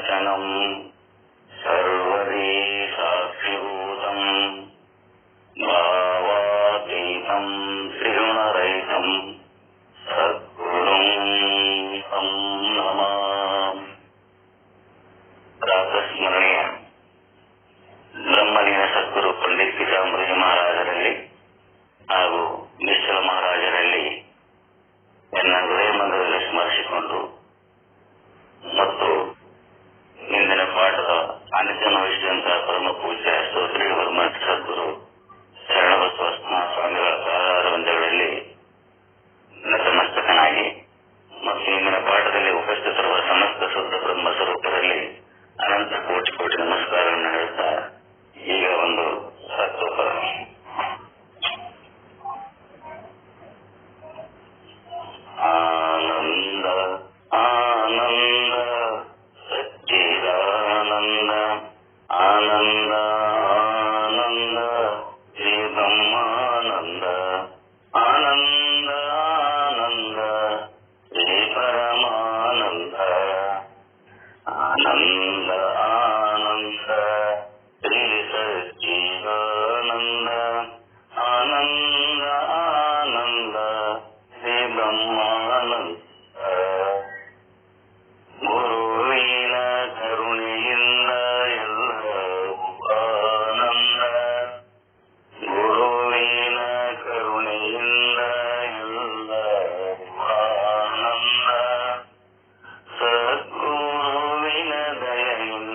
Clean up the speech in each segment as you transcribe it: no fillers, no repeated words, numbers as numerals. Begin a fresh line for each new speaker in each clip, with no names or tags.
ನಿರ್ವಚನಂ ಸರ್ವದೇ ಸಾಕ್ಷಿಭೂತಂ ಭಾವಾತೀತಂ ತ್ರಿಗುಣರಹಿತಂ ಸದ್ಗುರುಂ तं ನಮಾಮಿ. ಪ್ರಾತಸ್ಮರಣೀಯ ಬ್ರಹ್ಮಲೀನ ಸದ್ಗುರು ಪಂಡಿತ್ ಪೀತಾಂಬರಜಿ ಮಹಾರಾಜರಲ್ಲಿ ಹಾಗೂ ನಿಶ್ಚಲ ಮಹಾರಾಜರಲ್ಲಿ ನನ್ನ ಹೃದಯ ಮಂದಿರದಲ್ಲಿ ಸ್ಮರಿಸಿಕೊಂಡು ಮತ್ತು ಇಂದಿನ ಪಾಠದ ಅನುಜ್ಞಾನ ವಹಿಸಿದಂತಹ ಪರಮ ಪೂಜ್ಯ ಸ್ತೋತ್ರಿ ವರ್ಮ ಸದ್ಗುರು ಶರಣಬಸವ ಸ್ವಾಮಿಗಳ ಪಾದಾರ ಬಂಧಗಳಲ್ಲಿ ನತಮಸ್ತಕನಾಗಿ ಮತ್ತು ಇಂದಿನ ಪಾಠದಲ್ಲಿ ಉಪಸ್ಥಿತರುವ ಸಮಸ್ತ ಶುದ್ಧ ಬ್ರಹ್ಮ ಸ್ವರೂಪರಲ್ಲಿ ಅನಂತ ಕೋಟಿ ಕೋಟಿ ನಮಸ್ಕಾರಗಳನ್ನು ಹೇಳುತ್ತಾ ಈಗ ಒಂದು ಸತ್ವಪರ. ಆನಂದ ಆನಂದ ಸಚ್ಚಿದಾನಂದ ಆನಂದ ಆನಂದ ಶ್ರೀ ಬ್ರಹ್ಮಾನಂದ ಆನಂದ ಆನಂದ ಶ್ರೀ ಪರಮಾನಂದ ಆನಂದ ಆನಂದ ಶ್ರೀ ಸಚ್ಚಿದಾನಂದ ಆನಂದ ಆನಂದ ಶ್ರೀ ಬ್ರಹ್ಮಾನಂದ. ಗುರುವಿನ ಕರುಣೆಯಿಂದ ಎಲ್ಲವೂ ಆನಂದ, ಗುರುವಿನ ಕರುಣೆಯಿಂದ ಎಲ್ಲವೂ ಆನಂದ, ಸದ್ಗುರುವಿನ ದಯೆಯಿಂದ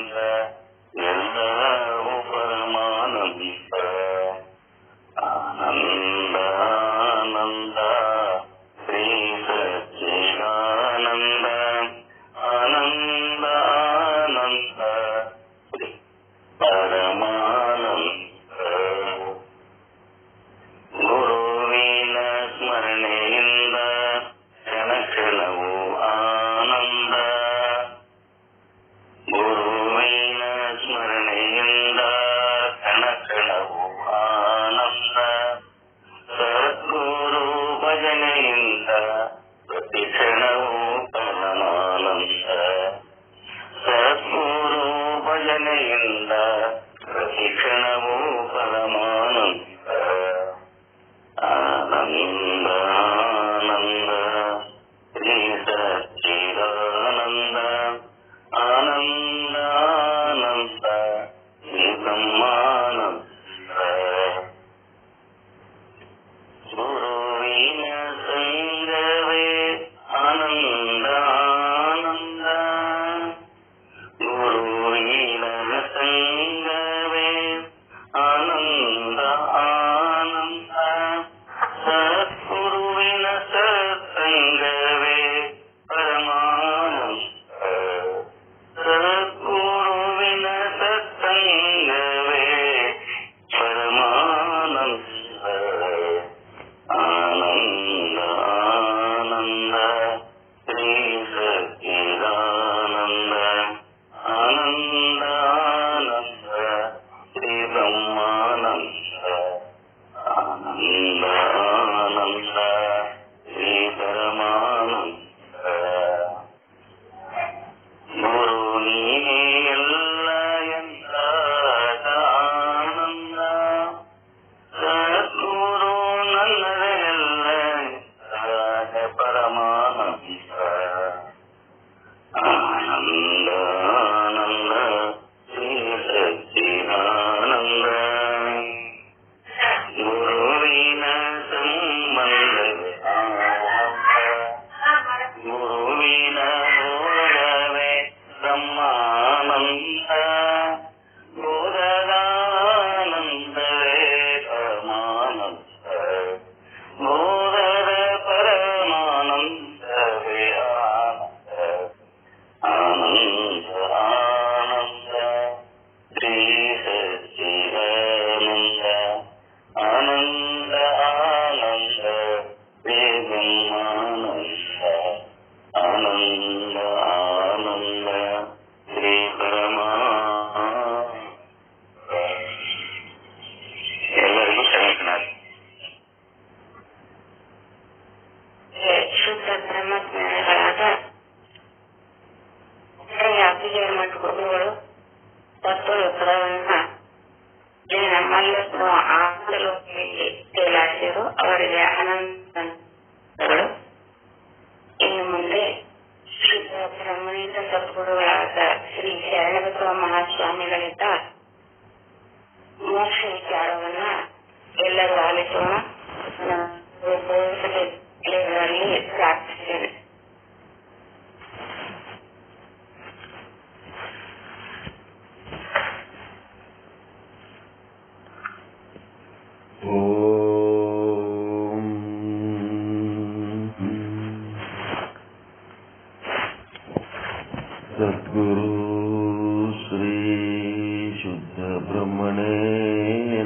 ಕಾಪಿಗೆ ಮಠ ಗುರುಗಳು ತತ್ವೋತ್ತರವನ್ನ ನಮ್ಮಲ್ಲೂ ಆಂದೋಲನದಲ್ಲಿ ತೇಲಾಡಿದರು. ಅವರಿಗೆ ಅನಂತಗಳು. ಇನ್ನು ಮುಂದೆ ಶುದ್ಧ ಬ್ರಹ್ಮಣಿತ ಸದ್ಗುರುಗಳಾದ ಶ್ರೀ ಶರಣಬಸವ ಮಹಾಸ್ವಾಮಿಗಳಿಂದ ಮೋಕ್ಷ ವಿಚಾರವನ್ನ ಎಲ್ಲರೂ ಆಲಿಸೋಣ. ಪ್ರಾರ್ಥಿಸ್ತೇನೆ.
ಸದ್ಗುರು ಶ್ರೀ ಶುದ್ಧ ಬ್ರಹ್ಮಣೇ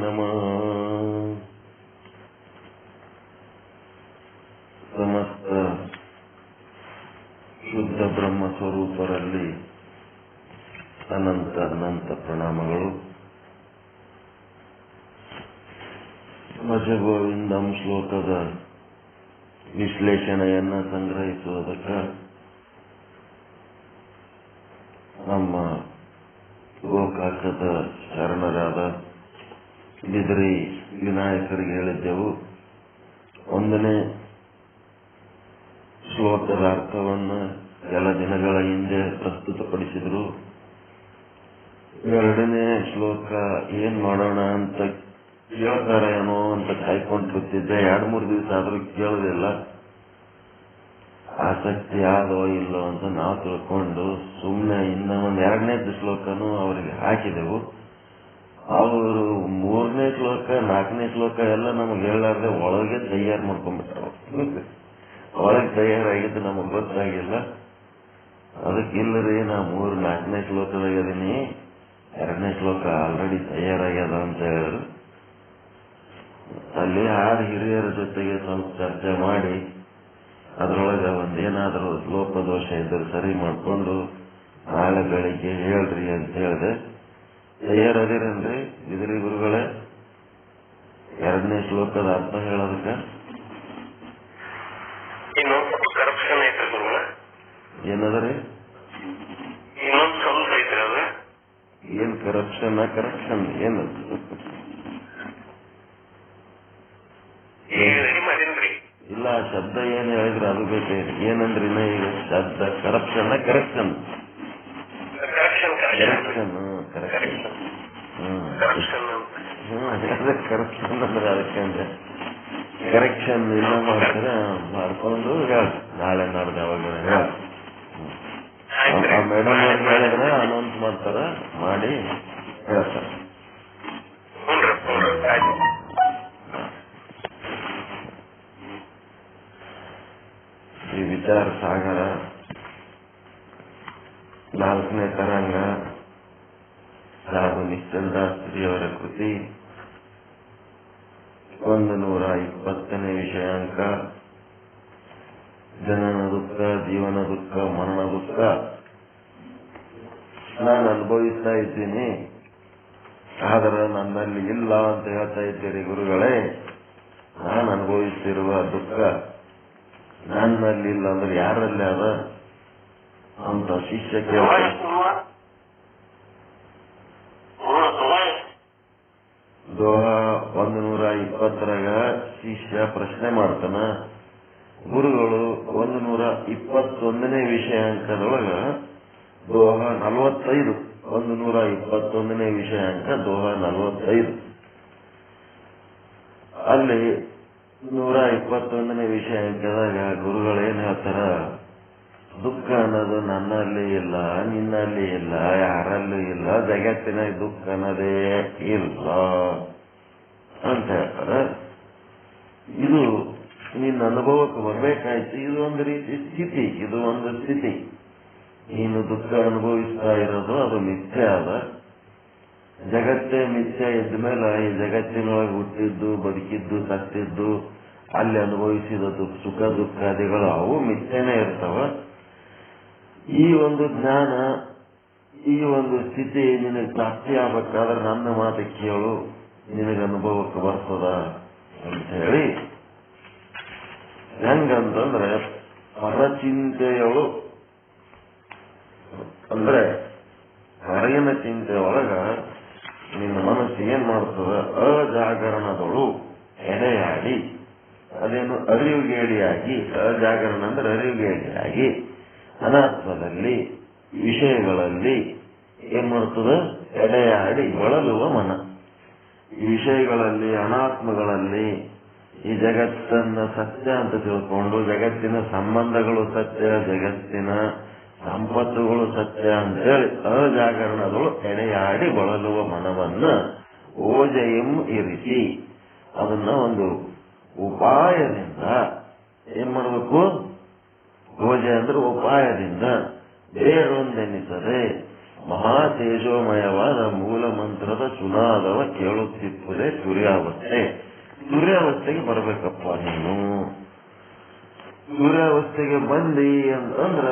ನಮಃ. ಸಮಸ್ತ ಶುದ್ಧ ಬ್ರಹ್ಮ ಸ್ವರೂಪರಲ್ಲಿ ಅನಂತ ಅನಂತ ಪ್ರಣಾಮಗಳು. ಭಜಗೋವಿಂದಂ ಶ್ಲೋಕದ ವಿಶ್ಲೇಷಣೆಯನ್ನ ಸಂಗ್ರಹಿಸುವುದಕ್ಕೆ ನಮ್ಮ ಗೋಕಾಕದ ಶರಣರಾದ ಬಿದರಿ ವಿನಾಯಕರಿಗೆ ಹೇಳಿದ್ದೆವು. ಒಂದನೇ ಶ್ಲೋಕದ ಅರ್ಥವನ್ನು ಕೆಲ ದಿನಗಳ ಹಿಂದೆ ಪ್ರಸ್ತುತಪಡಿಸಿದ್ರು. ಎರಡನೇ ಶ್ಲೋಕ ಏನ್ ಮಾಡೋಣ ಅಂತ ಕೇಳ್ತಾರೇನೋ ಅಂತ ಕಾಯ್ಕೊಂಡು ಕೂತಿದ್ದೆ. 2-3 ದಿವಸ ಆದ್ರೂ ಕೇಳೋದಿಲ್ಲ. ಆಸಕ್ತಿ ಆದೋ ಇಲ್ಲೋ ಅಂತ ನಾವು ತಿಳ್ಕೊಂಡು ಸುಮ್ಮನೆ ಇನ್ನ ಒಂದು 2ನೇ ಶ್ಲೋಕನೂ ಅವರಿಗೆ ಹಾಕಿದೆವು. ಅವರು 3ನೇ ಶ್ಲೋಕ 4ನೇ ಶ್ಲೋಕ ಎಲ್ಲ ನಮಗೆ ಹೇಳಾರ್ದೆ ಒಳಗೆ ತಯಾರು ಮಾಡ್ಕೊಂಡ್ಬಿಟ್ರು. ಒಳಗೆ ತಯಾರಾಗಿದ್ದು ನಮಗ್ ಗೊತ್ತಾಗಿಲ್ಲ. ಅದಕ್ಕಿಲ್ಲರಿ ನಾ 3-4ನೇ ಶ್ಲೋಕದಾಗ ಅದೀನಿ, 2ನೇ ಶ್ಲೋಕ ಆಲ್ರೆಡಿ ತಯಾರಾಗ್ಯದ ಅಂತ ಹೇಳಿದ್ರು. ಅಲ್ಲಿ ಆರು ಹಿರಿಯರ ಜೊತೆಗೆ ಸ್ವಲ್ಪ ಚರ್ಚೆ ಮಾಡಿ ಅದರೊಳಗೆ ಒಂದೇನಾದರೂ ಲೋಪದೋಷ ಇದ್ದರೆ ಸರಿ ಮಾಡಿಕೊಂಡು ನಾಳೆ ಬೆಳಿಗ್ಗೆ ಹೇಳ್ರಿ ಅಂತ ಹೇಳಿದೆ. ತಯಾರದಿರೇನ್ರಿ ಬಿದರಿ ಗುರುಗಳೇ? 2ನೇ ಶ್ಲೋಕದ ಅರ್ಥ ಹೇಳೋದಕ್ಕೆ
ಇನ್ನೊಂದು ಕರಪ್ಷನ್ ಐತ್ರಿ ಗುರುಗಳ.
ಏನದ್ರಿ?
ಇನ್ನೊಂದು ಸ್ವಲ್ಪ ಐತ್ರಿ. ಅದು
ಏನ್ ಕರಪ್ಷನ್? ಕರಪ್ಷನ್ ಏನು?
ರೆಡಿ ಮಾಡೀನ್ರಿ.
ಇಲ್ಲ, ಶಬ್ದ ಏನ್ ಹೇಳಿದ್ರೆ ಅದು ಬೇಕೇ. ಏನಂದ್ರಿ ಈಗ ಶಬ್ದ? Corruption correction? ಕರೆಕ್ಷನ್ ಕರಪ್ಷನ್ ಅಂದ್ರೆ ಅದಕ್ಕೆ ಅಂದ್ರೆ ಕರೆಕ್ಷನ್ ಇಲ್ಲ ಮಾಡ್ತಾರೆ. ಮಾಡ್ಕೊಂಡು ಹೇಳಿ ನಾಳೆ ನಾಡ್ದು ಯಾವಾಗ ಹೇಳಿ. ಮೇಡಮ್ ಅವ್ರಿಗೆ ಹೇಳಿದ್ರೆ ಅನೌನ್ಸ್ ಮಾಡ್ತಾರ, ಮಾಡಿ ಹೇಳ್ತಾರೆ. ಈ ವಿಚಾರ ಸಾಗರ 4ನೇ ತರಂಗ ಸಾಧು ನಿಶ್ಚಲದಾಸ್ತ್ರಿಯವರ ಕೃತಿ 120ನೇ ವಿಷಯಾಂಕ. ಜನನ ದುಃಖ, ಜೀವನ ದುಃಖ, ಮರಣ ದುಃಖ ನಾನು ಅನುಭವಿಸ್ತಾ ಇದ್ದೀನಿ, ಆದರೆ ನನ್ನಲ್ಲಿ ಇಲ್ಲ ಅಂತ ಹೇಳ್ತಾ ಇದ್ದೀರಿ ಗುರುಗಳೇ. ನಾನು ಅನುಭವಿಸ್ತಿರುವ ದುಃಖ ನನ್ನಲ್ಲಿ ಇಲ್ಲ ಅಂದ್ರೆ ಯಾರಲ್ಲಿ ಅದ ಅಂತ ಶಿಷ್ಯ ಕೇಳ್ತಾರೆ. ದೋಹ 120ರಾಗ ಶಿಷ್ಯ ಪ್ರಶ್ನೆ ಮಾಡ್ತಾನ. ಗುರುಗಳು 121ನೇ ವಿಷಯಾಂಕದೊಳಗ ದೋಹ 45, 121ನೇ ವಿಷಯಾಂಕ ದೋಹ 45. ಅಲ್ಲಿ 121ನೇ ವಿಷಯಾಂಕದಾಗ ಗುರುಗಳೇನ್ ಹೇಳ್ತಾರ? ದುಃಖ ಅನ್ನೋದು ನನ್ನಲ್ಲಿ ಇಲ್ಲ, ನಿನ್ನಲ್ಲಿ ಇಲ್ಲ, ಯಾರಲ್ಲೂ ಇಲ್ಲ, ಜಗತ್ತಿನ ದುಃಖ ಅನ್ನೋದೇ ಇಲ್ಲ ಅಂತ ಹೇಳ್ತಾರ. ಇದು ನಿನ್ನ ಅನುಭವಕ್ಕೆ ಬರ್ಬೇಕಾಯ್ತು. ಇದು ಒಂದು ರೀತಿ ಸ್ಥಿತಿ, ಇದು ಒಂದು ಸ್ಥಿತಿ. ನೀನು ದುಃಖ ಅನುಭವಿಸ್ತಾ ಇರೋದು ಅದು ಮಿಥ್ಯೆ ಅದ. ಜಗತ್ತೇ ಮಿಥ್ಯೆ ಇದ್ದ ಮೇಲೆ ಈ ಜಗತ್ತಿನೊಳಗೆ ಹುಟ್ಟಿದ್ದು, ಬದುಕಿದ್ದು, ಸತ್ತಿದ್ದು, ಅಲ್ಲಿ ಅನುಭವಿಸಿದ ಸುಖ ದುಃಖಾದಿಗಳು ಅವು ಮಿಥ್ಯೆನೇ ಇರ್ತಾವ. ಈ ಒಂದು ಜ್ಞಾನ, ಈ ಒಂದು ಸ್ಥಿತಿ ನಿನಗೆ ಪ್ರಾಪ್ತಿ ಆಗ್ಬೇಕಾದ್ರೆ ನನ್ನ ಮಾತು ಕೇಳು, ನಿನಗೆ ಅನುಭವಕ್ಕೆ ಬರ್ತದ ಅಂತ ಹೇಳಿ. ಹೆಂಗಂತಂದ್ರೆ ಪರಚಿಂತೆಯಳು ಅಂದ್ರೆ ಹೊರಗಿನ ಚಿಂತೆ ಒಳಗ ನಿನ್ನ ಮನಸ್ಸು ಏನ್ ಮಾಡ್ತದ, ಅಜಾಗರಣದಳು ಎಡೆಯಾಡಿ, ಅದೇನು ಅರಿವುಗೇಡಿಯಾಗಿ, ಅಜಾಗರಣ ಅಂದ್ರೆ ಅರಿವುಗೇಡಿಯಾಗಿ ಅನಾತ್ಮದಲ್ಲಿ ವಿಷಯಗಳಲ್ಲಿ ಏನ್ ಮಾಡ್ತದ, ಎಡೆಯಾಡಿ ಬಳಲುವ ಮನ. ಈ ವಿಷಯಗಳಲ್ಲಿ ಅನಾತ್ಮಗಳಲ್ಲಿ ಈ ಜಗತ್ತನ್ನ ಸತ್ಯ ಅಂತ ತಿಳ್ಕೊಂಡು, ಜಗತ್ತಿನ ಸಂಬಂಧಗಳು ಸತ್ಯ, ಜಗತ್ತಿನ ಸಂಪತ್ತುಗಳು ಸತ್ಯ ಅಂತೇಳಿ ಅಜಾಗರಣಗಳು ಎಡೆಯಾಡಿ ಬಳಲುವ ಮನವನ್ನ ಓಜೆಯಂ ಇರಿಸಿ, ಅದನ್ನ ಒಂದು ಉಪಾಯದಿಂದ ಏನ್ ಮಾಡಬೇಕು, ಓಜೆ ಅಂದ್ರೆ ಉಪಾಯದಿಂದ ಬೇರೊಂದೆನಿಸದೆ ಮಹಾ ತೇಜೋಮಯವಾದ ಮೂಲ ಮಂತ್ರದ ಸುನಾದವ ಕೇಳುತ್ತಿಪ್ಪುದೇ ತುರ್ಯಾವಸ್ಥೆ. ತುರ್ಯಾವಸ್ಥೆಗೆ ಬರ್ಬೇಕಪ್ಪ ನೀನು. ತುರ್ಯಾವಸ್ಥೆಗೆ ಬಂದಿ ಅಂತಂದ್ರ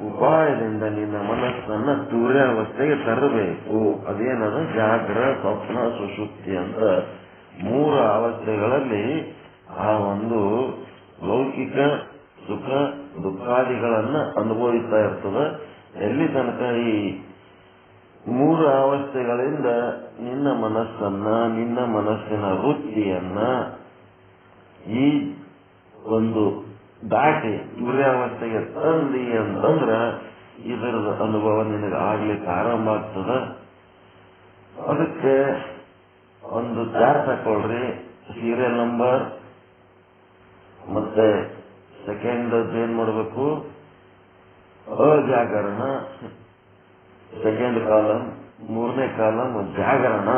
ಉಪಾಯದಿಂದ ನಿನ್ನ ಮನಸ್ಸನ್ನ ತುರ್ಯಾವಸ್ಥೆಗೆ ತರಬೇಕು. ಅದೇನದ, ಜಾಗ್ರ, ಸ್ವಪ್ನ, ಸುಷುಪ್ತಿ ಅಂತ 3 ಅವಸ್ಥೆಗಳಲ್ಲಿ ಆ ಒಂದು ಲೌಕಿಕ ಸುಖ ದುಃಖಾದಿಗಳನ್ನ ಅನುಭವಿಸ್ತಾ ಇರ್ತದ. ಎಲ್ಲಿ ತನಕ ಈ 3 ಅವಸ್ಥೆಗಳಿಂದ ನಿನ್ನ ಮನಸ್ಸನ್ನ, ನಿನ್ನ ಮನಸ್ಸಿನ ವೃತ್ತಿಯನ್ನ ಈ ಒಂದು ದಾಟಿ ತುರ್ಯಾವಸ್ಥೆಗೆ ತಂದಿ ಅಂತಂದ್ರ ಇದರದ ಅನುಭವ ನಿನಗೆ ಆಗ್ಲಿಕ್ಕೆ ಆರಂಭ ಆಗ್ತದ. ಅದಕ್ಕೆ ಒಂದು ಚಾರ್ಟ್ ಹಾಕೊಳ್ರಿ, ಸೀರಿಯಲ್ ನಂಬರ್ ಮತ್ತೆ ಸೆಕೆಂಡ್ ಏನ್ ಮಾಡಬೇಕು, ಅಜಾಗರಣ, ಸೆಕೆಂಡ್ ಕಾಲಂ, 3ನೇ ಕಾಲಂ ಜಾಗರಣ.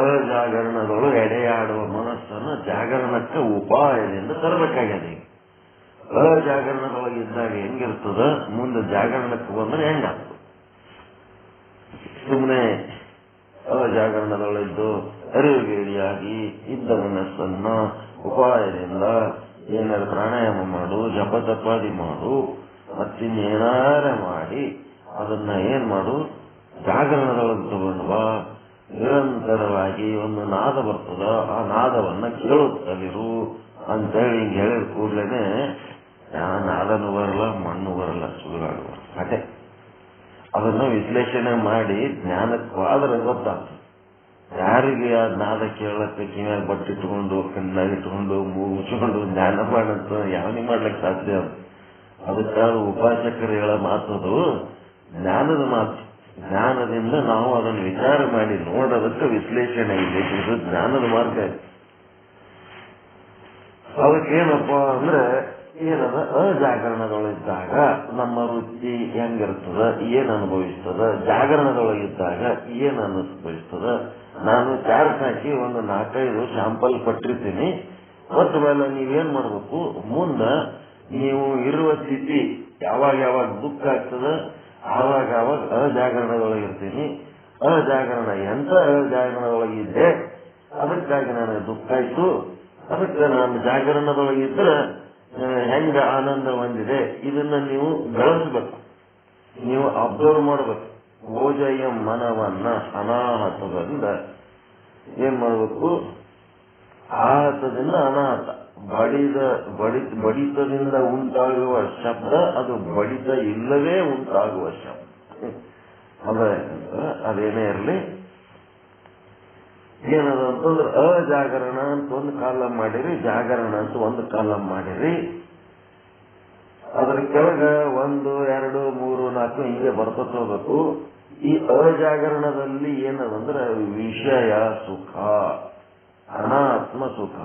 ಅಜಾಗರಣದೊಳು ಎಡೆಯಾಡುವ ಮನಸ್ಸನ್ನು ಜಾಗರಣಕ್ಕೆ ಉಪಾಯದಿಂದ ತರಬೇಕಾಗಿದೆ. ಅಜಾಗರಣದೊಳಗಿದ್ದಾಗ ಹೆಂಗಿರ್ತದ, ಮುಂದೆ ಜಾಗರಣಕ್ಕೆ ಬಂದ್ರೆ ಹೆಂಗಾಗ್ತದೆ. ಸುಮ್ಮನೆ ಅಜಾಗರಣದೊಳಿದ್ದು ಅರಿವುಗೇಡಿಯಾಗಿ ಇದ್ದ ಮನಸ್ಸನ್ನ ಉಪಾಯದಿಂದ ಏನಾದ್ರು ಪ್ರಾಣಾಯಾಮ ಮಾಡು, ಜಪ ತಪಾದಿ ಮಾಡು, ಮತ್ತಿನ್ನೇನಾರ ಮಾಡಿ ಅದನ್ನ ಏನ್ ಮಾಡು, ಜಾಗರಣದೊಳಗೆ ತಗೊಂಡು ಬಾ. ನಿರಂತರವಾಗಿ ಒಂದು ನಾದ ಬರ್ತದ, ಆ ನಾದವನ್ನ ಕೇಳುತ್ತಲಿರು ಅಂತೇಳಿ ಹಿಂಗೆ ಹೇಳಿದ ಕೂಡ್ಲೇನೆ ನಾದನು ಬರಲ್ಲ, ಮಣ್ಣು ಬರಲ್ಲ, ಸುಡುಗಾಡುವ ಅದೇ. ಅದನ್ನ ವಿಶ್ಲೇಷಣೆ ಮಾಡಿ ಜ್ಞಾನಕ್ಕಾದ್ರೆ ಗೊತ್ತಾಗ್ತದೆ. ಯಾರಿಗೆ ಆ ನಾದ ಕೇಳಕ್ಕೆ ಕಿವಿಯಾಗ ಬಟ್ಟಿಟ್ಕೊಂಡು, ಕಣ್ಣಾಗಿಟ್ಕೊಂಡು, ಮೂಗು ಮುಚ್ಚಿಕೊಂಡು ಜ್ಞಾನ ಮಾಡಂತ ಯಾವನಿ ಮಾಡ್ಲಿಕ್ಕೆ ಸಾಧ್ಯ? ಅದಕ್ಕಾದ ಉಪಾಸಕರು ಹೇಳೋ ಮಾತದು ಜ್ಞಾನದ ಮಾತು. ಜ್ಞಾನದಿಂದ ನಾವು ಅದನ್ನು ವಿಚಾರ ಮಾಡಿ ನೋಡೋದಕ್ಕೆ ವಿಶ್ಲೇಷಣೆ ಇದೆ. ಇದು ಜ್ಞಾನದ ಮಾರ್ಗ. ಅದಕ್ಕೇನಪ್ಪ ಅಂದ್ರೆ ಏನದ, ಅಜಾಗರಣದೊಳಗಿದ್ದಾಗ ನಮ್ಮ ವೃತ್ತಿ ಹೆಂಗಿರ್ತದ, ಏನ್ ಅನುಭವಿಸ್ತದ, ಜಾಗರಣದೊಳಗಿದ್ದಾಗ ಏನ್ ಅನುಭವಿಸ್ತದ. ನಾನು ಚಾರ್ಟ್ ಹಾಕಿ ಒಂದು 4-5 ಶಾಂಪಲ್ ಕೊಟ್ಟಿರ್ತೀನಿ. ಮತ್ತು ಮೇಲೆ ನೀವೇನ್ ಮಾಡ್ಬೇಕು, ಮುಂದ ನೀವು ಇರುವ ಸ್ಥಿತಿ ಯಾವಾಗ ದುಃಖ ಆಗ್ತದ ಆವಾಗ ಅಜಾಗರಣದೊಳಗಿರ್ತೀನಿ. ಅಜಾಗರಣ ಎಂತ ಅಜಾಗರಣದೊಳಗಿದ್ದೆ, ಅದಕ್ಕಾಗಿ ನನಗೆ ದುಃಖ ಆಯ್ತು. ಅದಕ್ಕೆ ನಾನು ಜಾಗರಣದೊಳಗಿದ್ರೆ ಹೆಂಗ ಆನಂದ ಹೊಂದಿದೆ, ಇದನ್ನ ನೀವು ಬೆಳೆಸಬೇಕು, ನೀವು ಅಬ್ಸರ್ವ್ ಮಾಡಬೇಕು. ಓಜಯ ಮನವನ್ನ ಅನಾಹತದಿಂದ ಏನ್ ಮಾಡಬೇಕು, ಆಹತದಿಂದ ಅನಾಹತ, ಬಡಿತದಿಂದ ಉಂಟಾಗುವ ಶಬ್ದ ಅದು ಬಡಿತ ಇಲ್ಲವೇ ಉಂಟಾಗುವ ಶಬ್ದ. ಅದೇನೇ ಇರಲಿ, ಏನದ ಅಂತಂದ್ರೆ ಅಜಾಗರಣ ಅಂತ ಒಂದು ಕಾಲಂ ಮಾಡಿರಿ, ಜಾಗರಣ ಅಂತ ಒಂದು ಕಾಲಂ ಮಾಡಿರಿ. ಅದ್ರ ಕೆಳಗ 1, 2, 3, 4 ಹಿಂಗೆ ಬರ್ಕೊತ ಹೋಗ್ಬೇಕು. ಈ ಅಜಾಗರಣದಲ್ಲಿ ಏನದಂದ್ರೆ ವಿಷಯ ಸುಖ, ಅನಾತ್ಮ ಸುಖ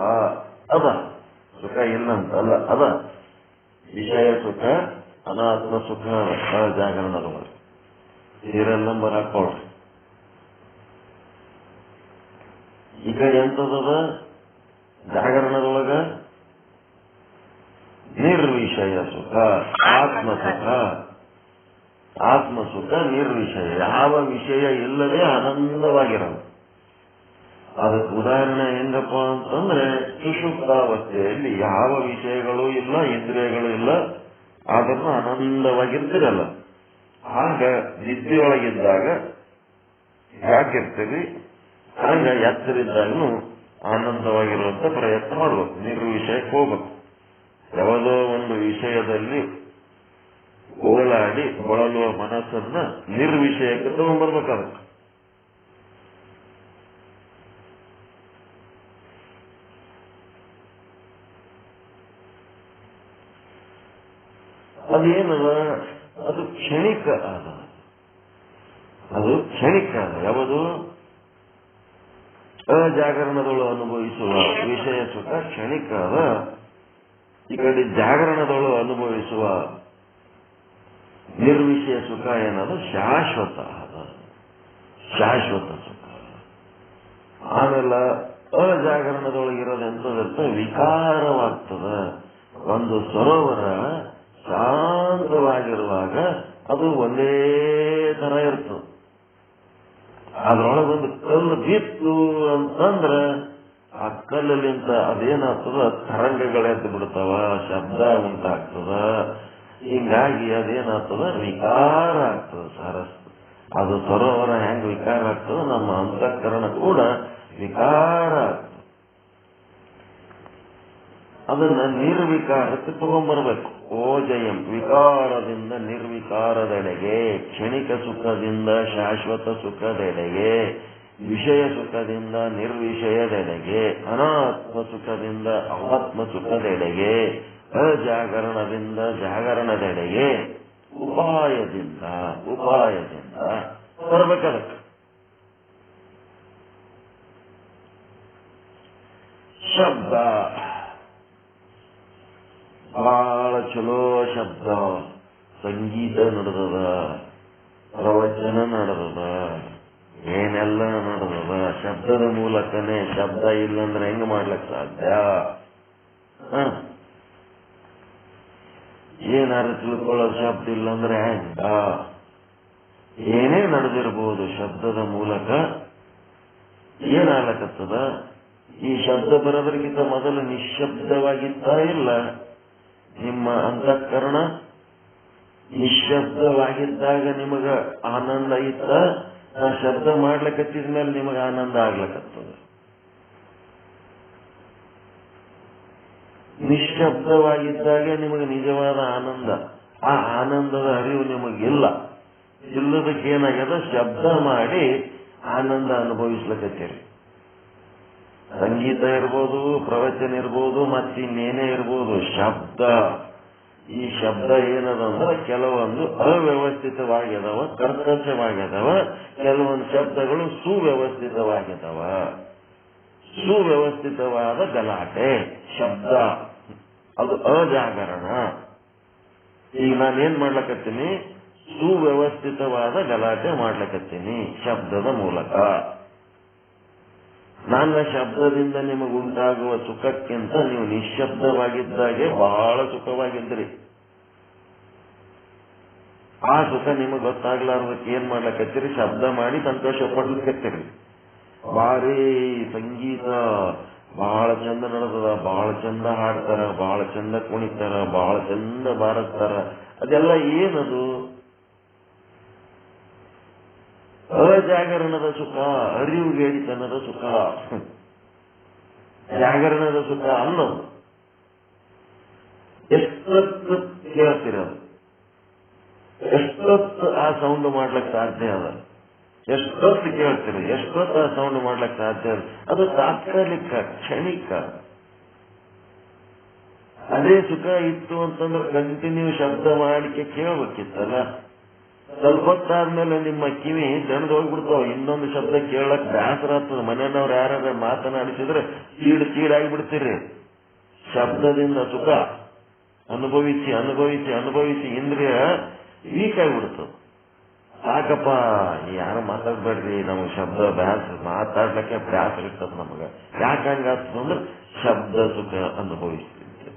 ಅದ. ಸುಖ ಇಲ್ಲಂತಲ್ಲ, ಅದ ವಿಷಯ ಸುಖ, ಅನಾತ್ಮ ಸುಖ ಅಜಾಗರಣದೊಳಗೆ. Serial number ಹಾಕೊಳ್ರಿ. ಈಗ ಎಂತದ ಜಾಗರಣದೊಳಗ ನಿರ್ವಿಷಯ ಸುಖ, ಆತ್ಮಸುಖ. ಆತ್ಮಸುಖ ನಿರ್ವಿಷಯ, ಯಾವ ವಿಷಯ ಇಲ್ಲದೆ ಆನಂದವಾಗಿರೋದು. ಅದಕ್ಕೆ ಉದಾಹರಣೆ ಹೆಂಗಪ್ಪ ಅಂತಂದ್ರೆ, ಸುಷುಪ್ತಾವಸ್ಥೆಯಲ್ಲಿ ಯಾವ ವಿಷಯಗಳು ಇಲ್ಲ, ಇಂದ್ರಿಯಗಳು ಇಲ್ಲ, ಆದ್ರೂ ಆನಂದವಾಗಿರ್ತಿರಲ್ಲ. ಆಗ ನಿದ್ದೆಯೊಳಗಿದ್ದಾಗ ಯಾಕಿರ್ತೀವಿ, ಹಂಗ ಎಚ್ಚರಿದ್ದಾಗೂ ಆನಂದವಾಗಿರುವಂತ ಪ್ರಯತ್ನ ಮಾಡ್ಬೇಕು. ನಿರ್ವಿಷಯಕ್ಕೆ ಹೋಗ್ಬೇಕು. ಯಾವುದೋ ಒಂದು ವಿಷಯದಲ್ಲಿ ಓಲಾಡಿ ಬಳಲುವ ಮನಸ್ಸನ್ನ ನಿರ್ವಿಷಯಕ್ಕೆ ತಗೊಂಡ್ಬರ್ಬೇಕಾಗತ್ತೆ. ಅದೇನದ ಅದು ಕ್ಷಣಿಕ ಅದ, ಅದು ಕ್ಷಣಿಕ ಅದ. ಯಾವುದು ಅಜಾಗರಣದೊಳು ಅನುಭವಿಸುವ ವಿಷಯ ಸುಖ ಕ್ಷಣಿಕ ಅದ. ಈ ಕಡೆ ಜಾಗರಣದೊಳು ಅನುಭವಿಸುವ ನಿರ್ವಿಷಯ ಸುಖ ಏನದು ಶಾಶ್ವತ ಅದ, ಶಾಶ್ವತ ಸುಖ. ಆಮೇಲೆ ಅಜಾಗರಣದೊಳಗಿರೋದೆಂತದರ್ಥ ವಿಕಾರವಾಗ್ತದ. ಒಂದು ಸರೋವರ ಶಾಂತವಾಗಿರುವಾಗ ಅದು ಒಂದೇ ತರ ಇರ್ತದೆ. ಅದ್ರೊಳಗೊಂದು ಕಲ್ಲು ಬಿತ್ತು ಅಂತಂದ್ರ ಆ ಕಲ್ಲಲ್ಲಿಂತ ಅದೇನಾಗ್ತದ ತರಂಗಗಳೆದ್ದು ಬಿಡ್ತಾವ, ಶಬ್ದ ಉಂಟಾಗ್ತದ. ಹಿಂಗಾಗಿ ಅದೇನಾಗ್ತದ ವಿಕಾರ ಆಗ್ತದ, ಸರಸ್. ಅದು ಸರೋವರ ಹೆಂಗ್ ವಿಕಾರ ಆಗ್ತದ, ನಮ್ಮ ಅಂತಃಕರಣ ಕೂಡ ವಿಕಾರ ಆಗ್ತದೆ. ಅದನ್ನ ನಿರ್ವಿಕಾರಕ್ಕೆ ತಗೊಂಡ್ಬರ್ಬೇಕು. ಓಜಯಂ ವಿಕಾರದಿಂದ ನಿರ್ವಿಕಾರದೆಡೆಗೆ, ಕ್ಷಣಿಕ ಸುಖದಿಂದ ಶಾಶ್ವತ ಸುಖದೆಡೆಗೆ, ವಿಷಯ ಸುಖದಿಂದ ನಿರ್ವಿಷಯದೆಡೆಗೆ, ಅನಾತ್ಮ ಸುಖದಿಂದ ಅನಾತ್ಮ ಸುಖದೆಡೆಗೆ, ಅಜಾಗರಣದಿಂದ ಜಾಗರಣದೆಡೆಗೆ ಉಪಾಯದಿಂದ ಬರ್ಬೇಕದಕ್ಕೆ. ಶಬ್ದ ಬಹಳ ಚಲೋ ಶಬ್ದ, ಸಂಗೀತ ನಡೆದದ, ಪ್ರವಚನ ನಡೆದದ, ಏನೆಲ್ಲ ನಡೆದದ ಶಬ್ದದ ಮೂಲಕನೇ. ಶಬ್ದ ಇಲ್ಲಂದ್ರೆ ಹೆಂಗ್ ಮಾಡ್ಲಿಕ್ಕೆ ಸಾಧ್ಯ? ಏನಾರು ತಿಳ್ಕೊಳ್ಳೋದು ಶಬ್ದ ಇಲ್ಲಂದ್ರೆ ಹೆಂಗ? ಏನೇ ನಡೆದಿರ್ಬೋದು ಶಬ್ದದ ಮೂಲಕ. ಏನಾಗ್ಲಕತ್ತದ? ಈ ಶಬ್ದ ಬರೋದ್ರಕ್ಕಿಂತ ಮೊದಲು ನಿಶ್ಶಬ್ದವಾಗಿತ್ತ ಇಲ್ಲ? ನಿಮ್ಮ ಅಂತಃಕರಣ ನಿಶ್ಶಬ್ದವಾಗಿದ್ದಾಗ ನಿಮಗ ಆನಂದ ಇತ್ತ? ನಾ ಶಬ್ದ ಮಾಡ್ಲಕತ್ತಿದ ಮೇಲೆ ನಿಮಗ ಆನಂದ ಆಗ್ಲಕತ್ತದ. ನಿಶ್ಶಬ್ದವಾಗಿದ್ದಾಗ ನಿಮಗೆ ನಿಜವಾದ ಆನಂದ. ಆ ಆನಂದದ ಅರಿವು ನಿಮಗಿಲ್ಲ. ಇಲ್ಲದಕ್ಕೆ ಏನಾಗ್ಯದ? ಶಬ್ದ ಮಾಡಿ ಆನಂದ ಅನುಭವಿಸ್ಲಕತ್ತೀರಿ. ಸಂಗೀತ ಇರ್ಬೋದು, ಪ್ರವಚನ ಇರ್ಬೋದು, ಮತ್ತಿನ್ನೇನೇ ಇರ್ಬೋದು, ಶಬ್ದ. ಈ ಶಬ್ದ ಏನದಂದ್ರೆ ಕೆಲವೊಂದು ಅವ್ಯವಸ್ಥಿತವಾಗಿದಾವ, ಕರ್ಕಶವಾಗಿದಾವ. ಕೆಲವೊಂದು ಶಬ್ದಗಳು ಸುವ್ಯವಸ್ಥಿತವಾಗಿದಾವ. ಸುವ್ಯವಸ್ಥಿತವಾದ ಗಲಾಟೆ ಶಬ್ದ, ಅದು ಅಜಾಗರಣ. ಈಗ ನಾನೇನ್ ಮಾಡ್ಲಕತ್ತೀನಿ? ಸುವ್ಯವಸ್ಥಿತವಾದ ಗಲಾಟೆ ಮಾಡ್ಲಕತ್ತೀನಿ ಶಬ್ದದ ಮೂಲಕ. ನನ್ನ ಶಬ್ದದಿಂದ ನಿಮಗುಂಟಾಗುವ ಸುಖಕ್ಕಿಂತ ನೀವು ನಿಶ್ಶಬ್ದವಾಗಿದ್ದಾಗೆ ಬಹಳ ಸುಖವಾಗಿದ್ರಿ. ಆ ಸುಖ ನಿಮಗೆ ಗೊತ್ತಾಗ್ಲಾರ್ದಕ್ಕೆ ಏನ್ ಮಾಡ್ಲಕತ್ತೀರಿ? ಶಬ್ದ ಮಾಡಿ ಸಂತೋಷ ಪಡ್ಲಿಕ್ಕತ್ತೀರಿ. ಭಾರಿ ಸಂಗೀತ ಬಹಳ ಚಂದ ನಡೆದದ, ಬಹಳ ಚಂದ ಹಾಡ್ತಾರ, ಬಹಳ ಚಂದ ಕುಣಿತಾರ, ಬಹಳ ಚಂದ ಬಾರಿಸ್ತಾರ. ಅದೆಲ್ಲ ಏನದು? ಅಜಾಗರಣದ ಸುಖ, ಅರಿವುಗೇಡಿತನದ ಸುಖ. ಜಾಗರಣದ ಸುಖ ಅನ್ನೋದು ಎಷ್ಟೊತ್ತು ಕೇಳ್ತಿರೋದು, ಎಷ್ಟೊತ್ತು ಆ ಸೌಂಡ್ ಮಾಡ್ಲಿಕ್ಕೆ ಸಾಧ್ಯ ಅದ, ಎಷ್ಟೊತ್ತು ಕೇಳ್ತೀರಿ, ಎಷ್ಟೊತ್ತು ಆ ಸೌಂಡ್ ಮಾಡ್ಲಿಕ್ಕೆ ಸಾಧ್ಯ ಅದ. ಅದು ತಾತ್ಕಾಲಿಕ, ಕ್ಷಣಿಕ. ಅದೇ ಸುಖ ಇತ್ತು ಅಂತಂದ್ರೆ ಕಂಟಿನ್ಯೂ ಶಬ್ದ ಮಾಡಿಕೆ ಕೇಳಬೇಕಿತ್ತಲ್ಲ. ಸ್ವಲ್ಪ ಹೊತ್ತಾದ್ಮೇಲೆ ನಿಮ್ಮ ಕಿವಿ ದಣದ್ ಹೋಗ್ಬಿಡ್ತಾವ. ಇನ್ನೊಂದು ಶಬ್ದ ಕೇಳಕ್ ಬೇಸರ ಆಗ್ತದ. ಮನೆಯವ್ರು ಯಾರು ಮಾತನಾಡಿಸಿದ್ರೆ ಚೀಡಾಗಿಬಿಡ್ತೀರಿ. ಶಬ್ದದಿಂದ ಸುಖ ಅನುಭವಿಸಿ ಅನುಭವಿಸಿ ಅನುಭವಿಸಿ ಇಂದ್ರಿಯ ವೀಕ್ ಆಗಿಬಿಡ್ತದ. ಸಾಕಪ್ಪ, ಯಾರು ಮಾತಾಡ್ಬೇಡ್ರಿ, ನಮಗ್ ಶಬ್ದ ಬ್ಯಾಸ ಮಾತಾಡ್ಲಿಕ್ಕೆ ಬ್ಯಾಸರ ಇರ್ತದ ನಮಗ. ಯಾಕೆ ಹಂಗಾಗ್ತದಂದ್ರೆ ಶಬ್ದ ಸುಖ ಅನುಭವಿಸ್ತಿದ್ದೆ.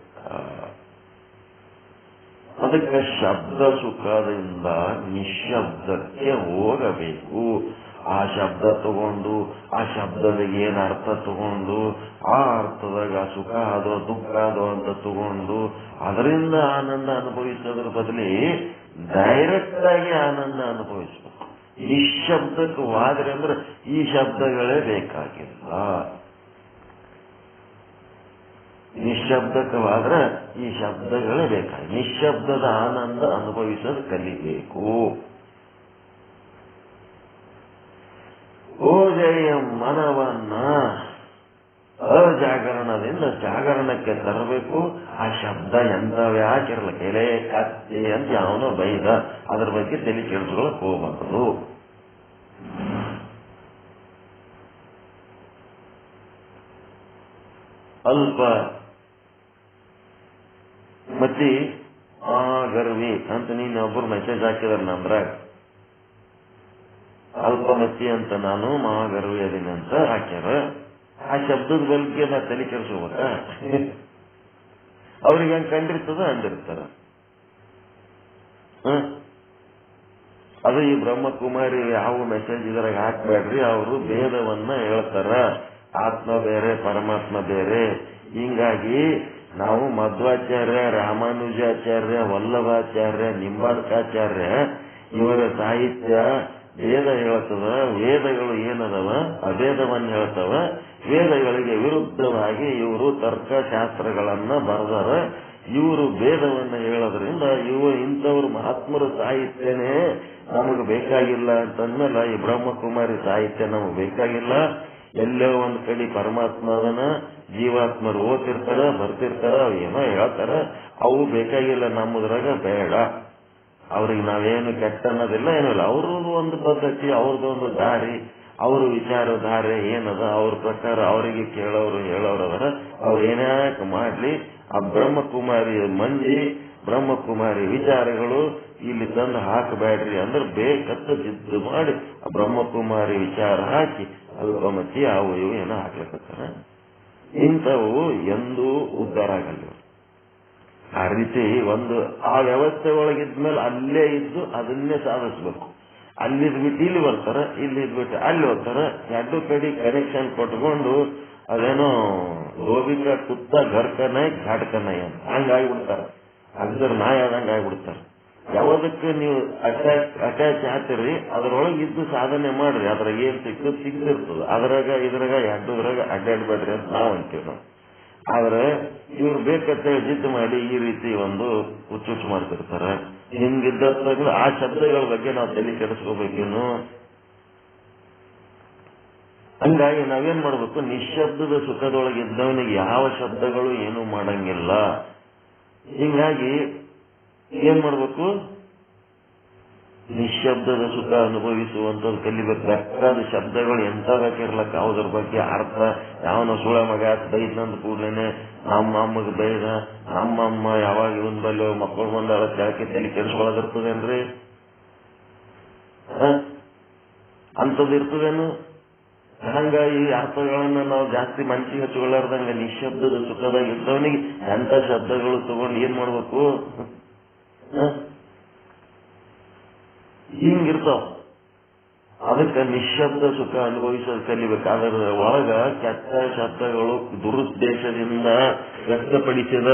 ಅದಕ್ಕೆ ಶಬ್ದ ಸುಖದಿಂದ ನಿಶ್ಶಬ್ದಕ್ಕೆ ಹೋಗಬೇಕು. ಆ ಶಬ್ದ ತಗೊಂಡು, ಆ ಶಬ್ದದ ಏನ್ ಅರ್ಥ ತಗೊಂಡು, ಆ ಅರ್ಥದಾಗ ಸುಖ ಅದೋ ದುಃಖ ಅದೋ ಅಂತ ತಗೊಂಡು ಅದರಿಂದ ಆನಂದ ಅನುಭವಿಸೋದ್ರ ಬದಲಿ ಡೈರೆಕ್ಟ್ ಆಗಿ ಆನಂದ ಅನುಭವಿಸ್ಬೇಕು. ನಿಶ್ಶಬ್ದಕ್ಕೆ ಹೋದ್ರೆ ಅಂದ್ರೆ ಈ ಶಬ್ದಗಳೇ ಬೇಕಾಗಿಲ್ಲ. ನಿಶ್ಶಬ್ದಕವಾದ್ರೆ ಈ ಶಬ್ದಗಳೇ ಬೇಕಾಗಿ ನಿಶ್ಶಬ್ದದ ಆನಂದ ಅನುಭವಿಸೋದು ಕಲಿಬೇಕು. ಓಜೆಯ ಮನವನ್ನ ಅಜಾಗರಣದಿಂದ ಜಾಗರಣಕ್ಕೆ ತರಬೇಕು. ಆ ಶಬ್ದ ಎಂಥವ್ಯಾಕಿರಲ್ಲ, ಕೆಲೆ ಕತ್ತಿ ಅಂತ ಅವನು ಬೈದ, ಅದ್ರ ಬಗ್ಗೆ ತಲೆ ಕೆಡಿಸ್ಕೊಳಕ್ ಹೋಗ್ಬಾರ್ದು. ಅಲ್ಪ ಮತಿ ಗರ್ವಿ ಅಂತ ನೀನು ಒಬ್ಬರು ಮೆಸೇಜ್ ಹಾಕಿದಾರೆ ನಮ್ದ್ರಾಗ. ಅಲ್ಪಮತಿ ಅಂತ ನಾನು ಮಹಾಗರ್ವಿ ಅದೀನಿ ಅಂತ ಹಾಕ್ಯಾರ. ಆ ಶಬ್ದದ ಬಗ್ಗೆ ನಾ ತಲೆ ಕೆಡಿಸ್ಕೋಬೇಕ? ಅವ್ರಿಗೆ ಹಂಗೆ ಕಂಡಿರ್ತದ ಅಂದಿರ್ತಾರ. ಅದು ಈ ಬ್ರಹ್ಮಕುಮಾರಿ ಯಾವ ಮೆಸೇಜ್ ಇದ್ರಾಗ ಹಾಕ್ಬೇಡ್ರಿ, ಅವರು ಭೇದವನ್ನ ಹೇಳ್ತಾರ. ಆತ್ಮ ಬೇರೆ ಪರಮಾತ್ಮ ಬೇರೆ. ಹಿಂಗಾಗಿ ನಾವು ಮಧ್ವಾಚಾರ್ಯ, ರಾಮಾನುಜಾಚಾರ್ಯ, ವಲ್ಲಭಾಚಾರ್ಯ, ನಿಂಬಾರ್ಕಾಚಾರ್ಯ ಇವರ ಸಾಹಿತ್ಯ ವೇದ ಹೇಳ್ತದ. ವೇದಗಳು ಏನದವ ಅಭೇದವನ್ನ ಹೇಳ್ತವ. ವೇದಗಳಿಗೆ ವಿರುದ್ಧವಾಗಿ ಇವರು ತರ್ಕಶಾಸ್ತ್ರಗಳನ್ನ ಬರೆದಾರ. ಇವರು ಭೇದವನ್ನ ಹೇಳೋದ್ರಿಂದ ಇಂಥವ್ರು ಮಹಾತ್ಮರ ಸಾಹಿತ್ಯನೇ ನಮಗೆ ಬೇಕಾಗಿಲ್ಲ ಅಂತಂದ್ಮೇಲೆ ಈ ಬ್ರಹ್ಮಕುಮಾರಿ ಸಾಹಿತ್ಯ ನಮಗೆ ಬೇಕಾಗಿಲ್ಲ. ಎಲ್ಲೋ ಒಂದ್ ಕಡೆ ಪರಮಾತ್ಮ ಅದನ್ನ ಜೀವಾತ್ಮರು ಓದ್ತಿರ್ತಾರ, ಬರ್ತಿರ್ತಾರ, ಏನೋ ಹೇಳ್ತಾರ, ಅವು ಬೇಕಾಗಿಲ್ಲ ನಮ್ಮದ್ರಾಗ ಬೇಡ. ಅವ್ರಿಗೆ ನಾವೇನು ಕೆಟ್ಟ ಅನ್ನೋದಿಲ್ಲ, ಏನಿಲ್ಲ. ಅವ್ರದ್ದು ಒಂದು ಪದ್ಧತಿ, ಅವ್ರದ್ದು ಒಂದು ದಾರಿ, ಅವ್ರ ವಿಚಾರಧಾರೆ ಏನದ, ಅವ್ರ ಪ್ರಕಾರ ಅವರಿಗೆ ಕೇಳೋರು ಹೇಳೋರದರ, ಅವ್ರು ಏನ್ಯಾಕ ಮಾಡ್ಲಿ. ಆ ಬ್ರಹ್ಮಕುಮಾರಿ ಮಂದಿ ಬ್ರಹ್ಮಕುಮಾರಿ ವಿಚಾರಗಳು ಇಲ್ಲಿ ತಂದು ಹಾಕಬೇಡ್ರಿ ಅಂದ್ರೆ ಬೇಕತ್ತ ಜಿದ್ದು ಮಾಡಿ ಆ ಬ್ರಹ್ಮಕುಮಾರಿ ವಿಚಾರ ಹಾಕಿ ಅಲ್ಪಮತಿ ಅವು ಇವು ಏನೋ ಹಾಕ್ಲಿಕ್ಕತ್ತಾರ. ಇಂಥವು ಎಂದೂ ಉದ್ಧಾರ ಆಗಲ್ಲ. ಆ ರೀತಿ ಒಂದು ಆ ವ್ಯವಸ್ಥೆ ಒಳಗಿದ್ಮೇಲೆ ಅಲ್ಲೇ ಇದ್ದು ಅದನ್ನೇ ಸಾಧಿಸ್ಬೇಕು. ಅಲ್ಲಿದ್ಬಿಟ್ಟು ಇಲ್ಲಿ ಬರ್ತಾರ, ಇಲ್ಲಿ ಇದ್ಬಿಟ್ಟು ಅಲ್ಲಿ ಹೋಗ್ತಾರ. ಎರಡು ಕಡೆ ಕನೆಕ್ಷನ್ ಕೊಟ್ಕೊಂಡು ಅದೇನೋ ಗೋಬಿಕ ಕುತ್ತ ಘರ್ಕನಾಯ್ ಘಾಟ್ಕನಾಯ್ ಅಂತ ಹಂಗಾಗಿಬಿಡ್ತಾರ. ಅದ್ರ ನಾಯಿ ಆದಂಗ ಆಗ್ಬಿಡ್ತಾರ. ಯಾವದಕ್ಕೆ ನೀವು ಅಟ್ಯಾಚ್ ಆಗ್ತಿರಿ ಅದ್ರೊಳಗೆ ಇದ್ದು ಸಾಧನೆ ಮಾಡ್ರಿ. ಅದ್ರಾಗ ಏನ್ ಸಿಗ್ತಿರ್ತದ. ಅದ್ರಾಗ ಇದ್ರಾಗ ಎರಡೂದ್ರಾಗ ಅಡ್ಡಾಡ್ಬೇಡ್ರಿ ಅಂತ ನಾವು ಅಂತೀವಿ ನಾವು. ಆದ್ರೆ ಇವ್ರು ಬೇಕಂತ ಜಿದ್ದು ಮಾಡಿ ಈ ರೀತಿ ಒಂದು ಹುಚ್ಚುಚ್ಚು ಮಾಡ್ತಿರ್ತಾರ. ಹಿಂಗಿದ್ದಾಗ ಆ ಶಬ್ದಗಳ ಬಗ್ಗೆ ನಾವು ತಲೆ ಕೆಡಿಸ್ಕೋಬೇಕೇನು. ಹಂಗಾಗಿ ನಾವೇನ್ ಮಾಡ್ಬೇಕು, ನಿಶ್ಶಬ್ದದ ಸುಖದೊಳಗಿದ್ದವನಿಗೆ ಯಾವ ಶಬ್ದಗಳು ಏನು ಮಾಡಂಗಿಲ್ಲ. ಹಿಂಗಾಗಿ ಏನ್ ಮಾಡ್ಬೇಕು, ನಿಶ್ಶಬ್ದದ ಸುಖ ಅನುಭವಿಸುವಂಥದ್ದು ಕಲಿಬೇಕು. ಬೇಕಾದ ಶಬ್ದಗಳು ಎಂತಾಗಿರ್ಲಕ್ಕ ಯಾವುದ್ರ ಬಗ್ಗೆ ಅರ್ಥ. ಯಾವನ ಸುಳ ಮಗ ಬೈದ್ನಂದ ಕೂಡ್ಲೇನೆ ನಮ್ಮ ಅಮ್ಮಗೆ ಬೈದ, ನಮ್ಮಮ್ಮ ಯಾವಾಗ ಇವನ್ ಬಲ್ಲೋ ಮಕ್ಕಳು ಬಂದಾಳ ಕೆಳಕ್ಕೆ ತಲೆ ಕೆಡಿಸ್ಕೊಳ್ಳೋದಿರ್ತದೇನ್ರಿ? ಅಂಥದ್ದು ಇರ್ತದೇನು? ಹಂಗ ಈ ಅರ್ಥಗಳನ್ನ ನಾವು ಜಾಸ್ತಿ ಮನಸ್ಸಿಗೆ ಹಚ್ಕೊಳ್ಳಾರ್ದಂಗ ನಿಶ್ಶಬ್ದದ ಸುಖದಾಗ ಇದ್ದವನಿಗೆ ಎಂತ ಶಬ್ದಗಳು ತಗೊಂಡು ಏನ್ ಮಾಡ್ಬೇಕು, ಹಿಂಗಿರ್ತಾವ. ಅದಕ್ಕೆ ನಿಶ್ಶಬ್ದ ಸುಖ ಅನುಭವಿಸೋದು ಕಲಿಬೇಕು. ಅದರ ಒಳಗ ಕೆಟ್ಟ ಶಬ್ದಗಳು ದುರುದ್ದೇಶದಿಂದ ವ್ಯಕ್ತಪಡಿಸಿದ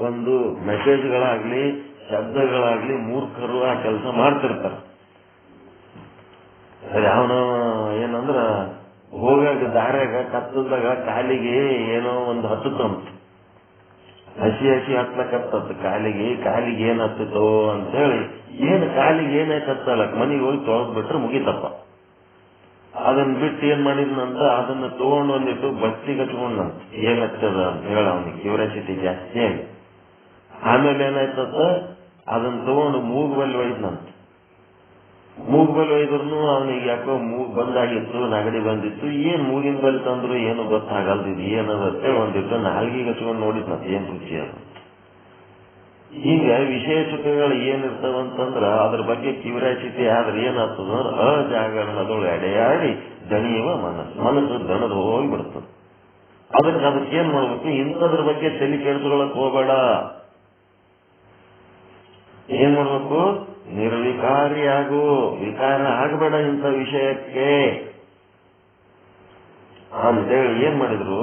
ಒಂದು ಮೆಸೇಜ್ಗಳಾಗ್ಲಿ ಶಬ್ದಗಳಾಗ್ಲಿ ಮೂರ್ಖರು ಆ ಕೆಲಸ ಮಾಡ್ತಿರ್ತಾರ. ಯಾವನ ಏನಂದ್ರ ಹೋಗಾಗ ದಾರ್ಯಾಗ ಕತ್ತದಾಗ ಕಾಲಿಗೆ ಏನೋ ಒಂದು ಹತ್ತುತ್ತಂತ, ಹಸಿ ಹತ್ಲಕತ್ತದ ಕಾಲಿಗೆ ಏನ್ ಹತ್ತಿತೋ ಅಂತ ಹೇಳಿ ಏನ್ ಕಾಲಿಗೆ ಏನಾಯ್ತು ಹತ್ತಲಕ್ ಮನೆಗೆ ಹೋಗಿ ತೊಳೆದ್ ಬಿಟ್ರೆ ಮುಗಿತಪ್ಪ. ಅದನ್ನ ಬಿಟ್ಟು ಏನ್ ಮಾಡಿದ್ನಂತ ಅದನ್ನ ತಗೊಂಡು ಒಂದಿಟ್ಟು ಬಸ್ಸಿಗೆ ಹಚ್ಕೊಂಡಂತ ಏನ್ ಹತ್ತದ ಅಂತ ಹೇಳ ಅವನಿಗೆ ಕ್ಯೂರಿಯಾಸಿಟಿ ಜಾಸ್ತಿ ಆಗಿ. ಆಮೇಲೆ ಏನಾಯ್ತದ ಅದನ್ನ ತಗೊಂಡು ಮೂಗ್ಬಲ್ಲಿ ಒಯ್ದ್ನಂತ. ಮೂಗ್ಬಲ್ಲಿ ಒಯ್ದ್ರು ಅವನಿಗೆ ಯಾಕೋ ಮೂಗ್ ಬಂದಾಗಿತ್ತು, ನಗಡಿ ಬಂದಿತ್ತು. ಏನ್ ಮೂಗಿನ ಬಲ್ಲಿ ತಂದ್ರು ಏನು ಗೊತ್ತಾಗಲ್ದಿದ್ ಏನದತ್ತೆ ಒಂದಿಟ್ಟು ನಾಲ್ಗಿಗೆ ಹಚ್ಕೊಂಡು ನೋಡಿದ್ನಂತ ಏನ್ ರುಚಿ ಅದು. ಈಗ ವಿಷಯ ಸುಖಗಳು ಏನಿರ್ತಾವಂತಂದ್ರ ಅದ್ರ ಬಗ್ಗೆ ಕ್ಯೂರಿಯಾಸಿಟಿ ಆದ್ರೆ ಏನಾಗ್ತದಂದ್ರ ಅಜಾಗರಣದೊಳಗೆ ಎಡೆಯಾಡಿ ದಣಿಯುವ ಮನಸ್ಸು ದಣದ ಹೋಗ್ಬಿಡ್ತದ. ಅದಕ್ಕೆ ಏನ್ ಮಾಡ್ಬೇಕು, ಇಂಥದ್ರ ಬಗ್ಗೆ ತಲೆ ಕೆಡಿಸ್ಕೊಳಕ್ ಹೋಗ್ಬೇಡ. ಏನ್ ಮಾಡ್ಬೇಕು, ನಿರ್ವಿಕಾರಿಯಾಗು, ವಿಕಾರ ಆಗಬೇಡ ಇಂಥ ವಿಷಯಕ್ಕೆ ಅಂತೇಳಿ ಏನ್ ಮಾಡಿದ್ರು,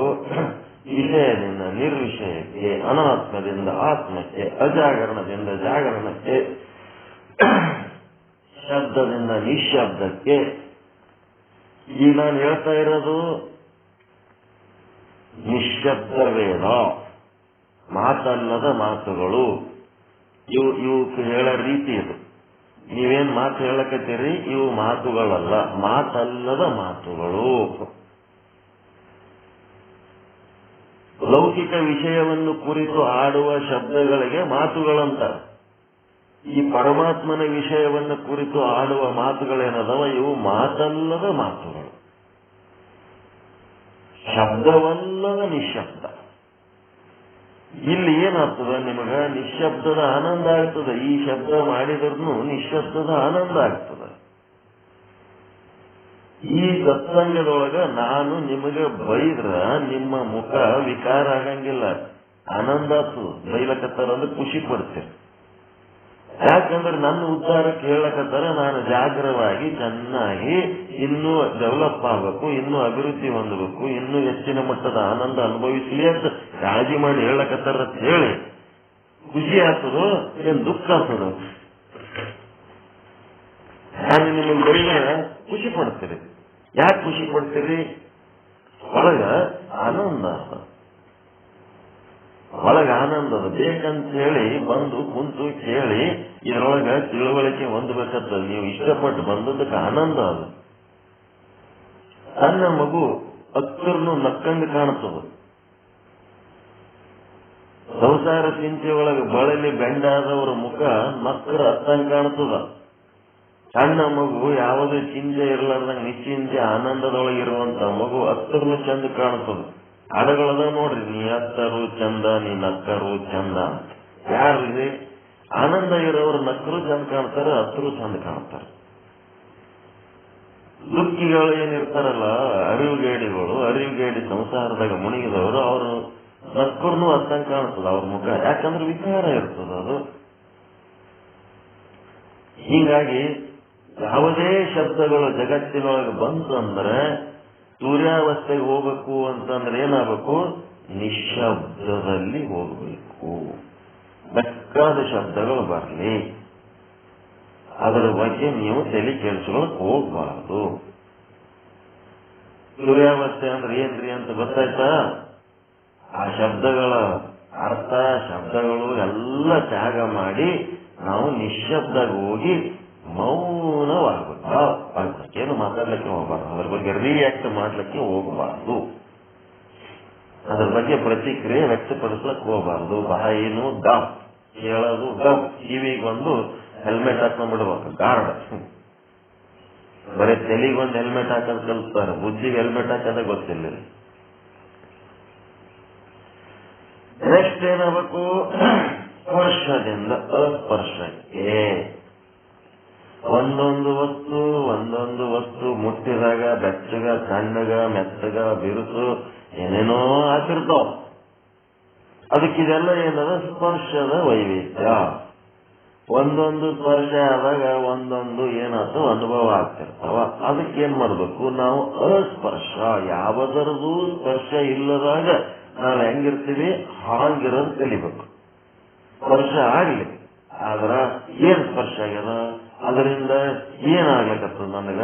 ವಿಷಯದಿಂದ ನಿರ್ವಿಷಯಕ್ಕೆ, ಅನಾತ್ಮದಿಂದ ಆತ್ಮಕ್ಕೆ, ಅಜಾಗರಣದಿಂದ ಜಾಗರಣಕ್ಕೆ, ಶಬ್ದದಿಂದ ನಿಶ್ಶಬ್ದಕ್ಕೆ. ಈಗ ನಾನು ಹೇಳ್ತಾ ಇರೋದು ನಿಶ್ಶಬ್ದ ವೇದ. ಮಾತಲ್ಲದ ಮಾತುಗಳು. ಇವು ಹೇಳೋ ರೀತಿ ಇದು. ನೀವೇನ್ ಮಾತು ಹೇಳಕತ್ತೀರಿ, ಇವು ಮಾತುಗಳಲ್ಲ, ಮಾತಲ್ಲದ ಮಾತುಗಳು. ಲೌಕಿಕ ವಿಷಯವನ್ನು ಕುರಿತು ಆಡುವ ಶಬ್ದಗಳಿಗೆ ಮಾತುಗಳಂತಾರೆ. ಈ ಪರಮಾತ್ಮನ ವಿಷಯವನ್ನು ಕುರಿತು ಆಡುವ ಮಾತುಗಳೇನದವ, ಇವು ಮಾತಲ್ಲದ ಮಾತುಗಳು, ಶಬ್ದವಲ್ಲದ ನಿಶ್ಶಬ್ದ. ಇಲ್ಲಿ ಏನಾಗ್ತದ, ನಿಮಗ ನಿಶ್ಶಬ್ದದ ಆನಂದ ಆಗ್ತದೆ. ಈ ಶಬ್ದ ಮಾಡಿದ್ರೂ ನಿಶ್ಶಬ್ದದ ಆನಂದ ಆಗ್ತದೆ. ಈ ಸತ್ಸಂಗದೊಳಗ ನಾನು ನಿಮಗೆ ಬೈದ್ರ ನಿಮ್ಮ ಮುಖ ವಿಕಾರ ಆಗಂಗಿಲ್ಲ, ಆನಂದ ಆಗ್ತದೆ. ಬೈಲಕತ್ತಾರಂದ್ರೆ ಖುಷಿ ಪಡ್ತೇನೆ. ಯಾಕಂದ್ರೆ ನನ್ನ ಉದ್ಧಾರಕ್ಕೆ ಹೇಳಕತ್ತಾರ, ನಾನು ಜಾಗ್ರವಾಗಿ ಚೆನ್ನಾಗಿ ಇನ್ನೂ ಡೆವಲಪ್ ಆಗಬೇಕು, ಇನ್ನೂ ಅಭಿವೃದ್ಧಿ ಹೊಂದಬೇಕು, ಇನ್ನೂ ಹೆಚ್ಚಿನ ಮಟ್ಟದ ಆನಂದ ಅನುಭವಿಸಲಿ ಅಂತ ಕಾಳಜಿ ಮಾಡಿ ಹೇಳಕತ್ತಾರ ಅಂತ ಹೇಳಿ ಖುಷಿ ಆಗ್ತದೋ ಏನ್ ದುಃಖ ಆಗ್ತದೋ? ನಾನು ನಿಮಗೆ ಬೈದ್ರೆ ಖುಷಿ ಪಡ್ತೀರಿ. ಯಾಕೆ ಖುಷಿ ಪಡ್ತೀರಿ? ಒಳಗ ಆನಂದ, ಒಳಗ ಆನಂದದ ಬೇಕಂತ ಹೇಳಿ ಬಂದು ಕುಂತು ಕೇಳಿ ಇದರೊಳಗ ತಿಳುವಳಿಕೆ ಹೊಂದಬೇಕಂತ ನೀವು ಇಷ್ಟಪಟ್ಟು ಬಂದದಕ್ಕೆ ಆನಂದ. ಅದು ಸಣ್ಣ ಮಗು ಹತ್ತರ್ನು ನಕ್ಕಂಗೆ ಕಾಣ್ತದ. ಸಂಸಾರ ಚಿಂತೆ ಒಳಗೆ ಬಳಲಿ ಬೆಂಡಾದವರ ಮುಖ ನಕ್ಕರ ಹತ್ತಂಗೆ ಕಾಣ್ತದ. ಸಣ್ಣ ಮಗು ಯಾವುದೇ ಚಿಂತೆ ಇರಲಾರ್ದಂಗೆ ನಿಶ್ಚಿಂತೆ ಆನಂದದೊಳಗಿರುವಂತ ಮಗು ಹತ್ತರ್ನು ಚಂದ ಕಾಣ್ತದ. ಹಾಡುಗಳದ ನೋಡ್ರಿ, ನೀ ಹತ್ತರು ಚಂದ, ನೀ ನಕ್ಕರು ಚಂದ ಅಂತ. ಯಾರಿದೆ ಆನಂದ ಇರೋರು ನಕ್ಕರು ಚಂದ ಕಾಣ್ತಾರೆ, ಹತ್ತರು ಚಂದ ಕಾಣ್ತಾರೆ. ದುಃಖಿಗಳು ಏನಿರ್ತಾರಲ್ಲ, ಅರಿವುಗೇಡಿ ಸಂಸಾರದಾಗ ಮುಳುಗಿದವರು, ಅವರು ನಕ್ಕರ್ನು ಹತ್ತಂಗೆ ಕಾಣ್ತದ ಅವ್ರ ಮುಖ. ಯಾಕಂದ್ರೆ ವಿಕಾರ ಇರ್ತದ ಅದು. ಹೀಗಾಗಿ ಯಾವುದೇ ಶಬ್ದಗಳು ಜಗತ್ತಿನೊಳಗೆ ಬಂತು ಅಂದ್ರೆ ಸೂರ್ಯಾವಸ್ಥೆಗೆ ಹೋಗ್ಬೇಕು ಅಂತಂದ್ರೆ ಏನಾಗಬೇಕು? ನಿಶ್ಶಬ್ದದಲ್ಲಿ ಹೋಗ್ಬೇಕು. ಬೇಕಾದ ಶಬ್ದಗಳು ಬರಲಿ, ಅದರ ಬಗ್ಗೆ ನೀವು ತಲೆ ಕೆಡಿಸ್ಕೊಳಕ್ ಹೋಗ್ಬಾರ್ದು. ಸೂರ್ಯಾವಸ್ಥೆ ಅಂದ್ರೆ ಏನ್ರಿ ಅಂತ ಗೊತ್ತಾಯ್ತಾ? ಆ ಶಬ್ದಗಳ ಅರ್ಥ, ಶಬ್ದಗಳು ಎಲ್ಲ ತ್ಯಾಗ ಮಾಡಿ ನಾವು ನಿಶ್ಶಬ್ದಾಗ ಹೋಗಿ ಮೌನವಾಗಬೇಕು. ಏನು ಮಾತಾಡ್ಲಿಕ್ಕೆ ಹೋಗ್ಬಾರ್ದು, ಅದ್ರ ಬಗ್ಗೆ ರಿಯಾಕ್ಟ್ ಮಾಡ್ಲಿಕ್ಕೆ ಹೋಗಬಾರ್ದು, ಅದ್ರ ಬಗ್ಗೆ ಪ್ರತಿಕ್ರಿಯೆ ವ್ಯಕ್ತಪಡಿಸ್ಲಕ್ ಹೋಗಬಾರ್ದು. ಬಾಯಿನೂ ಡಬ್, ಕೇಳೋದು ಡಬ್. ಕಿವಿಗೊಂದು ಹೆಲ್ಮೆಟ್ ಹಾಕೊಂಡ್ಬಿಡ್ಬೇಕು, ಗಾರ್ಡ್. ಬರೀ ತಲೆಗೊಂದು ಹೆಲ್ಮೆಟ್ ಹಾಕೋದು ಕಲಿಸ್ತಾರೆ, ಬುದ್ಧಿಗೆ ಹೆಲ್ಮೆಟ್ ಹಾಕೋದೇ ಗೊತ್ತಿಲ್ಲ. ನೆಕ್ಸ್ಟ್ ಏನಾಗಬೇಕು? ಸ್ಪರ್ಶದಿಂದ ಅಸ್ಪರ್ಶಕ್ಕೆ. ಒಂದೊಂದು ವಸ್ತು ಮುಟ್ಟಿದಾಗ ಬೆಚ್ಚಗ, ತಣ್ಣಗ, ಮೆತ್ತಗ, ಬಿರುಸು ಏನೇನೋ ಆಗಿರ್ತಾವ. ಅದಕ್ಕಿದೆಲ್ಲ ಏನದ? ಸ್ಪರ್ಶದ ವೈವಿಧ್ಯ. ಒಂದೊಂದು ಸ್ಪರ್ಶ ಆದಾಗ ಒಂದೊಂದು ಏನಾದ್ರು ಅನುಭವ ಆಗ್ತಿರ್ತಾವ. ಅದಕ್ಕೇನ್ ಮಾಡ್ಬೇಕು ನಾವು? ಅಸ್ಪರ್ಶ. ಯಾವುದರದು ಸ್ಪರ್ಶ ಇಲ್ಲದಾಗ ನಾವು ಹೆಂಗಿರ್ತೀವಿ ಹಾಗಿರೋದು ಕಲಿಬೇಕು. ಸ್ಪರ್ಶ ಆಗ್ಲಿ, ಆದ್ರ ಏನ್ ಸ್ಪರ್ಶ ಆಗ್ಯದ, ಅದರಿಂದ ಏನಾಗ್ಲಿಕ್ಕತ್ತದ ನನಗ,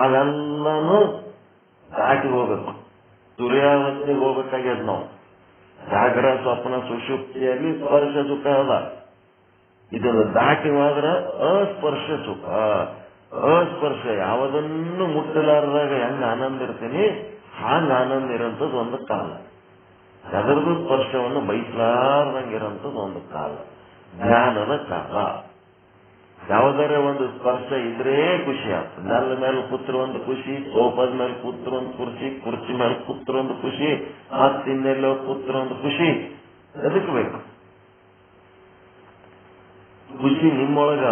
ಅದೆಲ್ಲಾನು ದಾಟಿ ಹೋಗ್ಬೇಕು. ಸೂರ್ಯಾವಸ್ಥೆಗೆ ಹೋಗ್ಬೇಕಾಗ್ಯದ ನಾವು. ಜಾಗ್ರ, ಸ್ವಪ್ನ, ಸುಷುಪ್ತಿಯಲ್ಲಿ ಸ್ಪರ್ಶ ಸುಖ ಅದ. ಇದನ್ನು ದಾಟಿ ಹೋದ್ರ ಅಸ್ಪರ್ಶ ಸುಖ. ಅಸ್ಪರ್ಶ ಯಾವುದನ್ನು ಮುಟ್ಟಲಾರದಾಗ ಹೆಂಗ ಆನಂದ ಇರ್ತೀನಿ, ಹಾಂಗ ಆನಂದ ಇರೋಂಥದ್ದು ಒಂದು ಕಾಲ. ಅದರದ್ದು ಸ್ಪರ್ಶವನ್ನು ಬಯಸಲಾರ್ದಂಗಿರೋಂಥದ್ದು ಒಂದು ಕಾಲ, ಜ್ಞಾನದ ಕಾಲ. ಯಾವುದಾರ ಒಂದು ಸ್ಪರ್ಶ ಇದ್ರೆ ಖುಷಿ ಆಗ್ತದೆ. ನೆಲದ ಮೇಲೆ ಕೂತ್ರ ಒಂದು ಖುಷಿ, ಸೋಫಾದ ಮೇಲೆ ಕೂತ್ರ ಒಂದು ಕುರ್ಚಿ ಮೇಲೆ ಕೂತ್ರ ಒಂದು ಖುಷಿ, ಮತ್ತಿನ್ನೆಲ್ಲೋ ಕೂತ್ರ ಒಂದು ಖುಷಿ. ಅದಕ್ಕೆ ಬೇಕು ಖುಷಿ. ನಿಮ್ಮೊಳಗ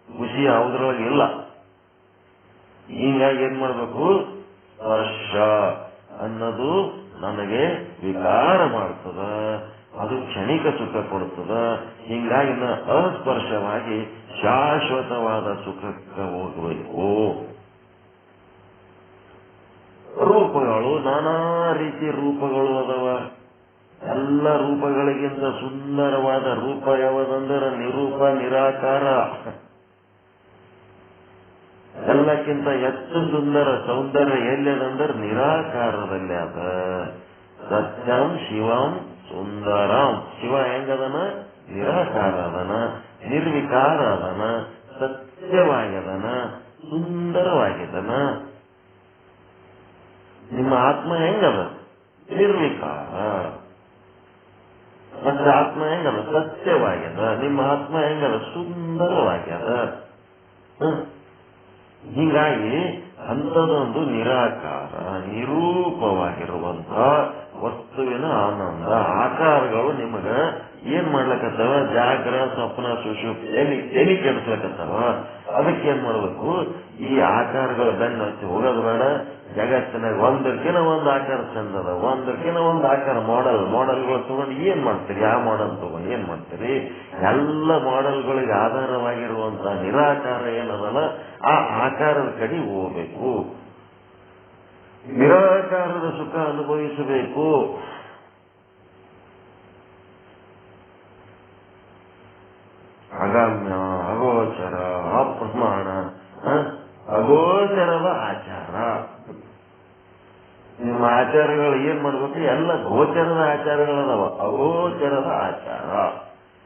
ಖುಷಿ ಯಾವುದ್ರೊಳಗೆ ಇಲ್ಲ. ಹೀಗಾಗಿ ಏನ್ ಮಾಡ್ಬೇಕು? ಸ್ಪರ್ಶ ಅನ್ನೋದು ನನಗೆ ವಿಕಾರ ಮಾಡ್ತದ, ಅದು ಕ್ಷಣಿಕ ಸುಖ ಕೊಡ್ತದ. ಹೀಗಾಗಿ ಅಸ್ಪರ್ಶವಾಗಿ ಶಾಶ್ವತವಾದ ಸುಖಕ್ಕೆ ಹೋಗಬೇಕು. ರೂಪಗಳು ನಾನಾ ರೀತಿ ರೂಪಗಳು ಅದಾವ. ಎಲ್ಲ ರೂಪಗಳಿಗಿಂತ ಸುಂದರವಾದ ರೂಪ ಯಾವುದಂದ್ರೆ ನಿರೂಪ, ನಿರಾಕಾರ. ಎಲ್ಲಕ್ಕಿಂತ ಹೆಚ್ಚು ಸುಂದರ ಸೌಂದರ್ಯ ಎಲ್ಲದಂದ್ರೆ ನಿರಾಕಾರದಲ್ಲಿ ಅದ. ಸತ್ಯಂ ಶಿವಂ ಸುಂದರಂ. ಶಿವ ಹೆಂಗದನ? ನಿರಾಕಾರ ಅದನ, ನಿರ್ವಿಕಾರ ಅದನ, ಸತ್ಯವಾಗ್ಯದನ, ಸುಂದರವಾಗಿದನ. ನಿಮ್ಮ ಆತ್ಮ ಹೆಂಗದ? ನಿರ್ವಿಕಾರ. ಮತ್ತೆ ಆತ್ಮ ಹೆಂಗದ? ಸತ್ಯವಾಗ್ಯದ. ನಿಮ್ಮ ಆತ್ಮ ಹೆಂಗದ? ಸುಂದರವಾಗ್ಯದ. ಹೀಗಾಗಿ ಅಂಥದೊಂದು ನಿರಾಕಾರ, ನಿರೂಪವಾಗಿರುವಂತ ವಸ್ತುವಿನ ಆನಂದ ಆಕಾರಗಳು ನಿಮಗ ಏನ್ ಮಾಡ್ಲಕತ್ತಾವ? ಜಾಗ್ರ, ಸ್ವಪ್ನ, ಸುಷುಪ್ತಿ ಎಲ್ಲಿ ಕೆಡಿಸ್ಲಕತ್ತಾವ. ಅದಕ್ಕೆ ಏನ್ ಮಾಡ್ಬೇಕು? ಈ ಆಕಾರಗಳ ಬೆನ್ನ ಹಚ್ಚಿ ಹೋಗೋದು ಬೇಡ. ಜಗತ್ತಿನಾಗ ಒಂದಕ್ಕಿನ ಒಂದು ಆಕಾರ ಚಂದದ, ಒಂದಕ್ಕಿನ ಒಂದು ಆಕಾರ ಮಾಡೆಲ್ಗಳು ತಗೊಂಡು ಏನ್ ಮಾಡ್ತೀರಿ? ಆ ಮಾಡೆಲ್ ತಗೊಂಡು ಏನ್ ಮಾಡ್ತೀರಿ? ಎಲ್ಲ ಮಾಡೆಲ್ಗಳಿಗೆ ಆಧಾರವಾಗಿರುವಂತ ನಿರಾಕಾರ ಏನದಲ್ಲ, ಆ ಆಕಾರದ ಕಡೆ ಹೋಗ್ಬೇಕು. ನಿರಾಕಾರದ ಸುಖ ಅನುಭವಿಸಬೇಕು. ಅಗಮ್ಯ, ಅಗೋಚರ, ಅಪ್ರಮಾಣ, ಅಗೋಚರದ ಆಚಾರ. ನಿಮ್ಮ ಆಚಾರಗಳು ಏನ್ ಮಾಡ್ಬೇಕು? ಎಲ್ಲ ಗೋಚರದ ಆಚಾರಗಳದಾವ, ಅಗೋಚರದ ಆಚಾರ.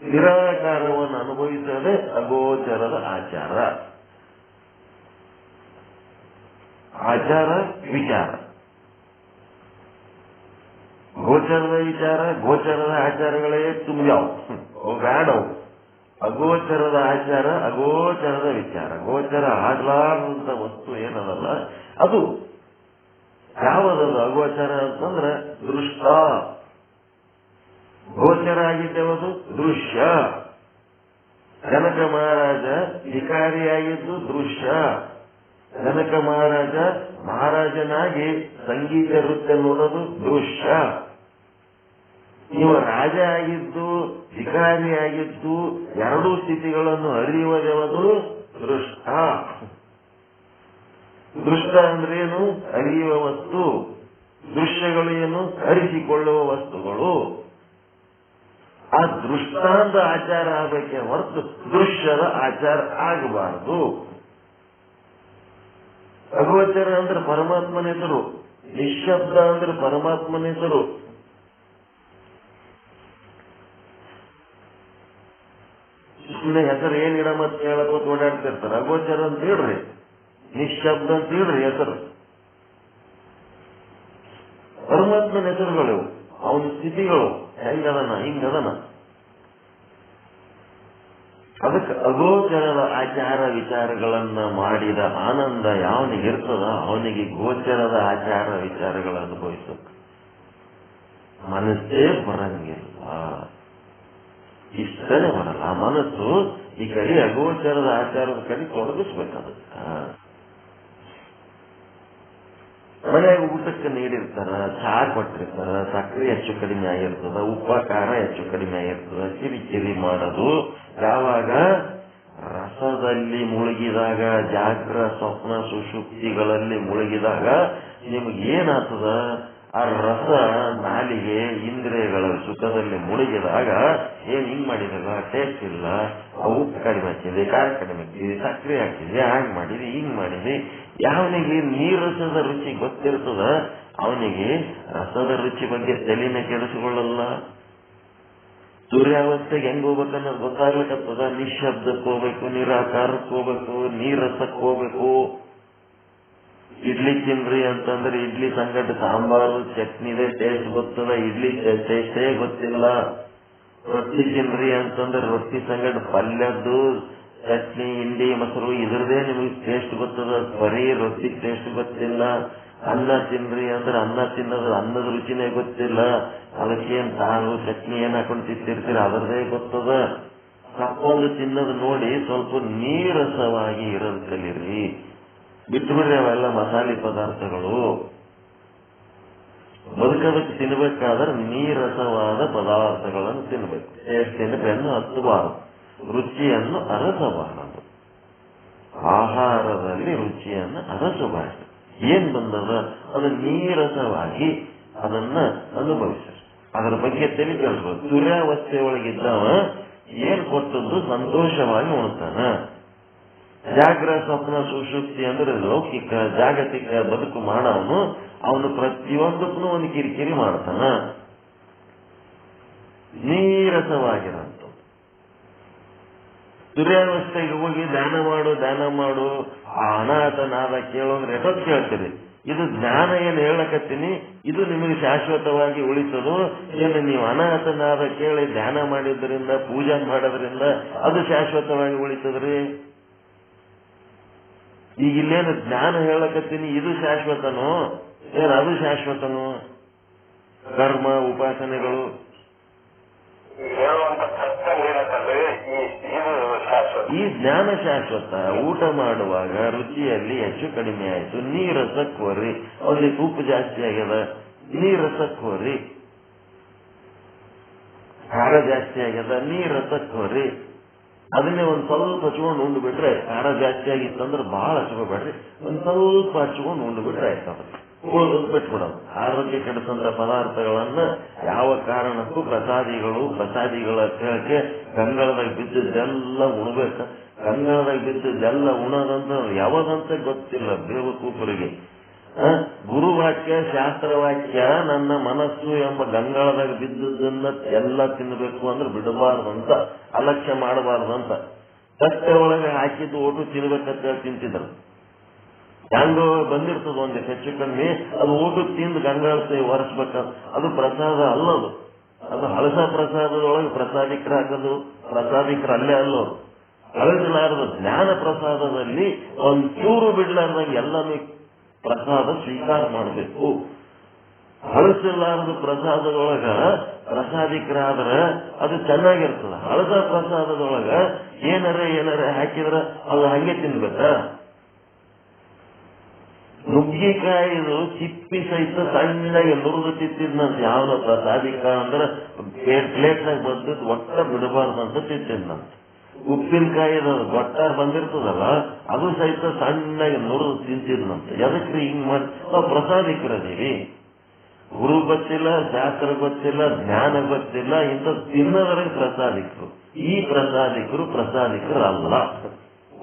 ನಿರಾಕಾರವನ್ನು ಅನುಭವಿಸದೆ ಅಗೋಚರದ ಆಚಾರ. ಆಚಾರ ವಿಚಾರ, ಗೋಚರದ ವಿಚಾರ, ಗೋಚರದ ಆಚಾರಗಳೇ ತುಂಬ್ಯಾವು, ಬ್ಯಾಡವು. ಅಗೋಚರದ ಆಚಾರ, ಅಗೋಚರದ ವಿಚಾರ. ಗೋಚರ ಆಗ್ಲಾರ್ದಂತ ವಸ್ತು ಏನದಲ್ಲ ಅದು ಯಾವದದು? ಅಗೋಚರ ಅಂತಂದ್ರೆ ದೃಷ್ಟ. ಗೋಚರ ಆಗಿದ್ದೇವದು ದೃಶ್ಯ. ಜನಕ ಮಹಾರಾಜ ವಿಕಾರಿಯಾಗಿದ್ದು ದೃಶ್ಯ. ಜನಕ ಮಹಾರಾಜನಾಗಿ ಸಂಗೀತ ನೃತ್ಯ ನೋಡೋದು ದೃಶ್ಯ. ನೀವು ರಾಜ ಆಗಿದ್ದು ವಿಕಾರಿಯಾಗಿದ್ದು ಎರಡೂ ಸ್ಥಿತಿಗಳನ್ನು ಅರಿಯುವುದೆವದು ದೃಷ್ಟ. ದೃಷ್ಟ ಅಂದ್ರೆ ಏನು? ಅರಿಯುವ ವಸ್ತು. ದೃಶ್ಯಗಳು ಏನು? ಅರಿಸಿಕೊಳ್ಳುವ ವಸ್ತುಗಳು. ಆ ದೃಷ್ಟಾಂತ ಆಚಾರ ಆಗಬೇಕೆ ಹೊರತು ದೃಶ್ಯದ ಆಚಾರ ಆಗಬಾರದು. ಅಗೋಚರ ಅಂದ್ರೆ ಪರಮಾತ್ಮನ ಹೆಸರು, ನಿಶ್ಶಬ್ದ ಅಂದ್ರೆ ಪರಮಾತ್ಮನ ಹೆಸರು. ಸುಮ್ಮನೆ ಹೆಸರು ಏನಿಡ ಮತ್ತೆ ಹೇಳಕೋತ ಓಡಾಡ್ತಿರ್ತಾರೆ. ಅಗೋಚರ ಅಂತ ಹೇಳ್ರಿ, ನಿಶ್ಶಬ್ದ ಅಂತ ಹೇಳ್ರಿ ಹೆಸರು. ಪರಮಾತ್ಮನ ಹೆಸರುಗಳು, ಅವನ ಸ್ಥಿತಿಗಳು ಹೆಂಗದನ ಹಿಂಗದನ. ಅದಕ್ಕೆ ಅಗೋಚರದ ಆಚಾರ ವಿಚಾರಗಳನ್ನ ಮಾಡಿದ ಆನಂದ ಯಾವನಿಗಿರ್ತದ ಅವನಿಗೆ ಗೋಚರದ ಆಚಾರ ವಿಚಾರಗಳ ಅನುಭವಿಸಬೇಕು ಮನಸ್ಸೇ ಬರಂಗಿಲ್ಲ. ಇಷ್ಟನೇ ಬರಲ್ಲ. ಆ ಮನಸ್ಸು ಈ ಕಡೆ ಅಗೋಚರದ ಆಚಾರದ ಕಡೆ ತೊಡಗಿಸ್ಬೇಕದಕ್ಕ. ಮನೆಯಾಗ ಊಟಕ್ಕೆ ನೀಡಿರ್ತಾರ, ಚಹಾ ಕೊಟ್ಟಿರ್ತಾರ, ಸಕ್ಕರೆ ಹೆಚ್ಚು ಕಡಿಮೆ ಆಗಿರ್ತದ, ಉಪ್ಪ ಖಾರ ಹೆಚ್ಚು ಕಡಿಮೆ ಆಗಿರ್ತದ. ಕಿರಿಕಿರಿ ಮಾಡೋದು ಯಾವಾಗ? ರಸದಲ್ಲಿ ಮುಳುಗಿದಾಗ, ಜಾಗ್ರ, ಸ್ವಪ್ನ, ಸುಷುಪ್ತಿಗಳಲ್ಲಿ ಮುಳುಗಿದಾಗ ನಿಮಗೇನಾಗ್ತದ? ಆ ರಸ ನಾಲಿಗೆ ಇಂದ್ರಿಯಗಳ ಸುಖದಲ್ಲಿ ಮುಳುಗಿದಾಗ ಏನ್ ಹಿಂಗ್ ಮಾಡಿದಲ್ಲ, ಟೇಸ್ಟ್ ಇಲ್ಲ, ಉಪ್ಪು ಕಡಿಮೆ ಹಾಕಿದೆ, ಖಾರ ಕಡಿಮೆ ಹಾಕಿದೆ, ಸಕ್ಕರೆ ಹಾಕಿದೆ, ಹಾಂಗ್ ಮಾಡಿದೆ, ಹಿಂಗ್ ಮಾಡಿದೆ. ಯಾವನಿಗೆ ನೀರಸದ ರುಚಿ ಗೊತ್ತಿರ್ತದ ಅವನಿಗೆ ರಸದ ರುಚಿ ಬಗ್ಗೆ ತಲೆನ ಕೆಡಿಸಿಕೊಳ್ಳಲ್ಲ. ಸೂರ್ಯಾವಸ್ಥೆಗೆ ಹೆಂಗ್ ಹೋಗ್ಬೇಕನ್ನೋದು ಗೊತ್ತಾಗ್ಲಿಕ್ಕತ್ತದ. ನಿಶ್ಶಬ್ದಕ್ಕೆ ಹೋಗ್ಬೇಕು, ನಿರಾಕಾರಕ್ಕೆ ಹೋಗ್ಬೇಕು, ನೀರಸಕ್ಕೆ ಹೋಗ್ಬೇಕು. ಇಡ್ಲಿ ತಿನ್ರಿ ಅಂತಂದ್ರೆ ಇಡ್ಲಿ ಸಂಗಟ ಸಾಂಬಾರು ಚಟ್ನಿದೆ ಟೇಸ್ಟ್ ಗೊತ್ತದ, ಇಡ್ಲಿ ಟೇಸ್ಟೇ ಗೊತ್ತಿಲ್ಲ. ರೊಟ್ಟಿ ತಿನ್ರಿ ಅಂತಂದ್ರೆ ರೊಟ್ಟಿ ಸಂಗಟ ಪಲ್ಯದ್ದು ಚಟ್ನಿ, ಹಿಂಡಿ, ಮೊಸರು ಇದ್ರದೇ ನಿಮಗೆ ಟೇಸ್ಟ್ ಗೊತ್ತದ, ಬರೀ ರೊಟ್ಟಿ ಟೇಸ್ಟ್ ಗೊತ್ತಿಲ್ಲ. ಅನ್ನ ತಿನ್ರಿ ಅಂದ್ರೆ ಅನ್ನ ತಿನ್ನೋದು ಅನ್ನದ ರುಚಿನೇ ಗೊತ್ತಿಲ್ಲ. ಅದಕ್ಕೇನ್ ಸಾರು ಚಟ್ನಿ ಏನ್ ಹಾಕೊಂಡು ತಿಂತಿರ್ತೀರ ಅದರದೇ ಗೊತ್ತದ. ತಕ್ಕೊಂಡು ತಿನ್ನೋದು ನೋಡಿ ಸ್ವಲ್ಪ ನೀರಸವಾಗಿ ಇರೋದು ಕಲೀರಿ. ಬಿಟ್ಟುಬಿಡ್ರಿ ಅವೆಲ್ಲ ಮಸಾಲೆ ಪದಾರ್ಥಗಳು. ಬದುಕೋದಕ್ಕೆ ತಿನ್ಬೇಕಾದ್ರೆ ನೀರಸವಾದ ಪದಾರ್ಥಗಳನ್ನು ತಿನ್ಬೇಕು. ಟೇಸ್ಟಿನ ಹತ್ತಬಾರದು, ರುಚಿಯನ್ನು ಅರಸಬಾರದು. ಆಹಾರದಲ್ಲಿ ರುಚಿಯನ್ನು ಅರಸಬಾರದು. ಏನ್ ಬಂದದ ಅದು ನೀರಸವಾಗಿ ಅದನ್ನ ಅನುಭವಿಸ, ಅದರ ಬಗ್ಗೆ ತಲೆ ಕೆಡಿಸ್ಬೇಕು. ಸೂರ್ಯಾವಸ್ಥೆ ಒಳಗಿದ್ದವ ಏನ್ ಕೊಟ್ಟದ್ದು ಸಂತೋಷವಾಗಿ ಉಣ್ತಾನ. ಜಾಗ್ರ, ಸ್ವಪ್ನ, ಸುಷುಪ್ತಿ ಅಂದ್ರೆ ಲೌಕಿಕ ಜಾಗತಿಕ ಬದುಕು ಮಾಡವನು. ಅವನು ಪ್ರತಿಯೊಂದಕ್ಕೂ ಒಂದು ಕಿರಿಕಿರಿ ಮಾಡ್ತಾನ. ನೀರಸವಾಗಿರಂತ. ತುರ್ಯಾವಸ್ಥೆಗೆ ಹೋಗಿ ಧ್ಯಾನ ಮಾಡು ಆ ಅನಾಥನಾದ ಕೇಳೋದ್ರೆ ಎಷ್ಟೊತ್ತು ಕೇಳ್ತೀರಿ? ಇದು ಜ್ಞಾನ ಏನು ಹೇಳಕತ್ತೀನಿ, ಇದು ನಿಮಗೆ ಶಾಶ್ವತವಾಗಿ ಉಳಿಸೋದು ಏನು? ನೀವು ಅನಾಥನಾದ ಕೇಳಿ ಧ್ಯಾನ ಮಾಡಿದ್ರಿಂದ, ಪೂಜೆ ಮಾಡೋದ್ರಿಂದ ಅದು ಶಾಶ್ವತವಾಗಿ ಉಳಿತದ್ರಿ? ಈಗ ಇಲ್ಲೇನು ಜ್ಞಾನ ಹೇಳಕತ್ತೀನಿ, ಇದು ಶಾಶ್ವತನೋ ಏನು ಅದು ಶಾಶ್ವತನೋ? ಕರ್ಮ ಉಪಾಸನೆಗಳು ಈ ಜ್ಞಾನ ಶಾಶ್ವತ. ಊಟ ಮಾಡುವಾಗ ರುಚಿಯಲ್ಲಿ ಹೆಚ್ಚು ಕಡಿಮೆ ಆಯ್ತು, ನೀರಸಕ್ಕೋರಿ. ಅವ್ರಿಗೆ ಉಪ್ಪು ಜಾಸ್ತಿ ಆಗ್ಯದ, ನೀರಸಕ್ಕೋರಿ. ಖಾರ ಜಾಸ್ತಿ ಆಗ್ಯದ, ನೀರಸಕ್ಕೋರಿ. ಅದನ್ನೇ ಒಂದ್ ಸ್ವಲ್ಪ ಹಚ್ಕೊಂಡು ಉಂಡು ಬಿಟ್ರೆ, ಖಾರ ಜಾಸ್ತಿ ಆಗಿತ್ತಂದ್ರೆ ಬಹಳ ಹಚ್ಕೋಬೇಡ್ರಿ, ಒಂದ್ ಸ್ವಲ್ಪ ಹಚ್ಕೊಂಡು ಉಂಡು ಬಿಟ್ರೆ ಆಯ್ತದ, ಬಿಟ್ಬಿಡೋದು. ಆರೋಗ್ಯ ಕೆಡಿಸಂತ ಪದಾರ್ಥಗಳನ್ನ ಯಾವ ಕಾರಣಕ್ಕೂ ಪ್ರಸಾದಿಗಳ ಕೇಳಕ್ಕೆ ಗಂಗಾಳದಾಗ ಬಿದ್ದದ್ದೆಲ್ಲ ಉಣ್ಬೇಕ. ಗಂಗಾಳದಾಗ ಬಿದ್ದದ್ದೆಲ್ಲ ಉಣೋದಂತ ಯಾವಾಗಂತ ಗೊತ್ತಿಲ್ಲ ಬೇವಕೂಪರಿಗೆ. ಗುರುವಾಕ್ಯ ಶಾಸ್ತ್ರವಾಕ್ಯ ನನ್ನ ಮನಸ್ಸು ಎಂಬ ಗಂಗಾಳದಾಗ ಬಿದ್ದದನ್ನ ಎಲ್ಲ ತಿನ್ಬೇಕು ಅಂದ್ರೆ ಬಿಡಬಾರ್ದಂತ, ಅಲಕ್ಷ್ಯ ಮಾಡಬಾರ್ದಂತ. ತಟ್ಟೆ ಒಳಗೆ ಹಾಕಿದ್ದು ಓಟು ತಿನ್ಬೇಕಂತ ತಿಂತಿದ್ರು. ಹೆಂಗೋ ಬಂದಿರ್ತದ ಒಂದೇ ಹೆಚ್ಚು ಕಮ್ಮಿ, ಅದು ಊಟ ತಿಂದು ಗಂಗಾಳತೆ ಒರೆಸ್ಬೇಕ. ಅದು ಪ್ರಸಾದ ಅಲ್ಲದು, ಅದು ಹಳಸ ಪ್ರಸಾದದೊಳಗೆ ಪ್ರಸಾದಿಕರ ಹಾಕೋದು. ಪ್ರಸಾದಿಕರ ಅಲ್ಲೇ ಅಲ್ಲೋರು ಹಳಸಲಾರದ ಜ್ಞಾನ ಪ್ರಸಾದದಲ್ಲಿ ಒಂಚೂರು ಬಿಡ್ಲಾರ್ದಂಗೆ ಎಲ್ಲಾನು ಪ್ರಸಾದ ಸ್ವೀಕಾರ ಮಾಡಬೇಕು. ಹಳಸಲಾರದ ಪ್ರಸಾದದೊಳಗ ಪ್ರಸಾದಿಕರಾದ್ರ ಅದು ಚೆನ್ನಾಗಿರ್ತದ. ಹಳಸ ಪ್ರಸಾದದೊಳಗ ಏನಾರ ಹಾಕಿದ್ರ ಅದು ಹಂಗೆ ತಿನ್ಬೇಕ. ನುಗ್ಗಿಕಾಯಿದು ಚಿಪ್ಪಿ ಸಹಿತ ಸಣ್ಣಗೆ ನುರಿದು ತಿಂತಿದ್ನಂತ. ಯಾವನ ಪ್ರಸಾದಿಕ ಅಂದ್ರೆ ಪ್ಲೇಟ್ನಾಗ ಬಂದದ್ದು ಒಟ್ಟ ಬಿಡಬಾರ್ದಂತ ತಿಂತಿದ್ನಂತ. ಉಪ್ಪಿನಕಾಯಿದ ಒಟ್ಟ ಬಂದಿರ್ತದಲ್ಲ ಅದು ಸಹಿತ ಸಣ್ಣಗೆ ನುರಿದು ತಿಂತಿದ್ನಂತ. ಎದಕ್ರಿ ಹಿಂಗ್ ಮಾಡಿ? ನಾವು ಪ್ರಸಾದಿಕರದೀವಿ. ಗುರು ಗೊತ್ತಿಲ್ಲ, ಶಾಸ್ತ್ರ ಗೊತ್ತಿಲ್ಲ, ಜ್ಞಾನ ಗೊತ್ತಿಲ್ಲ, ಇಂಥ ತಿನ್ನೋದ್ರಾಗ ಪ್ರಸಾದಿಕರು. ಈ ಪ್ರಸಾದಿಕರು ಅಲ್ಲ.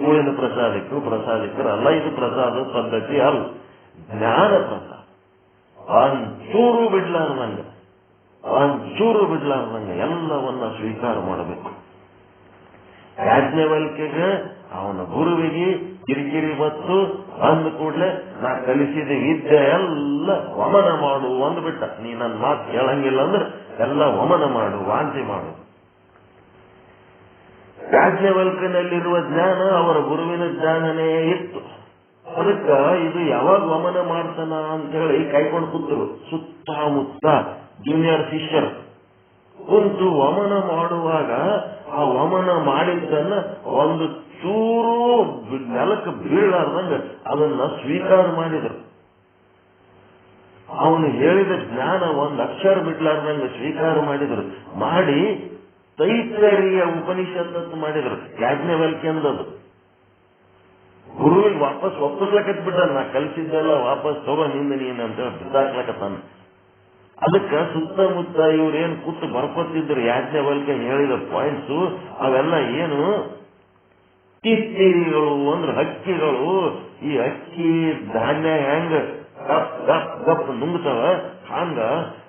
ಊಳಿನ ಪ್ರಸಾದಿಕರು ಅಲ್ಲ. ಇದು ಪ್ರಸಾದ ಪದ್ಧತಿ ಅಲ್ಲ, ಜ್ಞಾನ ಪ್ರಸಾದ. ಒಂಚೂರು ಬಿಡ್ಲಾರ್ದಂಗ ಎಲ್ಲವನ್ನ ಸ್ವೀಕಾರ ಮಾಡಬೇಕು. ಯಾಜ್ಞವಲ್ಕ್ಯಗೆ ಅವನ ಗುರುವಿಗೆ ಕಿರಿಕಿರಿ ಬತ್ತು ಅಂದ ಕೂಡಲೇ ನಾ ಕಲಿಸಿದ ವಿದ್ಯೆ ಎಲ್ಲ ವಮನ ಮಾಡು ಅಂದ್ಬಿಟ್ಟ. ನೀ ನನ್ನ ಮಾತು ಕೇಳಂಗಿಲ್ಲ ಅಂದ್ರೆ ಎಲ್ಲ ವಮನ ಮಾಡು, ವಾಂತಿ ಮಾಡು. ಯಾಜ್ಞವಲ್ಕನಲ್ಲಿರುವ ಜ್ಞಾನ ಅವರ ಗುರುವಿನ ಜ್ಞಾನನೇ ಇತ್ತು. ಅದಕ್ಕ ಇದು ಯಾವಾಗ ವಮನ ಮಾಡ್ತಾನ ಅಂತ ಹೇಳಿ ಕೈಕೊಂಡು ಕೂತರು. ಸುತ್ತಮುತ್ತ ಜೂನಿಯರ್ ಶಿಷ್ಯರು ಕುಂತು ವಮನ ಮಾಡುವಾಗ ಆ ವಮನ ಮಾಡಿದ್ದನ್ನ ಒಂದು ಚೂರು ನೆಲಕ್ಕೆ ಬೀಳಾರ್ದಂಗ ಅದನ್ನ ಸ್ವೀಕಾರ ಮಾಡಿದರು. ಅವನು ಹೇಳಿದ ಜ್ಞಾನ ಒಂದು ಅಕ್ಷರ ಬಿಡ್ಲಾರ್ದಂಗ ಸ್ವೀಕಾರ ಮಾಡಿದರು. ಮಾಡಿ ತೈತರಿಯ ಉಪನಿಷತ್ತು ಮಾಡಿದ್ರು. ಯಾಜ್ಞವಲ್ಕ್ಯ ಅಂದದು ಗುರುವಿಗೆ ವಾಪಸ್ ಒಪ್ಪಿಸ್ಲಕತ್ ಬಿಟ್ಟ. ನಾ ಕಲಿಸಿದ್ದೆಲ್ಲ ವಾಪಸ್ ತಗೋ ನಿಂದ ನೀನು ಅಂತ ಬಿದ್ದಾಕ್ಲಕತ್ತಾನ. ಅದಕ್ಕ ಸುತ್ತಮುತ್ತ ಇವ್ರೇನ್ ಕೂತು ಬರ್ಕೊತಿದ್ರು. ಯಾಜ್ಞವಲ್ಕ್ಯ ಹೇಳಿದ ಪಾಯಿಂಟ್ಸು ಅವೆಲ್ಲ ಏನು? ಕಿತ್ತಿರಿಗಳು ಅಂದ್ರೆ ಹಕ್ಕಿಗಳು. ಈ ಅಕ್ಕಿ ಧಾನ್ಯ ಹೆಂಗ ಗಪ್ ಗಪ್ ಗಪ್ ನುಂಗ್ತವ, ಹಂಗ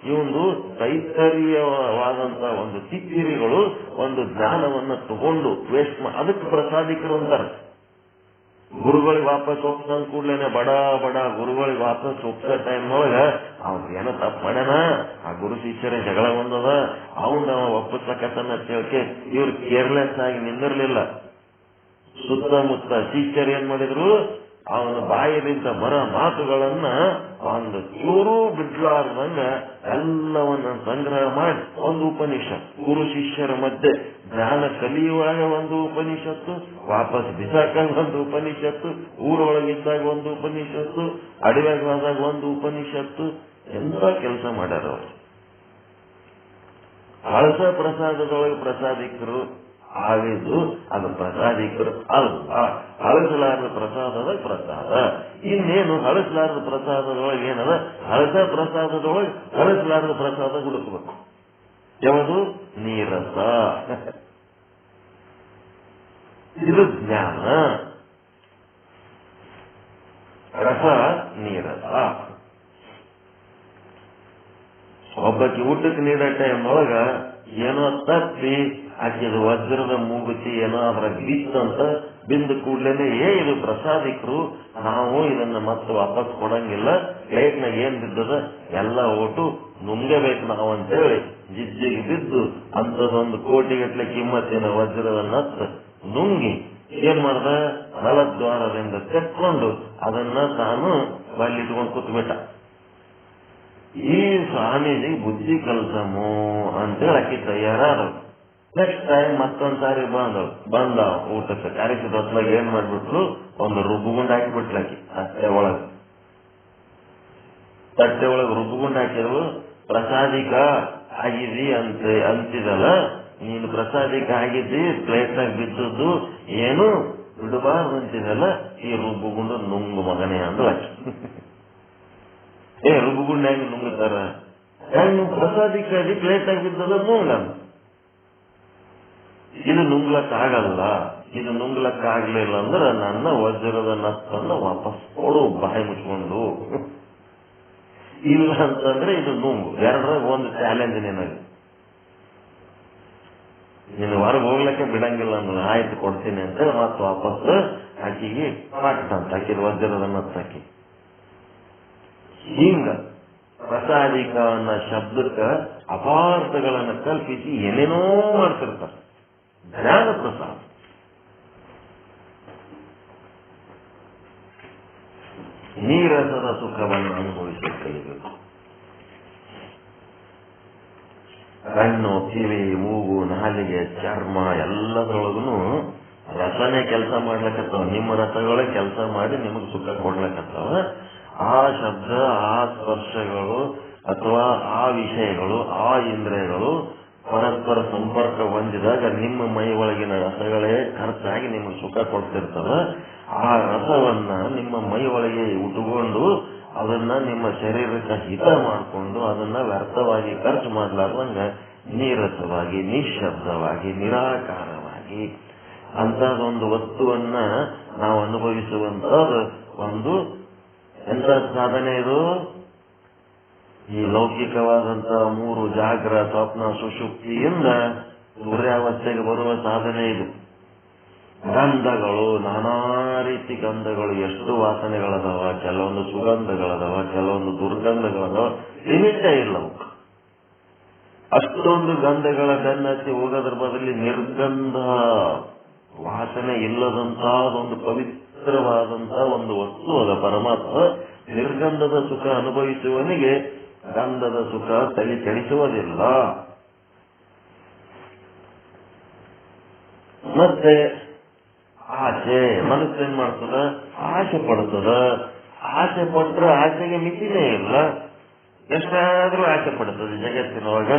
ಇವಂದು ತೈತರೀಯವಾದಂತ ಒಂದು ತಿತ್ತಿರಿಗಳು ಒಂದು ಜ್ಞಾನವನ್ನ ತಗೊಂಡು ವೇಸ್ಟ್ ಅದಕ್ಕೆ ಪ್ರಸಾದಿಕರು ಅಂತಾರೆ. ಗುರುಗಳಿಗೆ ವಾಪಸ್ ಹೋಗ್ತಂದ ಕೂಡ್ಲೇನೆ ಬಡ ಗುರುಗಳಿಗೆ ವಾಪಸ್ ಹೋಗ್ತಾ ಟೈಮ್ ಒಳಗ ಅವ್ನಿಗೆ ಏನೋ ತಪ್ಪು ಮಾಡ್ಯಾನ, ಆ ಗುರು ಶಿಷ್ಯರೇ ಜಗಳ ಬಂದದ, ಅವನ ಒಪ್ಪಿಸಕತ್ತನ್ನ ತಿಳ್ಕೆ ಇವ್ರು ಕೇರ್ಲೆಸ್ ಆಗಿ ನಿಂದಿರ್ಲಿಲ್ಲ. ಸುತ್ತಮುತ್ತ ಶಿಷ್ಯರು ಏನ್ ಮಾಡಿದ್ರು? ಅವನ ಬಾಯಿಲಿಂದ ಬರ ಮಾತುಗಳನ್ನ ಒಂದು ಚೂರು ಬಿಡ್ಲಾರ್ದಂಗ ಎಲ್ಲವನ್ನ ಸಂಗ್ರಹ ಮಾಡಿ ಒಂದು ಉಪನಿಷತ್. ಗುರು ಶಿಷ್ಯರ ಮಧ್ಯೆ ಜ್ಞಾನ ಕಲಿಯುವಾಗ ಒಂದು ಉಪನಿಷತ್ತು, ವಾಪಸ್ ಬಿಸಾಕಾಗ ಒಂದು ಉಪನಿಷತ್ತು, ಊರೊಳಗಿದ್ದಾಗ ಒಂದು ಉಪನಿಷತ್ತು, ಅಡವ್ಯಾಗ ಹೋದಾಗ ಒಂದು ಉಪನಿಷತ್ತು. ಎಂತ ಕೆಲಸ ಮಾಡ್ಯಾರ ಅವರು. ಹಳಸ ಪ್ರಸಾದದೊಳಗೆ ಪ್ರಸಾದಿಕರು ಆಗಿದ್ದು ಅದು ಪ್ರಸಾದಿಕರು ಅಲ್ಲ. ಹಳಸಲಾರದ ಪ್ರಸಾದದ ಪ್ರಸಾದ. ಇನ್ನೇನು ಹಳಸಲಾರದ ಪ್ರಸಾದದೊಳಗೆ ಏನದ? ಹಳಸ ಪ್ರಸಾದದೊಳಗೆ ಹಳಸಲಾರದ ಪ್ರಸಾದ ಹುಡುಕಬೇಕು. ಯಾವುದು? ನೀರಸ. ಇದು ಜ್ಞಾನ. ರಸ ನೀರಸ. ಒಬ್ಬಕ್ಕೆ ಊಟಕ್ಕೆ ನೀಡೋ ಟೈಮ್ ಒಳಗ ಏನೋ ತಪ್ಪಿ ಆಕೆದು ವಜ್ರದ ಮೂಗುತಿ ಏನೋ ಅದ್ರಾಗ ಬಿತ್ತಂತ ಬಿಂದು ಕೂಡ್ಲೇನೆ ಇದು ಪ್ರಸಾದಿಕರು, ನಾವು ಇದನ್ನ ಮತ್ತೆ ವಾಪಸ್ ಕೊಡಂಗಿಲ್ಲ, ಪ್ಲೇಟ್ನಾಗ ಏನ್ ಬಿದ್ದದ ಎಲ್ಲ ಒಟ್ಟು ನುಂಗಬೇಕು ನಾವು ಅಂತೇಳಿ ಜಿಜ್ಜಿಗೆ ಬಿದ್ದು ಅಂತದೊಂದು ಕೋಟಿಗಟ್ಲೆ ಕಿಮ್ಮತ್ತಿನ ವಜ್ರದ ನತ್ತ ನುಂಗಿ ಏನ್ ಮಾಡ್ದ, ಮಲದ್ವಾರದಿಂದ ತೆಕ್ಕೊಂಡು ಅದನ್ನ ತಾನು ಬಲ್ಲಿಟ್ಕೊಂಡು ಕೂತ್ಬಿಟ್ಟ. ಈ ಸ್ವಾಮೀಜಿ ಬುದ್ಧಿ ಕಲ್ಸಮು ಅಂತೇಳಿ ಆಕಿ ತಯಾರಾದ. ನೆಕ್ಸ್ಟ್ ಟೈಮ್ ಮತ್ತೊಂದ್ಸಾರಿ ಬಂದ ಊಟಕ್ಕೆ ಕರೆಸಿದ ಹೊತ್ಲಾಗ ಏನ್ ಮಾಡ್ಬಿಟ್ಲು, ಒಂದು ರುಬ್ಬುಗುಂಡ್ ಹಾಕಿಬಿಟ್ಲಾಕಿ ತಟ್ಟೆ ಒಳಗೆ ರುಬ್ಬುಗುಂಡ್ ಹಾಕಿದ್ರು. ಪ್ರಸಾದಿಕ ಆಗಿದಿ ಅಂತಿದಲ್ಲ, ನೀನು ಪ್ರಸಾದಿಕ ಆಗಿದ್ದಿ, ಪ್ಲೇಟ್ನಾಗ ಬಿದ್ದದ್ದು ಏನು ಬಿಡಬಾರ್ದು ಅಂತಿದಲ್ಲ, ಈ ರುಬ್ಬುಗುಂಡು ನುಂಗು ಮಗನೇ ಅಂದು ಹಾಕಿ. ರುಬ್ಬುಗುಂಡ್ ಹೆಂಗ್ ನುಂಗುತ್ತಾರ, ಹೆಂಗ್ ಪ್ರಸಾದಿಕ ಆಗಿ ಪ್ಲೇಟ್ನಾಗ ಬಿದ್ದದ ನುಂಗ. ಇದು ನುಂಗ್ಲಕ್ಕಾಗಲ್ಲ, ಇದು ನುಂಗ್ಲಕ್ಕಾಗ್ಲಿಲ್ಲ ಅಂದ್ರೆ ನನ್ನ ವಜ್ರದ ನತ್ತನ್ನು ವಾಪಸ್ ಕೊಡು ಬಾಯಿ ಮುಚ್ಕೊಂಡು. ಇಲ್ಲ ಅಂತಂದ್ರೆ ಇದು ನುಂಗು. ಎರಡರಾಗ ಒಂದು ಚಾಲೆಂಜ್ ನಿನಗೆ, ನೀನು ಹೊರಗೆ ಹೋಗ್ಲಿಕ್ಕೆ ಬಿಡಂಗಿಲ್ಲ ಅಂದ್ರೆ ಆಯ್ತು ಕೊಡ್ತೀನಿ ಅಂತ ಮತ್ತೆ ವಾಪಸ್ ಆಕಿಗೆ ಮಾಡ್ತಂತ ಆಕಿದ ವಜ್ರದ ನತ್ತಾಕಿ. ಹಿಂಗ ಪ್ರಸಾದಿಕ ಅನ್ನೋ ಶಬ್ದಕ್ಕ ಅಪಾರ್ಥಗಳನ್ನ ಕಲ್ಪಿಸಿ ಏನೇನೋ ಮಾಡ್ತಿರ್ತಾರೆ. ಜ್ಞಾನ ಪ್ರಸಾದ ನೀರಸದ ಸುಖವನ್ನು ಅನುಭವಿಸಿ ಕಲಿಬೇಕು. ಕಣ್ಣು, ಕಿವಿ, ಮೂಗು, ನಾಲಿಗೆ, ಚರ್ಮ ಎಲ್ಲದರೊಳಗೂ ರಸನೇ ಕೆಲಸ ಮಾಡ್ಲಕತ್ತಾವ. ನಿಮ್ಮ ರಸಗಳೇ ಕೆಲಸ ಮಾಡಿ ನಿಮಗೆ ಸುಖ ಕೊಡ್ಲಕತ್ತಾವ. ಆ ಶಬ್ದ, ಆ ಸ್ಪರ್ಶಗಳು ಅಥವಾ ಆ ವಿಷಯಗಳು, ಆ ಇಂದ್ರಿಯಗಳು ಪರಸ್ಪರ ಸಂಪರ್ಕ ಹೊಂದಿದಾಗ ನಿಮ್ಮ ಮೈ ಒಳಗಿನ ರಸಗಳೇ ಖರ್ಚಾಗಿ ನಿಮಗೆ ಸುಖ ಕೊಡ್ತಿರ್ತವೆ. ಆ ರಸವನ್ನ ನಿಮ್ಮ ಮೈ ಒಳಗೆ ಉಟ್ಕೊಂಡು ಅದನ್ನ ನಿಮ್ಮ ಶರೀರಕ್ಕೆ ಹಿತ ಮಾಡಿಕೊಂಡು ಅದನ್ನ ವ್ಯರ್ಥವಾಗಿ ಖರ್ಚು ಮಾಡ್ಲಾರ್ದಂಗ ನೀರಸವಾಗಿ, ನಿಶಬ್ದವಾಗಿ, ನಿರಾಕಾರವಾಗಿ ಅಂತದೊಂದು ವಸ್ತುವನ್ನ ನಾವು ಅನುಭವಿಸುವಂತದ್ದು ಒಂದು ಎಂತ ಸಾಧನೆ ಇದು. ಈ ಲೌಕಿಕವಾದಂತಹ ಮೂರು ಜಾಗ್ರ, ಸ್ವಪ್ನ, ಸುಷುಪ್ತಿಯಿಂದ ಸೂರ್ಯಾವಸ್ಥೆಗೆ ಬರುವ ಸಾಧನೆ ಇದು. ಗಂಧಗಳು, ನಾನಾ ರೀತಿ ಗಂಧಗಳು, ಎಷ್ಟು ವಾಸನೆಗಳದಾವ, ಕೆಲವೊಂದು ಸುಗಂಧಗಳದಾವ, ಕೆಲವೊಂದು ದುರ್ಗಂಧಗಳದಾವ, ಲಿಮಿಟೇ ಇಲ್ಲ. ಅಷ್ಟೊಂದು ಗಂಧಗಳ ಬೆನ್ನತ್ತಿ ಹೋಗೋದ್ರ ಬದಲಿ ನಿರ್ಗಂಧ ವಾಸನೆ ಇಲ್ಲದಂತಹ ಒಂದು ಪವಿತ್ರವಾದಂತಹ ಒಂದು ವಸ್ತು ಅದ ಪರಮಾತ್ಮ. ನಿರ್ಗಂಧದ ಸುಖ ಅನುಭವಿಸುವವನಿಗೆ ಗಂಧದ ಸುಖ ತಲೆ ಕೆಡಿಸುವುದಿಲ್ಲ. ಮತ್ತೆ ಆಸೆ, ಮನಸ್ಸೇನ್ ಮಾಡ್ತದ, ಆಸೆ ಪಡ್ತದ. ಆಸೆ ಪಟ್ರೆ ಆಸೆಗೆ ಮಿತಿನೇ ಇಲ್ಲ, ಎಷ್ಟಾದ್ರೂ ಆಸೆ ಪಡ್ತದೆ ಜಗತ್ತಿನೊಳಗ.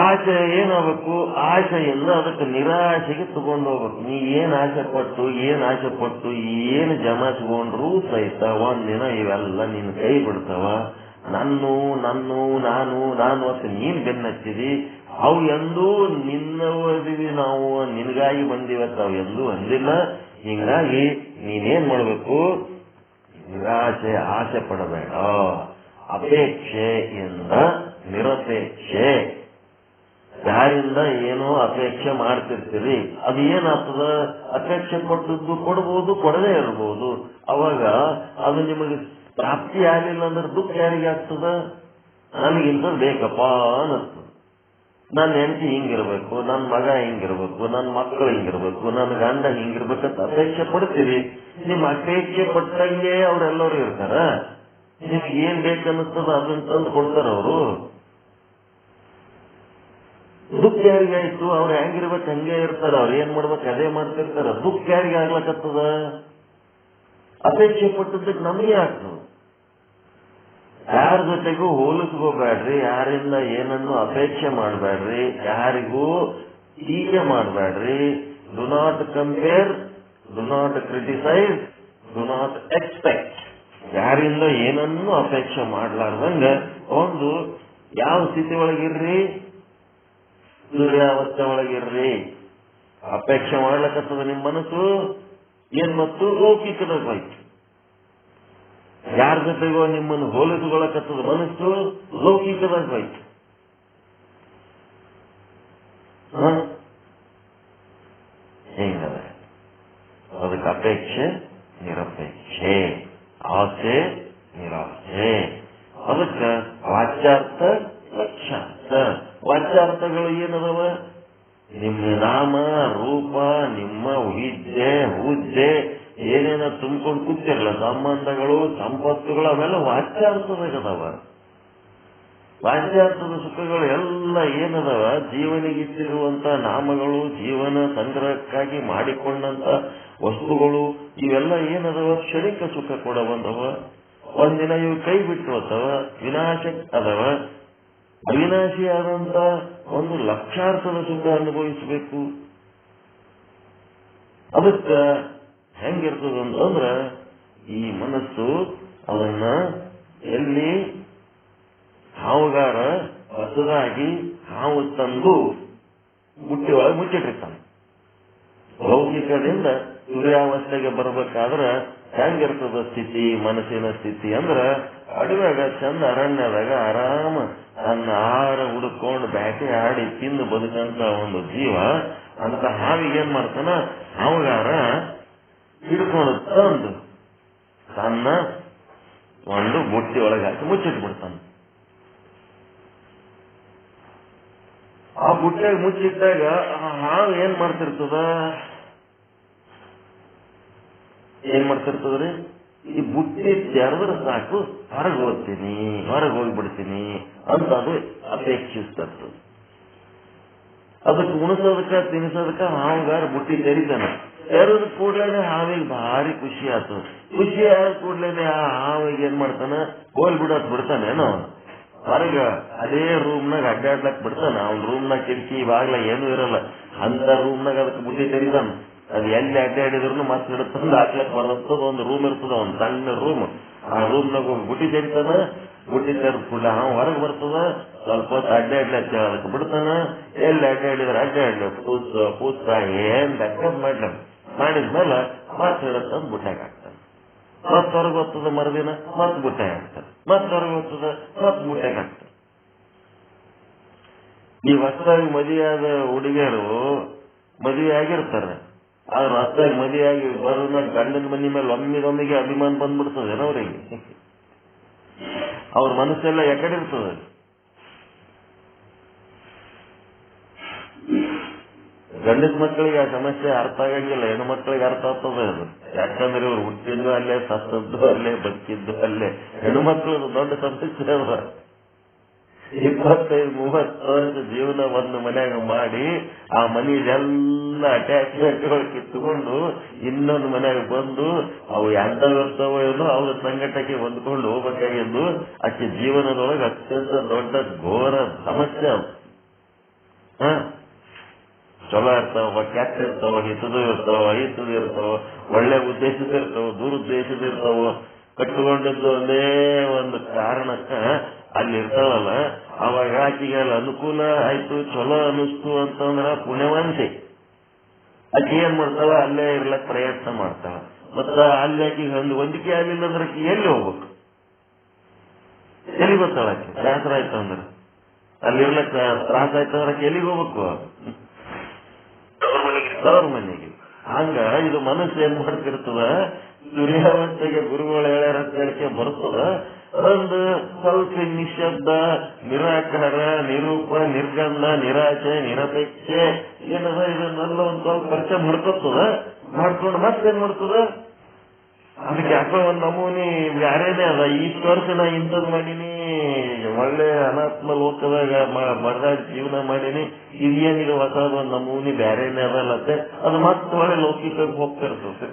ಆಸೆ ಏನಾಗಬೇಕು, ಆಸೆಯಿಂದ ಅದಕ್ಕೆ ನಿರಾಶೆಗೆ ತಗೊಂಡು ಹೋಗ್ಬೇಕು. ನೀ ಏನ್ ಆಸೆ ಪಟ್ಟು ಏನು ಜಮಾಚ್ಕೊಂಡ್ರು ಸಹಿತ ಒಂದಿನ ಇವೆಲ್ಲ ನಿನ್ ಕೈ ಬಿಡ್ತಾವ. ನಾನು ಅಂತ ನೀನ್ ಬೆನ್ನಚ್ಚಿದಿ. ಅವು ಎಂದೂ ನಿನ್ನವದಿವಿ, ನಾವು ನಿನಗಾಗಿ ಬಂದಿವತ್ತ ಅವು ಎಂದೂ ಅಂದಿಲ್ಲ. ಹಿಂಗಾಗಿ ನೀನೇನ್ ಮಾಡ್ಬೇಕು, ನಿರಾಶೆ, ಆಸೆ ಪಡಬೇಡ. ಅಪೇಕ್ಷೆಯಿಂದ ನಿರಪೇಕ್ಷೆ. ಯಾರಿಂದ ಏನೋ ಅಪೇಕ್ಷೆ ಮಾಡ್ತಿರ್ತೀರಿ, ಅದು ಏನಾಗ್ತದ, ಅಪೇಕ್ಷೆ ಪಟ್ಟದ್ದು ಕೊಡ್ಬೋದು, ಕೊಡದೇ ಇರ್ಬೋದು. ಅವಾಗ ಅದು ನಿಮಗೆ ಪ್ರಾಪ್ತಿ ಆಗಲಿಲ್ಲ ಅಂದ್ರೆ ದುಃಖ ಯಾರಿಗೆ ಆಗ್ತದ? ನನಗಿಂತ ಬೇಕಪ್ಪ ಅನ್ನಿಸ್ತದ. ನನ್ನ ಹೆಂಡತಿ ಹಿಂಗಿರ್ಬೇಕು, ನನ್ನ ಮಗ ಹಿಂಗಿರ್ಬೇಕು, ನನ್ನ ಮಕ್ಕಳು ಹಿಂಗಿರ್ಬೇಕು, ನನ್ನ ಗಂಡ ಹಿಂಗಿರ್ಬೇಕಂತ ಅಪೇಕ್ಷೆ ಪಡ್ತೀರಿ. ನಿಮ್ಮ ಅಪೇಕ್ಷೆ ಪಟ್ಟಂಗೆ ಅವರೆಲ್ಲರೂ ಇರ್ತಾರ. ನಿಮ್ಗೆ ಏನ್ ಬೇಕನ್ನಿಸ್ತದ ಅದನ್ನ ತಂದು ಕೊಡ್ತಾರ ಅವರು. ದುಃಖ ಯಾರಿಗಾಯ್ತು, ಅವ್ರು ಹೆಂಗಿರ್ಬೇಕು ಹಂಗೆ ಇರ್ತಾರ, ಅವ್ರು ಏನ್ ಮಾಡ್ಬೇಕು ಅದೇ ಮಾಡ್ತಿರ್ತಾರ. ದುಃಖ ಯಾರಿಗೆ ಆಗ್ಲಕತ್ತದ? ಅಪೇಕ್ಷೆ ಪಟ್ಟದಕ್ಕೆ ನಮಗೆ ಆಗ್ತದ. ಯಾರ ಜೊತೆಗೂ ಹೋಲಿಸ್ಕೋಬೇಡ್ರಿ, ಯಾರಿಂದ ಏನನ್ನು ಅಪೇಕ್ಷೆ ಮಾಡಬೇಡ್ರಿ, ಯಾರಿಗೂ ಟೀಕೆ ಮಾಡಬೇಡ್ರಿ. Do not compare, do not criticise, do not expect. ಯಾರಿಂದ ಏನನ್ನು ಅಪೇಕ್ಷೆ ಮಾಡ್ಲಾರ್ದಂಗ ಒಂದು ಯಾವ ಸ್ಥಿತಿ ಒಳಗಿರ್ರಿ, ಸೂರ್ಯಾವಸ್ಥೆ ಒಳಗಿರ್ರಿ. ಅಪೇಕ್ಷೆ ಮಾಡ್ಲಕತ್ತದ ನಿಮ್ ಮನಸ್ಸು ಏನ್ ಮತ್ತು ಲೌಕಿಕದಾಗ ಹೋಯ್ತು. ಯಾರ ಜೊತೆಗೋ ನಿಮ್ಮನ್ನು ಹೋಲಿಸಿಕೊಳ್ಳಕತ್ತದ ಮನಸ್ಸು ಲೌಕಿಕದಾಗ ಹೋಯ್ತು. ಹಿಂಗದ. ಅದಕ್ಕೆ ಅಪೇಕ್ಷೆ ನಿರಪೇಕ್ಷೆ, ಆಸೆ ನಿರಾಸೆ. ಅದಕ್ಕೆ ವಾಚ್ಯಾರ್ಥ ಲಕ್ಷ್ಯಾರ್ಥ. ವಾಚ್ಯಾರ್ಥಗಳು ಏನದವ? ನಿಮ್ಮ ನಾಮ ರೂಪ, ನಿಮ್ಮ ವಿದ್ಯೆ ಹುದ್ದೆ ಏನೇನ ತುಂಬಿಕೊಂಡು ಕೂತಿರಲ್ಲ, ಸಂಬಂಧಗಳು ಸಂಪತ್ತುಗಳು, ಅವೆಲ್ಲ ವಾಚ್ಯಾರ್ಥದಾಗದವ. ವಾಚ್ಯಾರ್ಥದ ಸುಖಗಳು ಎಲ್ಲ ಏನದವ? ಜೀವನಿಗಿಟ್ಟಿರುವಂತ ನಾಮಗಳು, ಜೀವನ ಸಂಗ್ರಹಕ್ಕಾಗಿ ಮಾಡಿಕೊಂಡಂತ ವಸ್ತುಗಳು, ಇವೆಲ್ಲ ಏನದವ? ಕ್ಷಣಿಕ ಸುಖ ಕೊಡ ಬಂದವ. ಒಂದಿನ ಇವು ಕೈ ಬಿಟ್ಟು ಹೋಗ್ತವ, ವಿನಾಶ ಅದವ. ಅವಿನಾಶಿಯಾದಂತ ಒಂದು ಲಕ್ಷಾರ್ಥದ ಸುಖ ಅನುಭವಿಸಬೇಕು. ಅದಕ್ಕ ಹೆಂಗಿರ್ತದಂತಂದ್ರ ಈ ಮನಸ್ಸು ಅವನ್ನ ಎಲ್ಲಿ ಹಾವುಗಾರ ಹೊಸದಾಗಿ ಹಾವು ತಂದು ಬುಟ್ಟಿ ಒಳಗೆ ಮುಚ್ಚಿಟ್ಟಿರ್ತಾನೆ. ಲೌಕಿಕದಿಂದ ಸೂರ್ಯಾವಸ್ಥೆಗೆ ಬರ್ಬೇಕಾದ್ರ ಹೆಂಗಿರ್ತದ ಸ್ಥಿತಿ, ಮನಸ್ಸಿನ ಸ್ಥಿತಿ ಅಂದ್ರ ಅಡವ್ಯಾಗ ಚಂದ ಅರಣ್ಯದಾಗ ಆರಾಮ ತನ್ನ ಆಹಾರ ಹುಡುಕೊಂಡು ಬ್ಯಾಟೆ ಆಡಿ ತಿಂದು ಬದುಕಂತ ಒಂದು ಜೀವ ಅಂತ ಹಾವಿಗೆ ಏನ್ ಮಾಡ್ತಾನ? ಹಾವುಗಾರ ಹಿಡ್ಕೊಂಡು ತಂದು ತನ್ನ ಒಂದು ಬುಟ್ಟಿ ಒಳಗೆ ಹಾಕಿ ಮುಚ್ಚಿಟ್ಬಿಡ್ತಾನೆ. ಆ ಬುಟ್ಟಿಯಾಗ ಮುಚ್ಚಿಟ್ಟಾಗ ಆ ಹಾವು ಏನ್ ಮಾಡ್ತಿರ್ತದ? ಈ ಬುಟ್ಟಿ ತೆರೆದ್ರೆ ಸಾಕು, ಹೊರಗೆ ಹೋಗ್ತೀನಿ, ಹೊರಗೆ ಹೋಗ್ಬಿಡ್ತೀನಿ ಅಂತ ಅದು ಅಪೇಕ್ಷಿಸ್ತದ. ಅದಕ್ಕೆ ಉಣಿಸೋದಕ್ಕ ತಿನ್ನಿಸೋದಕ್ಕ ಹಾವುಗಾರ ಬುಟ್ಟಿ ತೆರಿತಾನೆ. ತೆರೆದ ಕೂಡ್ಲೇನೆ ಹಾವಿಗೆ ಭಾರಿ ಖುಷಿ ಆಯ್ತು. ಖುಷಿ ಆದ ಕೂಡ್ಲೇನೆ ಆ ಹಾವಿಗೆ ಏನ್ ಮಾಡ್ತಾನ? ಹೋಲ್ಬಿಡೋದ್ ಬಿಡ್ತಾನೇನೋ ಹೊರಗ ಅದೇ ರೂಮ್ನಾಗ ಅಡ್ಡಾಡ್ಲಕ್ ಬಿಡ್ತಾನ. ಅವ್ನ ರೂಮ್ನಾಗ ಕಿಟಕಿ ಬಾಗ್ಲ ಏನೂ ಇರಲ್ಲ, ಅಂತ ರೂಮ್ನಾಗ ಅದಕ್ಕೆ ಬುಟ್ಟಿ ತೆರಿತಾನ. ಅದು ಎಲ್ಲಿ ಅಡ್ಡಾಡಿದ್ರು ಮತ್ತೆ ಹಿಡಿತಂದು ಹಾಕ್ಲಕ್ ಬರ್ತದ. ಒಂದು ರೂಮ್ ಇರ್ತದ, ಒಂದು ಸಣ್ಣ ರೂಮ್. ಆ ರೂಮ್ನಾಗ ಹೋಗಿ ಬುಟ್ಟಿ ತೆರಿತಾನ. ಬುಟ್ಟಿ ತೆರೆದ ಕೂಡ ಹಾವು ಹೊರಗೆ ಬರ್ತದ. ಸ್ವಲ್ಪ ಹೊತ್ತು ಅಡ್ಡಾಡ್ಲಕ್ಕ ಅದಕ್ಕೆ ಬಿಡ್ತಾನ. ಎಲ್ಲಿ ಅಡ್ಡಾಡಿದ್ರೆ ಅಡ್ಡಾಡ್ಲಿ, ಪೂಸ ಏನ್ ಲೆಕ್ಕ ಮಾಡಿದ್ಮೇಲೆ ಮತ್ತೆ ಹಿಡಿತಂದು ಬುಟ್ಟಾಗ ಹಾಕ್ತಾನೆ. ಮತ್ ಹೊರಗೆ ಹೋಗ್ತದ, ಮರುದಿನ ಮತ್ ಬುಟ್ಟಾಗ ಹಾಕ್ತಾನೆ. ಮತ್ ಹೊರಗೆ ಹೋಗ್ತದ, ಮತ್ ಬುಟ್ಟಾಗ ಹಾಕ್ತಾನೆ. ಈ ಹೊಸದಾಗಿ ಮದುವೆಯಾದ ಹುಡುಗಿಯರು ಮದುವೆ ಆಗಿರ್ತಾರೆ. ಆದ್ರೆ ಹೊಸದಾಗಿ ಮದುವೆಯಾಗಿ ಬರೋದ ಗಂಡನ ಮನೆ ಮೇಲೆ ಒಮ್ಮಿಗೆ ಅಭಿಮಾನ ಬಂದ್ಬಿಡ್ತದೇನೋ ಅವ್ರಿಗೆ. ಅವ್ರ ಮನಸ್ಸೆಲ್ಲ ಎಕಡೆ ಇರ್ತದ. ಗಂಡದ ಮಕ್ಕಳಿಗೆ ಆ ಸಮಸ್ಯೆ ಅರ್ಥ ಆಗಂಗಿಲ್ಲ, ಹೆಣ್ಣು ಮಕ್ಕಳಿಗೆ ಅರ್ಥ ಆಗ್ತದೆ ಅದು. ಯಾಕಂದ್ರೆ ಇವ್ರು ಹುಟ್ಟಿದ್ದು ಅಲ್ಲೇ, ಸತ್ತದ್ದು ಅಲ್ಲೇ, ಬದುಕಿದ್ದು ಅಲ್ಲೇ. ಹೆಣ್ಣು ಮಕ್ಕಳು ದೊಡ್ಡ ಸಮಸ್ಯೆ ಅವ. 25-30 ವರ್ಷ ಜೀವನ ಒಂದು ಮನ್ಯಾಗ ಮಾಡಿ ಆ ಮನೆಯೆಲ್ಲ ಅಟ್ಯಾಚ್ಮೆಂಟ್ಗಳು ಕಿತ್ತುಕೊಂಡು ಇನ್ನೊಂದು ಮನ್ಯಾಗ ಬಂದು ಅವು ಎಂತವಿರ್ತಾವೋ ಏನೋ ಅವ್ರ ಸಂಘಟಕ್ಕೆ ಹೊಂದ್ಕೊಂಡು ಹೋಗ್ಬೇಕಾಗಿದ್ದು ಆಕೆ ಜೀವನದೊಳಗೆ ಅತ್ಯಂತ ದೊಡ್ಡ ಘೋರ ಸಮಸ್ಯೆ ಅವು. ಚಲೋ ಇರ್ತಾವ, ಕೆಟ್ಟ ಇರ್ತಾವ, ಹಿತದು ಇರ್ತಾವ, ಅಹಿತದು ಇರ್ತಾವ, ಒಳ್ಳೆ ಉದ್ದೇಶದ ಇರ್ತಾವ, ದುರುದ್ದೇಶದ ಇರ್ತಾವ. ಕಟ್ಟಿಕೊಂಡಿದ್ದು ಒಂದೇ ಒಂದು ಕಾರಣಕ್ಕ ಅಲ್ಲಿ ಇರ್ತಾವಲ್ಲ, ಅವಾಗ ಆಕೆಗೆ ಅಲ್ಲಿ ಅನುಕೂಲ ಆಯ್ತು, ಚಲೋ ಅನಿಸ್ತು ಅಂತಂದ್ರ ಪುಣ್ಯವಂತೆ. ಆಕೆ ಏನ್ ಮಾಡ್ತಾವ? ಅಲ್ಲೇ ಇರ್ಲಕ್ ಪ್ರಯತ್ನ ಮಾಡ್ತಾವ. ಮತ್ತ ಅಲ್ಲಿ ಆಕೆಗೆ ಒಂದು ಹೊಂದಿಕೆ ಆಗ್ಲಿಲ್ಲ ಅಂದ್ರೆ ಆಕೆ ಎಲ್ಲಿ ಹೋಗ್ಬೇಕು? ಎಲ್ಲಿ ಬರ್ತಾಳ? ಆಕೆ ತ್ರಾಸ ಆಯ್ತು ಅಂದ್ರೆ, ಅಲ್ಲಿ ಇರ್ಲಕ್ ತ್ರಾಸ ಆಯ್ತು ಅಂದ್ರೆ ಆಕೆ ಎಲ್ಲಿಗೆ ಹೋಗ್ಬೇಕು? ಅವ್ರ ಮನೆಗೆ. ಹಂಗ ಇದು ಮನಸ್ಸು ಏನ್ ಮಾಡ್ತಿರ್ತದ? ಸೂರ್ಯಾವಸ್ಥೆಗೆ ಗುರುಗಳು ಹೇಳ್ಯಾರ ಅಂತ ಹೇಳಿಕೆ ಬರ್ತದ. ಒಂದು ಸ್ವಲ್ಪ ನಿಶಬ್ದ, ನಿರಾಕಾರ, ನಿರೂಪ, ನಿರ್ಗಂಧ, ನಿರಾಶೆ, ನಿರಪೇಕ್ಷೆ ಏನದ ಇದನ್ನೆಲ್ಲ ಒಂದ್ ಸ್ವಲ್ಪ ಪರಿಚಯ ಮಾಡ್ಕೊತದ. ಮಾಡ್ಕೊಂಡು ಮತ್ತೇನ್ ಮಾಡ್ತದ? ಅದಕ್ಕೆ ಯಾಕೋ ಒಂದ್ ನಮೂನಿ ಬ್ಯಾರೇನೆ ಅದ. ಇಷ್ಟು ವರ್ಷ ನಾ ಇಂಥದ್ ಮಾಡೀನಿ, ಒಳ್ಳೆ ಅನಾತ್ಮ ಲೋಕದಾಗ ಮರದಾಗಿ ಜೀವನ ಮಾಡೀನಿ, ಇದೇನಿದು ಹೊಸದ ಒಂದ್ ನಮೂನಿ ಬ್ಯಾರೇನೆ ಅದಲ್ಲತ್ತೆ. ಅದು ಮತ್ತೆ ಒಳ್ಳೆ ಲೌಕಿಕಕ್ಕೆ ಹೋಗ್ತಿರ್ತದೆ.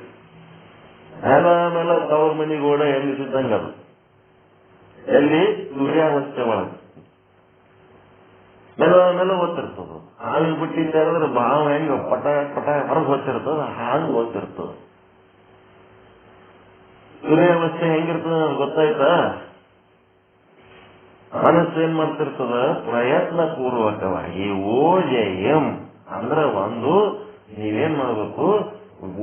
ಆಮೇಲೆ ತವ್ರ ಮನಿಗೆ ಓಡ ಎಲ್ಲಿಸಿದ್ದಂಗ ಅದು. ಎಲ್ಲಿ? ಸೂರ್ಯಾವಸ್ಥೆ ಒಳಗೆ ಮೇಲೆ ಓದ್ತಿರ್ತದ. ಹಾವಿನ ಬಿಟ್ಟಿ ತೆರೆದ್ರೆ ಭಾವ ಹೆಂಗ ಪಟ ಪಟ ಹೊರಗೆ ಓದ್ತಿರ್ತದ, ಹಾಂಗ್ ಓದ್ತಿರ್ತದ. ಸೂರ್ಯಾವಸ್ಥೆ ಹೆಂಗಿರ್ತದ ಗೊತ್ತಾಯ್ತಾ? ಮನಸ್ಸು ಏನ್ ಮಾಡ್ತಿರ್ತದ? ಪ್ರಯತ್ನ ಪೂರ್ವಕವಾಗಿ ಓಜೆಯಂ ಅಂದ್ರ ಒಂದು ನೀವೇನ್ ಮಾಡ್ಬೇಕು?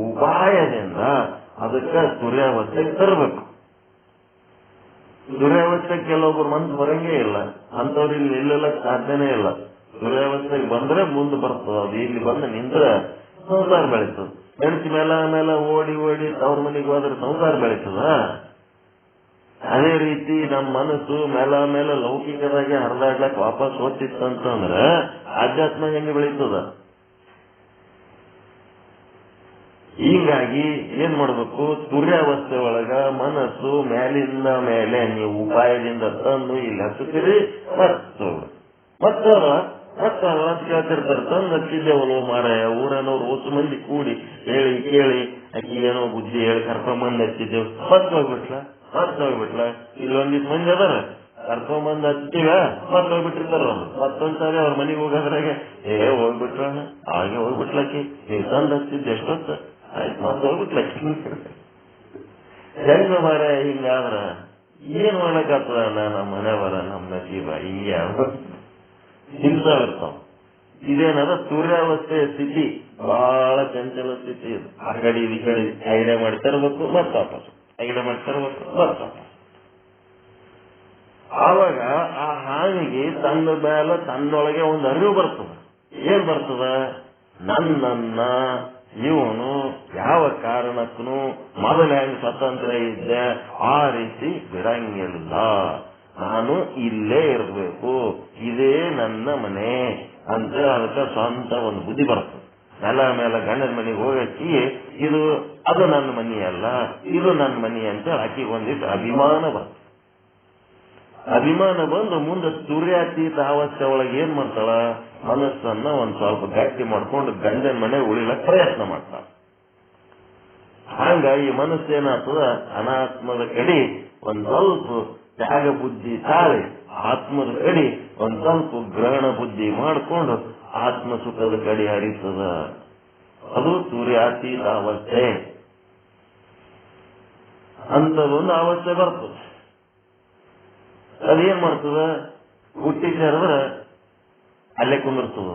ಉಪಾಯದಿಂದ ಅದಕ್ಕೆ ಸೂರ್ಯಾವಸ್ಥೆಗೆ ತರಬೇಕು. ಸೂರ್ಯಾವಸ್ಥೆ ಕೆಲವೊಬ್ರು ಮನ್ಸು ಬರಂಗೇ ಇಲ್ಲ, ಅಂತವ್ರು ಇಲ್ಲಿ ನಿಲ್ಲಕ್ ಸಾಧ್ಯನೇ ಇಲ್ಲ. ತುರ್ಯಾವಸ್ಥೆಗೆ ಬಂದ್ರೆ ಮುಂದೆ ಬರ್ತದ. ಅದು ಇಲ್ಲಿ ಬಂದು ನಿಂದ್ರೆ ಸಂಸಾರ ಬೆಳೀತದ. ಹೆಂಡತಿ ಮೇಲೆ ಓಡಿ ಓಡಿ ಅವ್ರ ಮನೆಗೆ ಹೋದ್ರೆ ಸಂಸಾರ ಬೆಳೀತದ. ಅದೇ ರೀತಿ ನಮ್ಮ ಮನಸ್ಸು ಮೇಲೆ ಲೌಕಿಕದಾಗೆ ಹರಿದಾಡ್ಲಕ್ ವಾಪಸ್ ಹೋಗ್ತಿತ್ತಂತಂದ್ರೆ ಆಧ್ಯಾತ್ಮ ಹೆಂಗೆ ಬೆಳೀತದ? ಹೀಗಾಗಿ ಏನ್ ಮಾಡ್ಬೇಕು, ತುರ್ಯಾವಸ್ಥೆ ಒಳಗ ಮನಸ್ಸು ಮೇಲಿಂದ ಮೇಲೆ ನೀವು ಉಪಾಯದಿಂದ ತಂದು ಇಲ್ಲಿ ಹಚ್ಚುತ್ತೀರಿ, ಮತ್ತವ್ರ ಕೇಳ್ತಿರ್ತಾರೆ, ತಂದು ಹಚ್ಚಿದ್ದೇವಲ್ಲ ಮಾರಾಯ, ಊರನವ್ರು ಹೊಸ ಮಂದಿ ಕೂಡಿ ಹೇಳಿ ಕೇಳಿ ಅಕ್ಕಿ ಏನೋ ಬುದ್ಧಿ ಹೇಳಿ ಕರ್ಕೊಂಬಂದ್ ಹಚ್ಚಿದ್ದೇವು, ಹೋಗ್ಬಿಟ್ಲ. ಇಲ್ಲೊಂದಿಷ್ಟು ಮಂದಿ ಅದಾರ ಕರ್ಕೊಂಬಂದ್ ಹಚ್ತೀವ ಹೋಗ್ಬಿಟ್ಟಿರ್ತಾರ. ಮತ್ತೊಂದ್ಸಾರಿ ಅವ್ರ ಮನೆಗೆ ಹೋಗೋದ್ರಾಗೆ ಹೋಗ್ಬಿಟ್ರ ಹಾಗೆ ಹೋಗ್ಬಿಟ್ಲಕ್ಕಿ, ನೀವು ತಂದು ಹಚ್ಚಿದ್ದೆ ಎಷ್ಟೊತ್ತ ಆಯ್ತು ಹೋಗ್ಬಿಟ್ಲಕ್ಕಿ. ಹೆಂಗ ಮಾರಾಯ ಹಿಂಗಾದ್ರ ಏನ್ ಮಾಡಕ್ಕಾಗ್ತದ? ನಮ್ಮ ಮನೆ ಬರ ನಮ್ಮ ನಸೀಬ ಹಿಂಗೆ ಹಿಂಸಾವಿರ್ತಾವ. ಇದೇನದ ತುರ್ಯಾವಸ್ಥೆಯ ಸ್ಥಿತಿ, ಬಹಳ ಚಂಚಲ ಸ್ಥಿತಿ ಇದು. ಆ ಕಡೆ ಈ ಕಡೆ ಐಡಿಯಾ ಮಾಡಿ ತರಬೇಕು, ಮತ್ತೆ ವಾಪಸ್ ಐಡಿಯಾ ಮಾಡಿ ತರಬೇಕು, ಮತ್ತೆ ವಾಪಸ್. ಆವಾಗ ಆ ಹಾವಿಗೆ ತನ್ನ ಮೇಲೆ ತನ್ನೊಳಗೆ ಒಂದು ಅರಿವು ಬರ್ತದ. ಏನ್ ಬರ್ತದ? ನನ್ನನ್ನ ಇವನು ಯಾವ ಕಾರಣಕ್ಕೂ ಮೊದಲ ಹೆಂಗ್ ಸ್ವತಂತ್ರ ಇದ್ದೆ ಆ ರೀತಿ ಬಿಡಂಗಿಲ್ಲ, ನಾನು ಇಲ್ಲೇ ಇರಬೇಕು, ಇದೇ ನನ್ನ ಮನೆ ಅಂತ ಅದಕ್ಕೆ ಸ್ವಂತ ಒಂದು ಬುದ್ಧಿ ಬರ್ತದೆ. ಮೇಲೆ ಗಂಡನ ಮನೆಗೆ ಹೋಗಕ್ಕಿ ಇದು ಅದು ನನ್ನ ಮನಿ ಅಲ್ಲ, ಇದು ನನ್ನ ಮನಿ ಅಂತ ಆಕಿಗೆ ಒಂದಿಷ್ಟು ಅಭಿಮಾನ ಬರ್ತದೆ. ಅಭಿಮಾನ ಬಂದು ಮುಂದೆ ತುರ್ಯಾತೀತ ಅವಸ್ಥೆ ಒಳಗೆ ಏನ್ ಮಾಡ್ತಾಳ, ಮನಸ್ಸನ್ನ ಒಂದ್ ಸ್ವಲ್ಪ ಗಟ್ಟಿ ಮಾಡ್ಕೊಂಡು ಗಂಡನ ಮನೆ ಉಳಿಲಕ್ ಪ್ರಯತ್ನ ಮಾಡ್ತಾಳ. ಹಂಗಾಗಿ ಮನಸ್ಸೇನಾಗ್ತದ, ಅನಾತ್ಮದ ಕಡೆ ಒಂದ್ ಸ್ವಲ್ಪ ತ್ಯಾಗ ಬುದ್ಧಿ ತಾಳಿ ಆತ್ಮದ ಕಡೆ ಒಂದ್ ಸ್ವಲ್ಪ ಗ್ರಹಣ ಬುದ್ಧಿ ಮಾಡಿಕೊಂಡು ಆತ್ಮ ಸುಖದ ಕಡೆ ಹರಿತದ. ಅದು ತುರ್ಯಾತೀತ ಅವಸ್ಥೆ. ಅಂತದೊಂದು ಅವಸ್ಥೆ ಬರ್ತದೆ. ಅದೇನ್ ಮಾಡ್ತದ, ಹುಟ್ಟಿ ಸೇರಿದ್ರ ಅಲ್ಲೇ ಕುಂದಿರ್ತದ,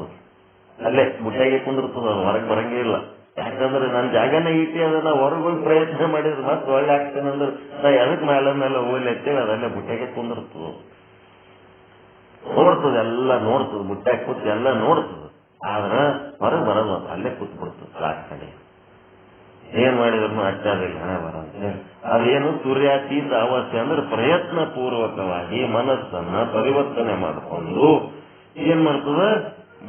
ಅಲ್ಲೇ ಬುಟ್ಟಾಗೆ ಕುಂದಿರ್ತದ, ಹೊರಗೆ ಬರಂಗೇ ಇಲ್ಲ. ಯಾಕಂದ್ರೆ ನನ್ನ ಜಾಗನೇ ಇಟ್ಟಿ ಅದನ್ನ ಹೊರಗೋಗಿ ಪ್ರಯತ್ನ ಮಾಡಿದ್ರೆ ಮತ್ತೆ ಒಳ್ಳೆ ಆಗ್ತೇನೆ ಅಂದ್ರೆ ನಾ ಎದಕ್ ಮೇಲೆ ಹೋಗ್ಲಿ ಅಂತೇಳಿ ಅದಲ್ಲೇ ಬುಟ್ಟಾಗೆ ಕುಂದಿರ್ತದ. ನೋಡ್ತದ, ಎಲ್ಲ ನೋಡ್ತದ, ಬುಟ್ಟಾಗ ಕೂತ್ ಎಲ್ಲ ನೋಡ್ತದ. ಆದ್ರ ಹೊರಗೆ ಬರೋದು ಅಲ್ಲೇ ಕೂತ್ ಬಿಡ್ತದ ಕ್ಲಾಸ್ ಕಡೆ. ಏನ್ ಮಾಡಿದ್ರು ಅಡ್ಡಾದಿಲ್ಲ ಹಣೆ ಬರಂತೆ. ಅದೇನು ತುರ್ಯಾತೀತ ಅವಸ್ಥೆ ಅಂದ್ರೆ ಪ್ರಯತ್ನ ಪೂರ್ವಕವಾಗಿ ಮನಸ್ಸನ್ನ ಪರಿವರ್ತನೆ ಮಾಡಿಕೊಂಡು ಏನ್ ಮಾಡ್ತದ,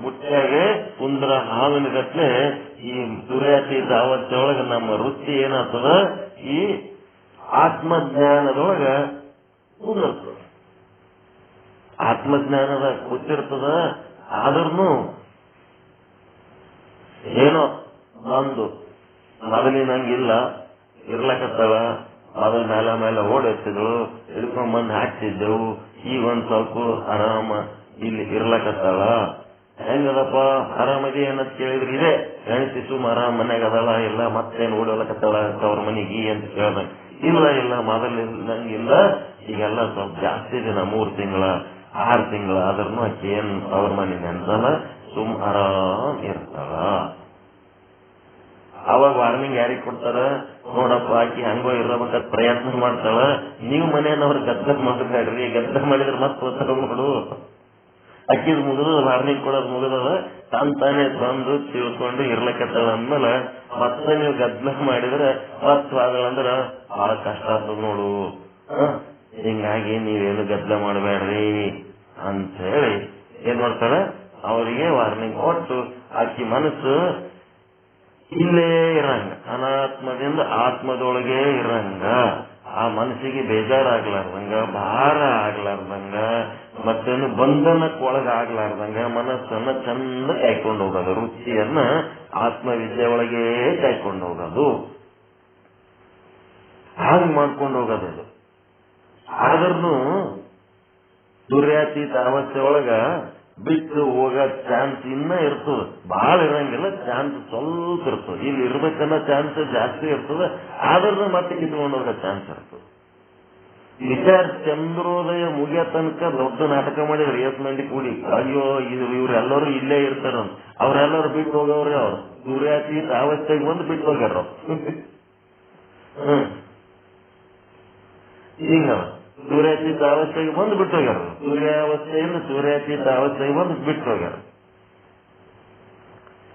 ಬುಟ್ಟಾಗೆ ಕುಂದ್ರ ಹಾವಿನ ಗಟ್ಲೆ ಈ ತುರ್ಯಾತೀತ ಅವಸ್ಥೆ ಒಳಗೆ ನಮ್ಮ ವೃತ್ತಿ ಏನಾಗ್ತದ, ಈ ಆತ್ಮಜ್ಞಾನದೊಳಗ ಕುಂದಿರ್ತದ. ಆತ್ಮಜ್ಞಾನದ ಕೂತಿರ್ತದ. ಆದ್ರೂ ಏನೋ ಒಂದು ಮೊದಲಿನಂಗಿಲ್ಲ, ಇರ್ಲಕತ್ತವ. ಮೊದಲ ಮೇಲೆ ಓಡಿಸ್ತಿದ್ಳು, ಹಿಡ್ಕೊಂಡ್ಬಂದು ಹಾಕ್ತಿದ್ದೆವು. ಈಗ ಒಂದ್ ಸ್ವಲ್ಪ ಆರಾಮ ಇಲ್ಲಿ ಇರ್ಲಕತ್ತವ. ಹೆಂಗದಪ್ಪ ಆರಾಮದಿ ಏನಂತ ಕೇಳಿದ್ರಿ, ಇದೆ ಹೆಣ್ತಿ ಸುಮ್ ಆರಾಮ್ ಮನ್ಯಾಗ ಅದಲ್ಲ, ಇಲ್ಲ ಮತ್ತೇನು ಓಡಲಕತ್ತಳ ಅವ್ರ ಮನೆಗೆ ಅಂತ ಕೇಳ್ದಂಗ. ಇಲ್ಲ ಮೊದಲಿನಂಗಿಲ್ಲ, ಈಗೆಲ್ಲ ಸ್ವಲ್ಪ ಜಾಸ್ತಿ ದಿನ 3 ತಿಂಗಳ 6 ತಿಂಗಳ ಆದ್ರೂ ಆಕೆ ಏನ್ ಅವ್ರ ಮನೆ ನೆನ್ಸಲ್ಲ, ಸುಮ್ ಆರಾಮ್ ಇರ್ತಾಳ. ಅವಾಗ ವಾರ್ನಿಂಗ್ ಯಾರಿಗ್ ಕೊಡ್ತಾರ, ನೋಡಪ್ಪ ಆಕಿ ಹಂಗೋ ಇರ್ಬೇಕಂತ ಪ್ರಯತ್ನ ಮಾಡ್ತಾಳ, ನೀವು ಮನೆಯವ್ರ ಗದ್ದಲ ಮಾಡಬೇಡ್ರಿ, ಗದ್ದಲ ಮಾಡಿದ್ರೆ ಮತ್ತೆ ಓದ್ತಾರ ನೋಡು. ಅಕ್ಕಿದ್ ಮುಗಿದ ವಾರ್ನಿಂಗ್ ಕೊಡೋದು ಮುಗಿದದ, ತಾನೇ ಬಂದು ತಿಳ್ಕೊಂಡು ಇರ್ಲಕತ್ತದ ಅಂದ್ಮೇಲೆ ಮತ್ತೆ ನೀವು ಗದ್ದಲ ಮಾಡಿದ್ರೆ ಮತ್ತೆ ಆದಳಂದ್ರ ಬಹಳ ಕಷ್ಟ ಆಗ್ತದ ನೋಡು. ಹಿಂಗಾಗಿ ನೀವೇನು ಗದ್ದಲ ಮಾಡಬೇಡ್ರಿ ಅಂತ ಹೇಳಿ ಏನ್ ಮಾಡ್ತಾಳ, ಅವರಿಗೆ ವಾರ್ನಿಂಗ್ ಕೊಟ್ಟು ಆಕಿ ಮನಸ್ಸು ಇಲ್ಲೇ ಇರಂಗ, ಅನಾತ್ಮದಿಂದ ಆತ್ಮದೊಳಗೆ ಇರಂಗ, ಆ ಮನಸ್ಸಿಗೆ ಬೇಜಾರಾಗ್ಲಾರ್ದಂಗ, ಭಾರ ಆಗ್ಲಾರ್ದಂಗ, ಮತ್ತೇನು ಬಂಧನಕ್ಕೊಳಗಾಗ್ಲಾರ್ದಂಗ ಮನಸ್ಸನ್ನ ಚಂದ ಕಾಯ್ಕೊಂಡು ಹೋಗೋದು. ವೃತ್ತಿಯನ್ನ ಆತ್ಮವಿದ್ಯೆ ಒಳಗೆ ಕಾಯ್ಕೊಂಡು ಹೋಗೋದು, ಹಾಗೆ ಮಾಡ್ಕೊಂಡು ಹೋಗೋದು. ಆದ್ರೂ ತುರ್ಯಾತೀತ ಅವಸ್ಥೆ ಒಳಗ ಬಿಟ್ಟು ಹೋಗೋ ಚಾನ್ಸ್ ಇನ್ನ ಇರ್ತದ, ಬಹಳ ಇರಂಗಿಲ್ಲ, ಚಾನ್ಸ್ ಸ್ವಲ್ಪ ಇರ್ತದೆ. ಇಲ್ಲಿ ಇರ್ಬೇಕನ್ನೋ ಚಾನ್ಸ್ ಜಾಸ್ತಿ ಇರ್ತದೆ, ಆದ್ರೂ ಮತ್ತೆ ಕಿತ್ಕೊಂಡು ಹೋಗೋ ಚಾನ್ಸ್ ಇರ್ತದೆ. ವಿಚಾರ ಚಂದ್ರೋದಯ ಮುಗಿಯ ತನಕ ದೊಡ್ಡ ನಾಟಕ ಮಾಡಿದ್ರೆ 8 ಮಂದಿ ಕೂಡಿ, ಅಯ್ಯೋ ಇವ್ರೆಲ್ಲರೂ ಇಲ್ಲೇ ಇರ್ತಾರ, ಅವ್ರೆಲ್ಲರೂ ಬಿಟ್ಟು ಹೋಗವ್ರೆ. ಅವ್ರು ತುರ್ಯಾತೀತ ಅವಸ್ಥೆಗೆ ಬಂದು ಬಿಟ್ಟು ಹೋಗ್ಯಾರ. ಹಿಂಗ ಸೂರ್ಯಾತೀತ ಅವಸ್ಥೆಗೆ ಬಂದು ಬಿಟ್ಟು ಹೋಗ್ಯಾರ. ಸೂರ್ಯಾವಸ್ಥೆಯಿಂದ ಸೂರ್ಯಾತೀತ ಅವಸ್ಥೆಗೆ ಬಂದು ಬಿಟ್ಟು ಹೋಗ್ಯಾರ.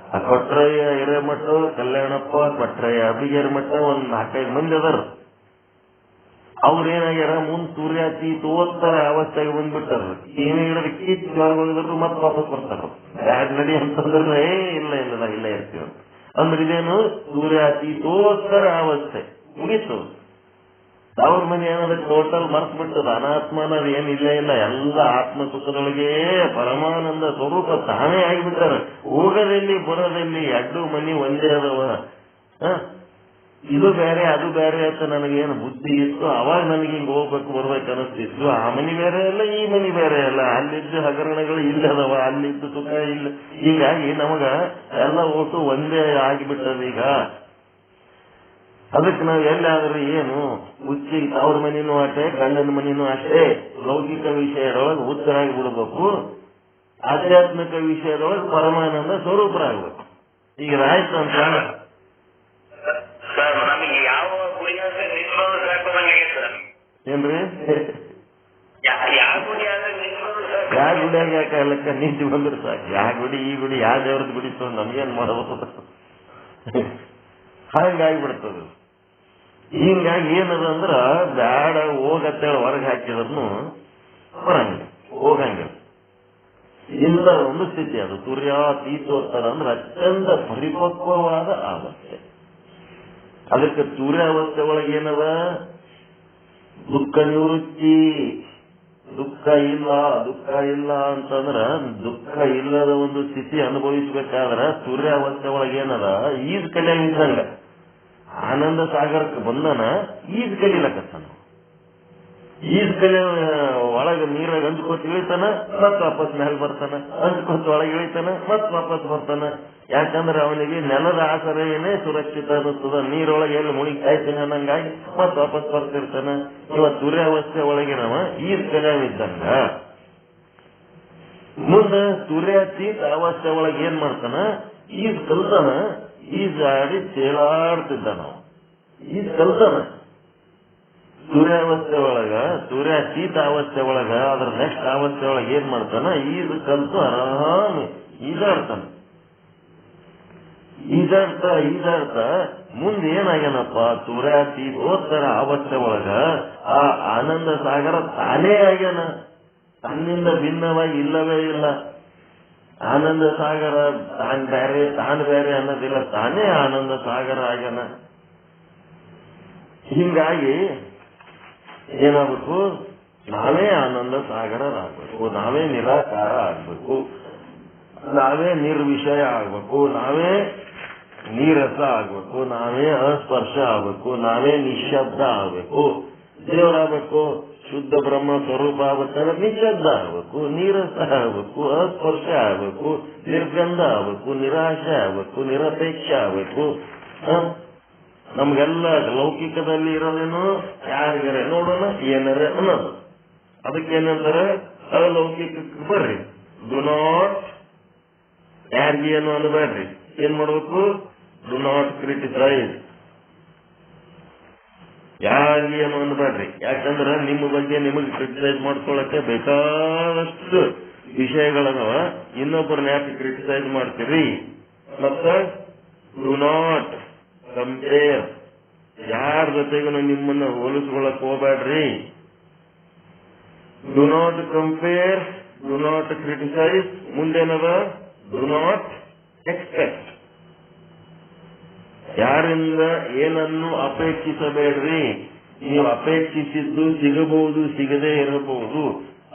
ಆ ಕೊಟ್ರಯ್ಯ ಹಿರೇಮಠ, ಕಲ್ಯಾಣಪ್ಪ, ಕೊಟ್ರಯ್ಯ ಅಬಿಗೇರಿ ಮಠ ಒಂದ್ 4-5 ಮಂದಿ ಅದಾರ. ಅವ್ರೇನಾಗ್ಯಾರ ಮುಂದ್ ಸೂರ್ಯಾತೀತೋತ್ತರ ಅವಸ್ಥೆಗೆ ಬಂದ್ಬಿಟ್ಟಾರ. ಏನೇ ಹಿಡಿದು ಕಿತ್ತು ಮತ್ತೆ ವಾಪಸ್ ಬರ್ತಾರ. ಯಾಕೆ ನಡಿ ಅಂತಂದ್ರೆ ಇಲ್ಲ ನಾ ಇಲ್ಲೇ ಇರ್ತೀವಿ ಅಂದ್ರೆ ಇದೇನು ಸೂರ್ಯಾತೀತೋತ್ತರ ಅವಸ್ಥೆ ಮುಗೀತು. ಅವ್ರ ಮನೆ ಏನಾದ್ರೆ ಟೋಟಲ್ ಮರ್ತ್ ಬಿಟ್ಟದ. ಅನಾತ್ಮ ಅನ್ನೋದು ಏನಿಲ್ಲ ಎಲ್ಲ ಆತ್ಮ ಸುಖದೊಳಗೆ ಪರಮಾನಂದ ಸ್ವರೂಪ ತಾನೇ ಆಗಿಬಿಟ್ಟಾರ. ಹೋಗದಲ್ಲಿ ಬರೋದಲ್ಲಿ 2 ಮನಿ ಒಂದೇ ಅದಾವ. ಇದು ಬೇರೆ ಅದು ಬೇರೆ ಅಂತ ನನಗೇನು ಬುದ್ಧಿ ಇತ್ತು. ಅವಾಗ ನನಗೆ ಹಿಂಗ್ ಹೋಗ್ಬೇಕು ಬರ್ಬೇಕು ಅನಿಸ್ತಿತ್ತು. ಆ ಮನಿ ಬೇರೆ ಅಲ್ಲ, ಈ ಮನಿ ಬೇರೆ ಅಲ್ಲ. ಅಲ್ಲಿದ್ದ ಹಗರಣಗಳು ಇಲ್ಲದವ, ಅಲ್ಲಿದ್ದು ಸುಖ ಇಲ್ಲ. ಹೀಗಾಗಿ ನಮಗ ಎಲ್ಲ ಒಟ್ಟು ಒಂದೇ ಆಗಿಬಿಟ್ಟದ. ಈಗ ಅದಕ್ಕೆ ನಾವು ಎಲ್ಲಾದ್ರೂ ಏನು ಹುಚ್ಚಿ ಅವ್ರ ಮನಿನೂ ಅಷ್ಟೇ, ಗಂಡನ ಮನಿನೂ ಅಷ್ಟೇ. ಲೌಕಿಕ ವಿಷಯದೊಳಗೆ ಹುಚ್ಚರಾಗಿ ಬಿಡ್ಬೇಕು, ಆಧ್ಯಾತ್ಮಿಕ ವಿಷಯದೊಳಗೆ ಪರಮಾನಂದ ಸ್ವರೂಪರಾಗಬೇಕು. ಈಗ ಆಯ್ತು ಅಂತ
ನಮಗೆ ಯಾವ ಗುಡಿಯಾದ್ರೆ ನಿಲ್ಸೋದು ಸಾಕೋದಂಗಾಗಿದೆ ಸರ್.
ಏನ್ರಿ
ಯಾವ ಗುಡಿಯಾದ್ರೆ ನಿಲ್ಸೋದು ಸಾಕು.
ಯಾವ ಗುಡಿಯಾಗ ಯಾಕೆ ನಿಂತು ಬಂದ್ರೆ ಸಾಕು. ಯಾವ ಗುಡಿ ಈ ಗುಡಿ ಯಾವ ದೇವ್ರದ್ದು ಗುಡಿ ನಮ್ಗೇನ್ ಮಾಡಬಹುದು, ಹಂಗಾಗಿಬಿಡ್ತದ. ಹಿಂಗಾಗಿ ಏನದ ಅಂದ್ರ ಬ್ಯಾಡ ಹೋಗತ್ತೇಳಿ ಹೊರಗೆ ಹಾಕಿದ್ರು ಬರಂಗಿಲ್ಲ, ಹೋಗಂಗಿಲ್ಲ. ಇಂಥ ಒಂದು ಸ್ಥಿತಿ ಅದು ಸೂರ್ಯಾತೀತೋತ್ತರ ಅಂದ್ರೆ ಅತ್ಯಂತ ಪರಿಪಕ್ವವಾದ ಅವಸ್ಥೆ. ಅದಕ್ಕೆ ಸೂರ್ಯಾವಸ್ಥೆ ಒಳಗೆ ಏನದ ದುಃಖ ನಿವೃತ್ತಿ. ದುಃಖ ಇಲ್ಲ ಅಂತಂದ್ರ ದುಃಖ ಇಲ್ಲದ ಒಂದು ಸ್ಥಿತಿ ಅನುಭವಿಸ್ಬೇಕಾದ್ರ ಸೂರ್ಯಾವಸ್ಥೆ ಒಳಗೆ ಏನದ ಈಜ್ ಕಲಿಯಂಗ ಆನಂದ ಸಾಗರಕ್ಕೆ ಬಂದನ ಈಜ್ ಕಲಿಲಕತ್ತಾನ. ಈಜ್ ಕಲಿಯ ಒಳಗ ನೀರಾಗ ಅಂಜ್ಕೊತ್ ಇಳಿತಾನ, ಮತ್ ವಾಪಸ್ ಮೇಲೆ ಬರ್ತಾನ, ಅಂಜ್ಕೊತ್ ಒಳಗೆ ಇಳಿತಾನ, ಮತ್ ವಾಪಸ್ ಬರ್ತಾನ. ಯಾಕಂದ್ರೆ ಅವನಿಗೆ ನೆಲದ ಆಸರೆಯೇ ಸುರಕ್ಷಿತ ಅನ್ನಿಸ್ತದ. ನೀರೊಳಗೆ ಎಲ್ಲಿ ಮುಳುಗಿ ಕಾಯ್ತಾನೆ ಅನ್ನಂಗಾಗಿ ಮತ್ ವಾಪಸ್ ಬರ್ತಿರ್ತಾನ. ಇವತ್ತು ಸೂರ್ಯಾವಸ್ಥೆ ಒಳಗಿನವ ಈಜ್ ಕಲಿಯವಿದ್ದಂಗ ಮುಂದ ಸೂರ್ಯಾತೀತ ಅವಸ್ಥೆ ಒಳಗೆ ಏನ್ ಮಾಡ್ತಾನ, ಈಜ್ ಕಲ್ತಾನ. ಈಜಾಡಿ ತೇಲಾಡ್ತಿದ್ದ ನಾವು ಈಜ್ ಕಲ್ತಾನ. ಸೂರ್ಯಾವಸ್ಥೆ ಒಳಗ ಸೂರ್ಯಾತೀತ ಅವಸ್ಥೆ ಒಳಗ ಅದ್ರ ನೆಕ್ಸ್ಟ್ ಅವಸ್ಥೆ ಒಳಗೆ ಏನ್ ಮಾಡ್ತಾನ, ಈಜ್ ಕಲ್ತು ಆರಾಮ್ ಈಜಾಡ್ತಾನ. ಈಜಾಡ್ತಾ ಮುಂದೆ ಏನಾಗ್ಯಾನಪ್ಪ, ಸೂರ್ಯಾತೀತೋತ್ತರ ಅವಸ್ಥೆ ಒಳಗ ಆ ಆನಂದ ಸಾಗರ ತಾನೇ ಆಗ್ಯಾನ. ತನ್ನಿಂದ ಭಿನ್ನವಾಗಿ ಇಲ್ಲವೇ ಇಲ್ಲ. ಆನಂದ ಸಾಗರ ತಾನು ಬೇರೆ ಅನ್ನೋದಿಲ್ಲ, ತಾನೇ ಆನಂದ ಸಾಗರ ಆಗ್ಯಾನ. ಹಿಂಗಾಗಿ ಏನಾಗಬೇಕು, ನಾವೇ ಆನಂದ ಸಾಗರರಾಗಬೇಕು, ನಾವೇ ನಿರಾಕಾರ ಆಗ್ಬೇಕು, ನಾವೇ ನಿರ್ವಿಷಯ ಆಗ್ಬೇಕು, ನಾವೇ ನೀರಸ ಆಗ್ಬೇಕು, ನಾವೇ ಅಸ್ಪರ್ಶ ಆಗ್ಬೇಕು, ನಾವೇ ನಿಶ್ಶಬ್ದ ಆಗ್ಬೇಕು. ದೇವರಾಗಬೇಕು, ಶುದ್ಧ ಬ್ರಹ್ಮ ಸ್ವರೂಪ ಆಗ್ಬೇಕಾದ್ರೆ ನಿಶ್ಶಬ್ದ ಆಗ್ಬೇಕು, ನೀರಸ ಆಗ್ಬೇಕು, ಅಸ್ಪರ್ಶ ಆಗ್ಬೇಕು, ನಿರ್ಗಂಧ ಆಗ್ಬೇಕು, ನಿರಾಶೆ ಆಗ್ಬೇಕು, ನಿರಪೇಕ್ಷ ಆಗ್ಬೇಕು. ನಮ್ಗೆಲ್ಲ ಲೌಕಿಕದಲ್ಲಿ ಇರೋದೇನು, ಯಾರಿಗಾರೆ ನೋಡೋಣ ಏನಾರೆ ಅನ್ನೋದು. ಅದಕ್ಕೇನಂತಾರೆ ಅಲೌಕಿಕಕ್ಕೆ ಬರ್ರಿ, ಡು ನಾಟ್ ಯಾರಿಗೇನು ಅನ್ನಬೇಡ್ರಿ. ಏನ್ ಮಾಡ್ಬೇಕು, ಡು ನಾಟ್ ಕ್ರಿಟಿಸೈಸ್. ಯಾರಿಗೇನು ಅನ್ನಬೇಡ್ರಿ. ಯಾಕಂದ್ರೆ ನಿಮ್ಮ ಬಗ್ಗೆ ನಿಮಗೆ ಕ್ರಿಟಿಸೈಸ್ ಮಾಡ್ಕೊಳಕ್ಕೆ ಬೇಕಾದಷ್ಟು ವಿಷಯಗಳನ್ನವ. ಇನ್ನೊಬ್ಬರನ್ನ ಯಾಕೆ ಕ್ರಿಟಿಸೈಸ್ ಮಾಡ್ತೀರಿ? ಮತ್ತೆ ಡು ನಾಟ್ ಕಂಪೇರ್, ಯಾರ ಜೊತೆಗೂ ನಿಮ್ಮನ್ನ ಹೋಲಿಸ್ಕೊಳಕ್ ಹೋಗ್ಬೇಡ್ರಿ. Do not compare, do not criticise. ಮುಂದೇನದ, ಡು ನಾಟ್ ಎಕ್ಸ್ಪೆಕ್ಟ್. ಯಾರಿಂದ ಏನನ್ನು ಅಪೇಕ್ಷಿಸಬೇಡ್ರಿ. ನೀವು ಅಪೇಕ್ಷಿಸಿದ್ದು ಸಿಗಬಹುದು, ಸಿಗದೇ ಇರಬಹುದು.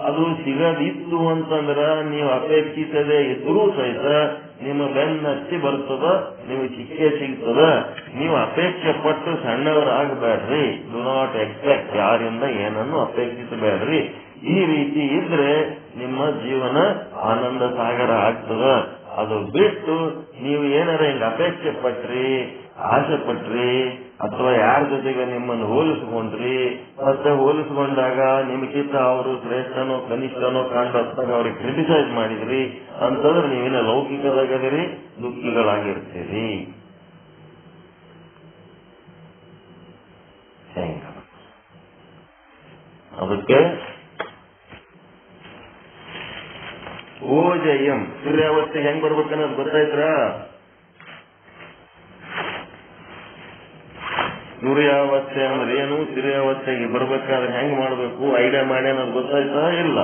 ಅದು ಸಿಗದಿತ್ತು ಅಂತಂದ್ರ ನೀವು ಅಪೇಕ್ಷಿಸದೇ ಇದ್ರೂ ಸಹಿತ ನಿಮ್ಮ ಬೆನ್ನತ್ತಿ ಬರ್ತದ, ನಿಮಗೆ ಸಿಕ್ಕೇ ಸಿಗ್ತದ. ನೀವು ಅಪೇಕ್ಷೆ ಪಟ್ಟು ಸಣ್ಣವರಾಗಬೇಡ್ರಿ. ಡು ನಾಟ್ ಎಕ್ಸ್ಪೆಕ್ಟ್, ಯಾರಿಂದ ಏನನ್ನು ಅಪೇಕ್ಷಿಸಬೇಡ್ರಿ. ಈ ರೀತಿ ಇದ್ರೆ ನಿಮ್ಮ ಜೀವನ ಆನಂದ ಸಾಗರ ಆಗ್ತದ. ಅದು ಬಿಟ್ಟು ನೀವು ಏನಾರ ಹಿಂಗ ಅಪೇಕ್ಷೆ ಪಟ್ರಿ, ಆಸೆ ಪಟ್ರಿ, ಅಥವಾ ಯಾರ ಜೊತೆಗೆ ನಿಮ್ಮನ್ನು ಹೋಲಿಸ್ಕೊಂಡ್ರಿ, ಮತ್ತೆ ಹೋಲಿಸ್ಕೊಂಡಾಗ ನಿಮ್ಗಿಂತ ಅವರು ಶ್ರೇಷ್ಠನೋ ಕನಿಷ್ಠನೋ ಕಾಣ್ದಾಗ ಅವ್ರಿಗೆ ಕ್ರಿಟಿಸೈಸ್ ಮಾಡಿದ್ರಿ ಅಂತಂದ್ರೆ ನೀವೇನ ಲೌಕಿಕದಾಗದಿರಿ, ದುಃಖಿಗಳಾಗಿರ್ತೀರಿ. ಅದು ಅದಕ್ಕೆ ಓಜಯಂ ಸೂರ್ಯಾವಸ್ಥೆಗೆ ಹೆಂಗ್ ಬರ್ಬೇಕನ್ನೋದು ಗೊತ್ತಾಯ್ತ್ರ? ಸೂರ್ಯಾವಸ್ಥೆ ಅಂದ್ರೆ ಏನು, ಸೂರ್ಯಾವಸ್ಥೆಗೆ ಬರ್ಬೇಕಾದ್ರೆ ಹೆಂಗ್ ಮಾಡ್ಬೇಕು ಐಡಿಯಾ ಮಾಡಿ ಅನ್ನೋದು ಗೊತ್ತಾಯ್ತಾ? ಇಲ್ಲ.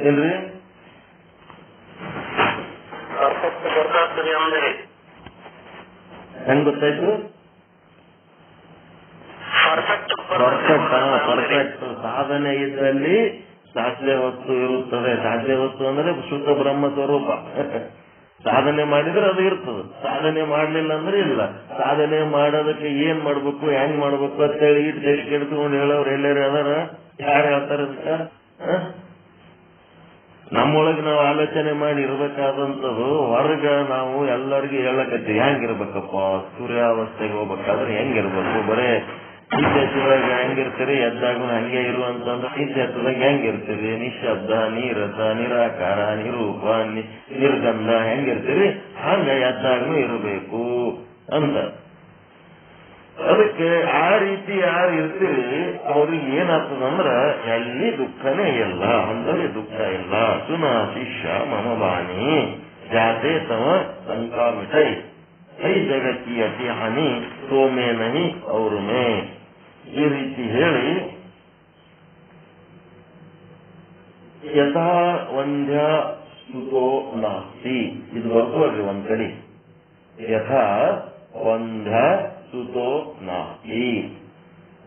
ಏನ್ರಿ ಹೆಂಗ್ ಗೊತ್ತಾಯ್ತು? ಪರ್ಫೆಕ್ಟ್ ಸಾಧನೆ ಇದ್ದಲ್ಲಿ ಸಾಧ್ಯ ವಸ್ತು ಇರುತ್ತದೆ. ಸಾಧ್ಯ ವಸ್ತು ಅಂದ್ರೆ ಶುದ್ಧ ಬ್ರಹ್ಮ ಸ್ವರೂಪ. ಸಾಧನೆ ಮಾಡಿದ್ರೆ ಅದು ಇರ್ತದೆ, ಸಾಧನೆ ಮಾಡ್ಲಿಲ್ಲ ಅಂದ್ರೆ ಇಲ್ಲ. ಸಾಧನೆ ಮಾಡೋದಕ್ಕೆ ಏನ್ ಮಾಡ್ಬೇಕು, ಹೆಂಗ್ ಮಾಡ್ಬೇಕು ಅಂತೇಳಿ ಇಟ್ಟು ದೇಶ ಕೆಡ್ಕೊಂಡು ಹೇಳೋರು ಎಲ್ಲರೂ ಅದಾರ? ಯಾರು ಹೇಳ್ತಾರ? ನಮ್ಮೊಳಗೆ ನಾವು ಆಲೋಚನೆ ಮಾಡಿ ಇರ್ಬೇಕಾದಂಥದ್ದು ಹೊರಗ ನಾವು ಎಲ್ಲರಿಗೂ ಹೇಳಕತ್ತೀವಿ ಹೆಂಗಿರ್ಬೇಕಪ್ಪ, ಸೂರ್ಯಾವಸ್ಥೆಗೆ ಹೋಗ್ಬೇಕಾದ್ರೆ ಹೆಂಗಿರ್ಬೇಕು, ಬರೇ ನಿತ್ಯದಾಗ ಹೆಂಗಿರ್ತೀರಿ, ಎದ್ದಾಗೂ ಹಂಗೆ ಇರುವಂತಂದ್ರೆ ನಿತ್ಯದಾಗ ಹೆಂಗಿರ್ತೀರಿ, ನಿಶಬ್ದ, ನೀರಸ, ನಿರಾಕಾರ, ನಿರೂಪ, ನಿರ್ಗಂಧ ಹೆಂಗಿರ್ತೀರಿ ಹಂಗ ಎದ್ದಾಗೂ ಇರಬೇಕು ಅಂತ. ಅದಕ್ಕೆ ಆ ರೀತಿ ಯಾರು ಇರ್ತೀರಿ ಅವ್ರಿಗೆ ಏನಾಗ್ತದಂದ್ರ ಎಲ್ಲಿ ದುಃಖನೇ ಇಲ್ಲ, ಅಂದ್ರೆ ದುಃಖ ಇಲ್ಲ. ಸುನಾ ಶಿಷ್ಯ ಮಮ ಬಾಣಿ ಜಾತೆ ತಮ ಸಂಕಾಮಿಟೈ ಐ ಜಗತ್ತಿ ಅತಿ ಹಾನಿ ಸೋಮೇ ನಹಿ ಅವ್ರು ಮೇ, ಈ ರೀತಿ ಹೇಳಿ ಯಥಾ ವಂದ್ಯ ಸುತೋ ನಾಸ್ತಿ, ಇದು ಬರ್ಕೋಳ್ರಿ ಒಂದ್ ಕಡೆ. ಯಥಾ ವಂದ್ಯ ಸುತೋ ನಾಸ್ತಿ.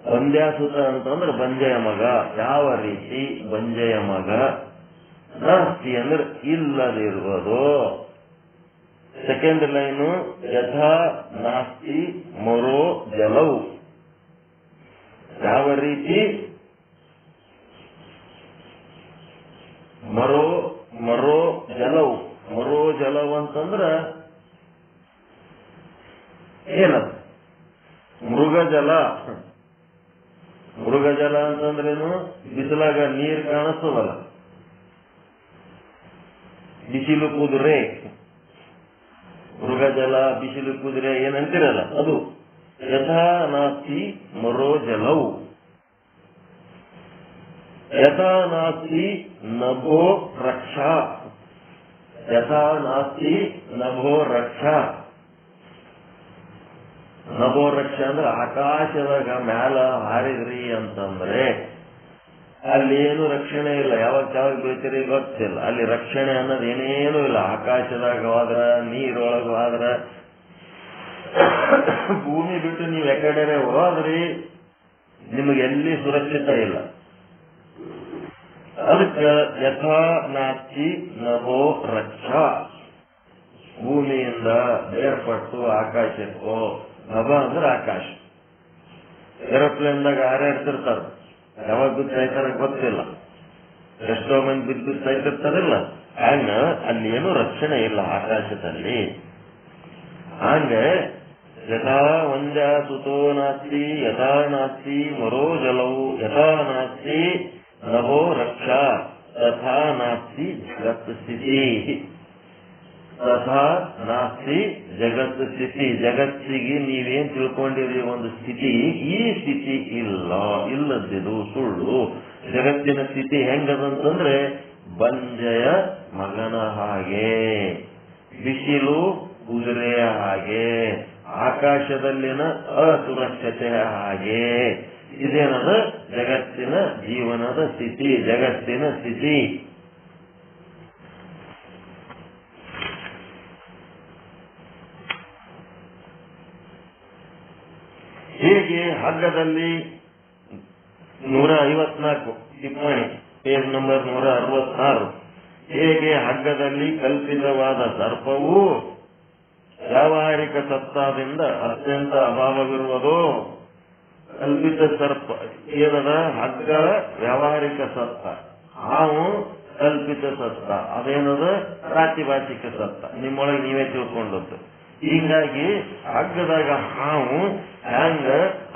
ವಂದ್ಯಾಸುತ ಅಂತಂದ್ರೆ ಬಂಜೆಯ ಮಗ. ಯಾವ ರೀತಿ ಬಂಜೆಯ ಮಗ? ನಾಸ್ತಿ ಅಂದ್ರೆ ಇಲ್ಲದಿರುವುದು. ಸೆಕೆಂಡ್ ಲೈನು ಯಥಾ ನಾಸ್ತಿ ಮರೋ ಜಲವು. ಯಾವ ರೀತಿ? ಮರೋ ಜಲವು. ಮರೋ ಜಲವು ಅಂತಂದ್ರ ಏನದು? ಮೃಗಜಲ. ಮೃಗಜಲ ಅಂತಂದ್ರೇನು? ಬಿಸಿಲಾಗ ನೀರು ಕಾಣಿಸ್ತದಲ್ಲ, ಬಿಸಿಲು ಕುದುರೆ. ಮೃಗಜಲ, ಬಿಸಿಲು ಕುದುರೆ ಏನಂತಿರಲ್ಲ ಅದು. ಯಥಾ ನಾಸ್ತಿ ಮರೋ ಜಲವು. ಯಥಾ ನಾಸ್ತಿ ನಭೋ ರಕ್ಷಾ. ಯಥಾ ನಾಸ್ತಿ ನಭೋ ರಕ್ಷಾ. ನಭೋ ರಕ್ಷಾ ಅಂದ್ರೆ ಆಕಾಶದಾಗ ಮ್ಯಾಲ ಹಾರಿದ್ರಿ ಅಂತಂದ್ರೆ ಅಲ್ಲಿ ಏನು ರಕ್ಷಣೆ ಇಲ್ಲ. ಯಾವಾಗ ಬೀಳ್ತೀರಿ ಗೊತ್ತಿಲ್ಲ. ಅಲ್ಲಿ ರಕ್ಷಣೆ ಅನ್ನೋದು ಏನೇನು ಇಲ್ಲ. ಆಕಾಶದಾಗ ಹೋದ್ರ, ನೀರೊಳಗ ಹೋದ್ರ, ಭೂಮಿ ಬಿಟ್ಟು ನೀವು ಎಕಡೆ ಹೋದ್ರಿ ನಿಮಗೆ ಎಲ್ಲಿ ಸುರಕ್ಷಿತ ಇಲ್ಲ. ಅದಕ್ಕೆ ಯಥಾ ನಾಸ್ತಿ ನಭೋ ರಕ್ಷಾ. ಭೂಮಿಯಿಂದ ಬೇರ್ಪಟ್ಟು ಆಕಾಶಕ್ಕೋ, ನಭ ಅಂದ್ರೆ ಆಕಾಶ. ಏರೋಪ್ಲೇನ್ದಾಗ ಹಾರಾಡ್ತಿರ್ತಾರ, ಯಾವಾಗ ಬಿದ್ದು ಸಾಯ್ತಾರ ಗೊತ್ತಿಲ್ಲ. ಎಷ್ಟೋ ಮಂದಿ ಬಿದ್ದು ಸಾಯ್ತಿರ್ತಾರಿಲ್ಲ. ಹಂಗ ಅಲ್ಲಿ ಏನು ರಕ್ಷಣೆ ಇಲ್ಲ ಆಕಾಶದಲ್ಲಿ. ಹಂಗ ಯಥಾ ವಂದ್ಯ ಸುತೋ ನಾಸ್ತಿ ಯಥಾ ನಾಸ್ತಿ ಮರೋ ಜಲವು ಯಥಾ ನಾಸ್ತಿ ನಭೋ ರಕ್ಷಾ ತಥಾ ನಾಸ್ತಿ ಜಗತ್ ಸ್ಥಿತಿ. ತಥಾ ನಾಸ್ತಿ ಜಗತ್ ಸ್ಥಿತಿ. ಜಗತ್ತಿಗೆ ನೀವೇನ್ ತಿಳ್ಕೊಂಡಿರಿ ಒಂದು ಸ್ಥಿತಿ, ಈ ಸ್ಥಿತಿ ಇಲ್ಲ, ಇಲ್ಲದಿದು ಸುಳ್ಳು. ಜಗತ್ತಿನ ಸ್ಥಿತಿ ಹೆಂಗದಂತಂದ್ರೆ ಬಂಜೆಯ ಮಗನ ಹಾಗೆ, ಬಿಸಿಲು ಕುದುರೆಯ ಹಾಗೆ, ಆಕಾಶದಲ್ಲಿನ ಅಸುರಕ್ಷತೆಯ ಹಾಗೆ. ಇದೇನದ ಜಗತ್ತಿನ ಜೀವನದ ಸ್ಥಿತಿ, ಜಗತ್ತಿನ ಸ್ಥಿತಿ. ಹೀಗೆ ಹಗ್ಗದಲ್ಲಿ 154 ಟಿಪ್ಪಣಿ ಪೇಜ್ ನಂಬರ್ 166. ಹೇಗೆ ಹಗ್ಗದಲ್ಲಿ ಕಲ್ಪಿತವಾದ ಸರ್ಪವು ವ್ಯಾವಹಾರಿಕ ಸತ್ತಾದಿಂದ ಅತ್ಯಂತ ಅಭಾವವಿರುವುದು. ಕಲ್ಪಿತ ಸರ್ಪ ಏನದ? ಹಗ್ಗ ವ್ಯಾವಹಾರಿಕ ಸತ್ತ, ಹಾವು ಕಲ್ಪಿತ ಸತ್ತ. ಅದೇನದ? ಪ್ರಾತಿಭಾಷಿಕ ಸತ್ತ. ನಿಮ್ಮೊಳಗೆ ನೀವೇ ತಿಳ್ಕೊಂಡದ್ದು. ಹೀಗಾಗಿ ಹಗ್ಗದಾಗ ಹಾವು ಹ್ಯಾಂಗ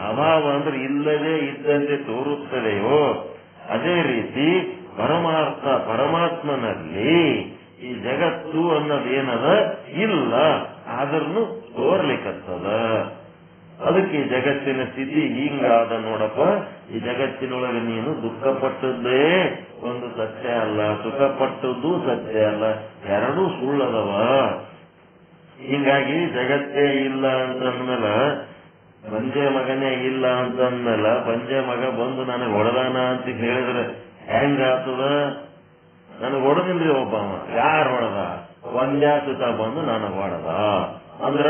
ಅಭಾವ ಅಂದ್ರೆ ಇಲ್ಲದೆ ಇದ್ದಂತೆ ತೋರುತ್ತದೆಯೋ, ಅದೇ ರೀತಿ ಪರಮಾತ್ಮನಲ್ಲಿ ಈ ಜಗತ್ತು ಅನ್ನೋದೇನದ ಇಲ್ಲ, ಆದ್ರೂ ಬರ್ಲಿಕ್ಕತ್ತದ. ಅದಕ್ಕೆ ಜಗತ್ತಿನ ಸ್ಥಿತಿ ಹಿಂಗಾದ ನೋಡಪ್ಪ. ಈ ಜಗತ್ತಿನೊಳಗೆ ನೀನು ದುಃಖ ಪಟ್ಟದ್ದೇ ಒಂದು ಸತ್ಯ ಅಲ್ಲ, ಸುಖ ಪಟ್ಟದ್ದು ಸತ್ಯ ಅಲ್ಲ, ಎರಡೂ ಸುಳ್ಳದವ. ಹಿಂಗಾಗಿ ಜಗತ್ತೇ ಇಲ್ಲ ಅಂತಂದ್ಮೇಲೆ, ಬಂಜೆ ಮಗನೇ ಇಲ್ಲ ಅಂತಂದ್ಮೇಲೆ ಬಂಜೆ ಮಗ ಬಂದು ನನಗೆ ಹೊಡೆದಾನ ಅಂತ ಹೇಳಿದ್ರೆ ಹೆಂಗಾತದ? ನನಗೆ ಹೊಡೆದಿಲ್ರಿ ಒಬ್ಬವ. ಯಾರು ಹೊಡೆದ? ಒಂದ್ಯಾ ಸುತ ಬಂದು ನನಗೆ ಹೊಡೆದ ಅಂದ್ರ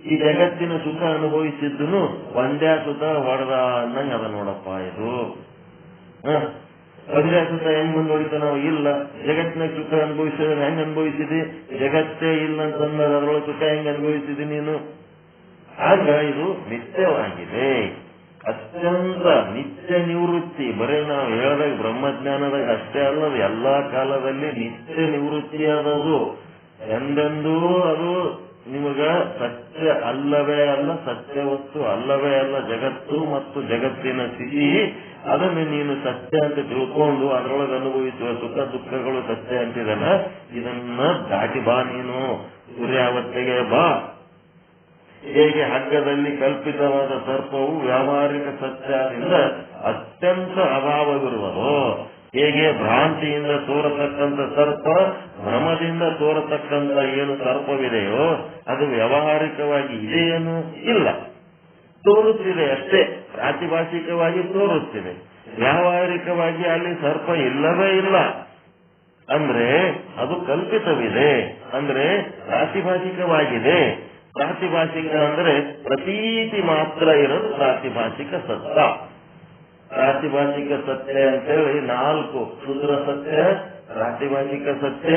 ಈ ಜಗತ್ತಿನ ಸುಖ ಅನುಭವಿಸಿದ್ದನು ಒಂದ್ಯಾ ಸುತ ಹೊಡೆದ ಅನ್ನಂಗ ಅದ ನೋಡಪ್ಪ. ಇದು ಒಂದ್ಯಾ ಸುತ ಹೆಂಗ್ ಬಂದು ಹೊಡಿತ? ನಾವು ಇಲ್ಲ ಜಗತ್ತಿನ ಸುಖ ಅನುಭವಿಸಿದ್ರೆ ಹೆಂಗ್ ಅನುಭವಿಸಿದಿ? ಜಗತ್ತೇ ಇಲ್ಲ ಅಂತಂದ್ರೆ ಅದರೊಳಗೆ ಸುಖ ಹೆಂಗ್ ಅನುಭವಿಸಿದಿ ನೀನು? ಆಗ ಇದು ನಿತ್ಯವಾಗಿದೆ, ಅತ್ಯಂತ ನಿತ್ಯ ನಿವೃತ್ತಿ. ಬರೀ ನಾವು ಹೇಳಿದಾಗ ಬ್ರಹ್ಮಜ್ಞಾನದಾಗ ಅಷ್ಟೇ ಅಲ್ಲದು, ಎಲ್ಲಾ ಕಾಲದಲ್ಲಿ ನಿತ್ಯ ನಿವೃತ್ತಿ ಆದದು. ಎಂದೆಂದೂ ಅದು ನಿಮಗ ಸತ್ಯ ಅಲ್ಲವೇ ಅಲ್ಲ, ಸತ್ಯ ವಸ್ತು ಅಲ್ಲವೇ ಅಲ್ಲ. ಜಗತ್ತು ಮತ್ತು ಜಗತ್ತಿನ ಸ್ಥಿತಿ ಅದನ್ನು ನೀನು ಸತ್ಯ ಅಂತ ತಿಳ್ಕೊಂಡು ಅದರೊಳಗೆ ಅನುಭವಿಸುವ ಸುಖ ದುಃಖಗಳು ಸತ್ಯ ಅಂತಿದಲ್ಲ, ಇದನ್ನ ದಾಟಿ ಬಾ ನೀನು, ಸೂರ್ಯಾವತ್ತೆಗೆ ಬಾ. ಹೇಗೆ ಹಗ್ಗದಲ್ಲಿ ಕಲ್ಪಿತವಾದ ಸರ್ಪವು ವ್ಯಾವಹಾರಿಕ ಸತ್ಯದಿಂದ ಅತ್ಯಂತ ಅಭಾವವಿರುವುದು, ಹೇಗೆ ಭ್ರಾಂತಿಯಿಂದ ತೋರತಕ್ಕಂಥ ಸರ್ಪ ಭ್ರಮದಿಂದ ತೋರತಕ್ಕಂಥ ಏನು ಸರ್ಪವಿದೆಯೋ ಅದು ವ್ಯಾವಹಾರಿಕವಾಗಿ ಇದೆಯೇನು? ಇಲ್ಲ, ತೋರುತ್ತಿದೆ ಅಷ್ಟೇ, ಪ್ರಾತಿಭಾಷಿಕವಾಗಿ ತೋರುತ್ತಿದೆ. ವ್ಯಾವಹಾರಿಕವಾಗಿ ಅಲ್ಲಿ ಸರ್ಪ ಇಲ್ಲವೇ ಇಲ್ಲ ಅಂದ್ರೆ ಅದು ಕಲ್ಪಿತವಿದೆ, ಅಂದ್ರೆ ಪ್ರಾತಿಭಾಷಿಕವಾಗಿದೆ. ಪ್ರಾತಿಭಾಷಿಕ ಅಂದ್ರೆ ಪ್ರತೀತಿ ಮಾತ್ರ ಇರೋದು ಪ್ರಾತಿಭಾಷಿಕ ಸತ್ಯ. ಪ್ರಾತಿಭಾಷಿಕ ಸತ್ಯ ಅಂತೇಳಿ 4 ಶುದ್ರ ಸತ್ಯ, ಪ್ರಾತಿಭಾಷಿಕ ಸತ್ಯ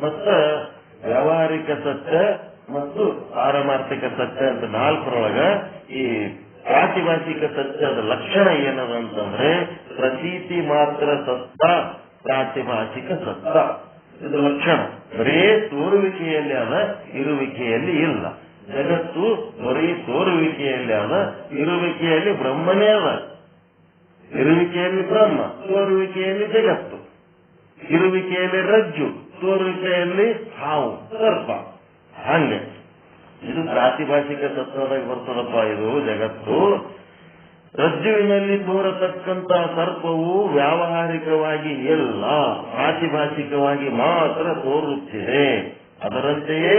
ಮತ್ತು ವ್ಯಾವಹಾರಿಕ ಸತ್ಯ ಮತ್ತು ಪಾರಮಾರ್ಥಿಕ ಸತ್ಯ ಅಂತ 4ರೊಳಗ ಈ ಪ್ರಾತಿಭಾಷಿಕ ಸತ್ಯದ ಲಕ್ಷಣ ಏನದ ಅಂತಂದ್ರೆ ಪ್ರತೀತಿ ಮಾತ್ರ ಸತ್ಯ, ಪ್ರಾತಿಭಾಷಿಕ ಸತ್ಯ. ಇದು ಲಕ್ಷಣ. ಬರೇ ತೋರುವಿಕೆಯಲ್ಲಿ ಅದ, ಇರುವಿಕೆಯಲ್ಲಿ ಇಲ್ಲ. ಜಗತ್ತು ಬರೀ ತೋರುವಿಕೆಯಲ್ಲಿ ಅದ, ಇರುವಿಕೆಯಲ್ಲಿ ಬ್ರಹ್ಮನೇ ಅದ. ಇರುವಿಕೆಯಲ್ಲಿ ಬ್ರಹ್ಮ, ತೋರುವಿಕೆಯಲ್ಲಿ ಜಗತ್ತು. ಇರುವಿಕೆಯಲ್ಲಿ ರಜ್ಜು, ತೋರುವಿಕೆಯಲ್ಲಿ ಹಾವು ಸರ್ಪ. ಹಂಗೆ ಇದು ಪ್ರಾತಿಭಾಷಿಕ ತತ್ವದಾಗ ಬರ್ತದಪ್ಪ. ಇದು ಜಗತ್ತು ರಜ್ಜುವಿನಲ್ಲಿ ತೋರತಕ್ಕಂತ ಸರ್ಪವು ವ್ಯಾವಹಾರಿಕವಾಗಿ ಇಲ್ಲ, ಪ್ರಾತಿಭಾಷಿಕವಾಗಿ ಮಾತ್ರ ತೋರುತ್ತಿದೆ. ಅದರಂತೆಯೇ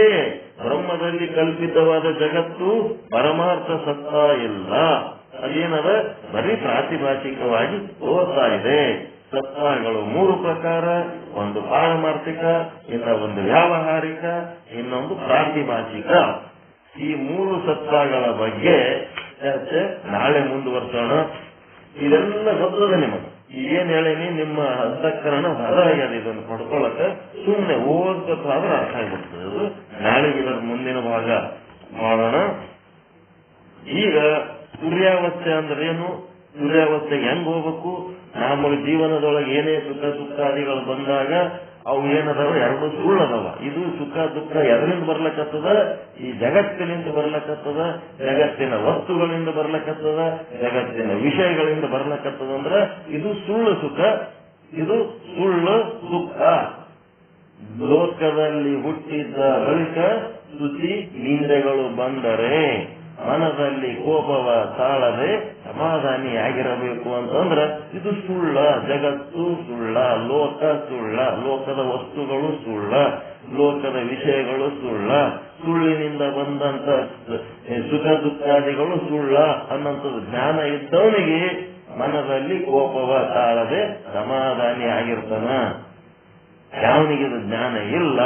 ಬ್ರಹ್ಮದಲ್ಲಿ ಕಲ್ಪಿತವಾದ ಜಗತ್ತು ಪರಮಾರ್ಥ ಸತ್ತ ಇಲ್ಲ, ಅದೇನದ ಬರೀ ಪ್ರಾತಿಭಾಷಿಕವಾಗಿ ತೋರ್ತಾ ಇದೆ. ಸತ್ವಗಳು 3 ಪ್ರಕಾರ, ಒಂದು ಪಾರಮಾರ್ಥಿಕ, ಇನ್ನೊಂದು ವ್ಯಾವಹಾರಿಕ, ಇನ್ನೊಂದು ಪ್ರಾತಿಭಾಷಿಕ. ಈ 3 ಸತ್ವಗಳ ಬಗ್ಗೆ ಚರ್ಚೆ ನಾಳೆ ಮುಂದುವರ್ಸೋಣ. ಇದೆಲ್ಲ ಗೊತ್ತದ ನಿಮಗೆ. ಏನ್ ಹೇಳೀನಿ, ನಿಮ್ಮ ಅಂತಃಕರಣ ಹದ ಆಗ್ಯದ. ಇದನ್ನು ಪಡ್ಕೊಳಕ ಸುಮ್ಮನೆ ಓದ್ಬೇಕಾದ್ರೆ ಅರ್ಥ ಆಗ್ಬಿಡ್ತದೆ. ನಾಳೆ ಇದರ ಮುಂದಿನ ಭಾಗ ಮಾಡೋಣ. ಈಗ ಸೂರ್ಯಾವಸ್ಥೆ ಅಂದ್ರೆ ಏನು, ಸೂರ್ಯಾವಸ್ಥೆಗೆ ಹೆಂಗ್ ಹೋಗ್ಬೇಕು, ನಮ್ಮ ಜೀವನದೊಳಗೆ ಏನೇ ಸುಖ ದುಃಖಾದಿಗಳು ಬಂದಾಗ ಅವು ಏನದಾವ, 2 ಸುಳ್ಳದವ. ಇದು ಸುಖ ದುಃಖ ಎದರಿಂದ ಬರ್ಲಕತ್ತದ? ಈ ಜಗತ್ತಿನಿಂದ ಬರ್ಲಕತ್ತದ, ಜಗತ್ತಿನ ವಸ್ತುಗಳಿಂದ ಬರ್ಲಕತ್ತದ, ಜಗತ್ತಿನ ವಿಷಯಗಳಿಂದ ಬರ್ಲಕತ್ತದ. ಅಂದ್ರ ಇದು ಸುಳ್ಳು ಸುಖ, ಇದು ಸುಳ್ಳು ದುಃಖ. ಲೋಕದಲ್ಲಿ ಹುಟ್ಟಿದ್ದ ಬಳಿಕ ಸ್ತುತಿ ನಿಂದೆಗಳು ಬಂದರೆ ಮನದಲ್ಲಿ ಕೋಪವ ತಾಳದೆ ಸಮಾಧಾನಿಯಾಗಿರಬೇಕು ಅಂತಂದ್ರ ಇದು ಸುಳ್ಳ. ಜಗತ್ತು ಸುಳ್ಳ, ಲೋಕ ಸುಳ್ಳ, ಲೋಕದ ವಸ್ತುಗಳು ಸುಳ್ಳ, ಲೋಕದ ವಿಷಯಗಳು ಸುಳ್ಳ, ಸುಳ್ಳಿನಿಂದ ಬಂದಂತ ಸುಖ ದುಃಖಾದಿಗಳು ಸುಳ್ಳ ಅನ್ನೋಂಥದ್ದು ಜ್ಞಾನ ಇದ್ದವನಿಗೆ ಮನದಲ್ಲಿ ಕೋಪವ ತಾಳದೆ ಸಮಾಧಾನಿ ಆಗಿರ್ತಾನ. ಯಾವನಿಗಿದು ಜ್ಞಾನ ಇಲ್ಲ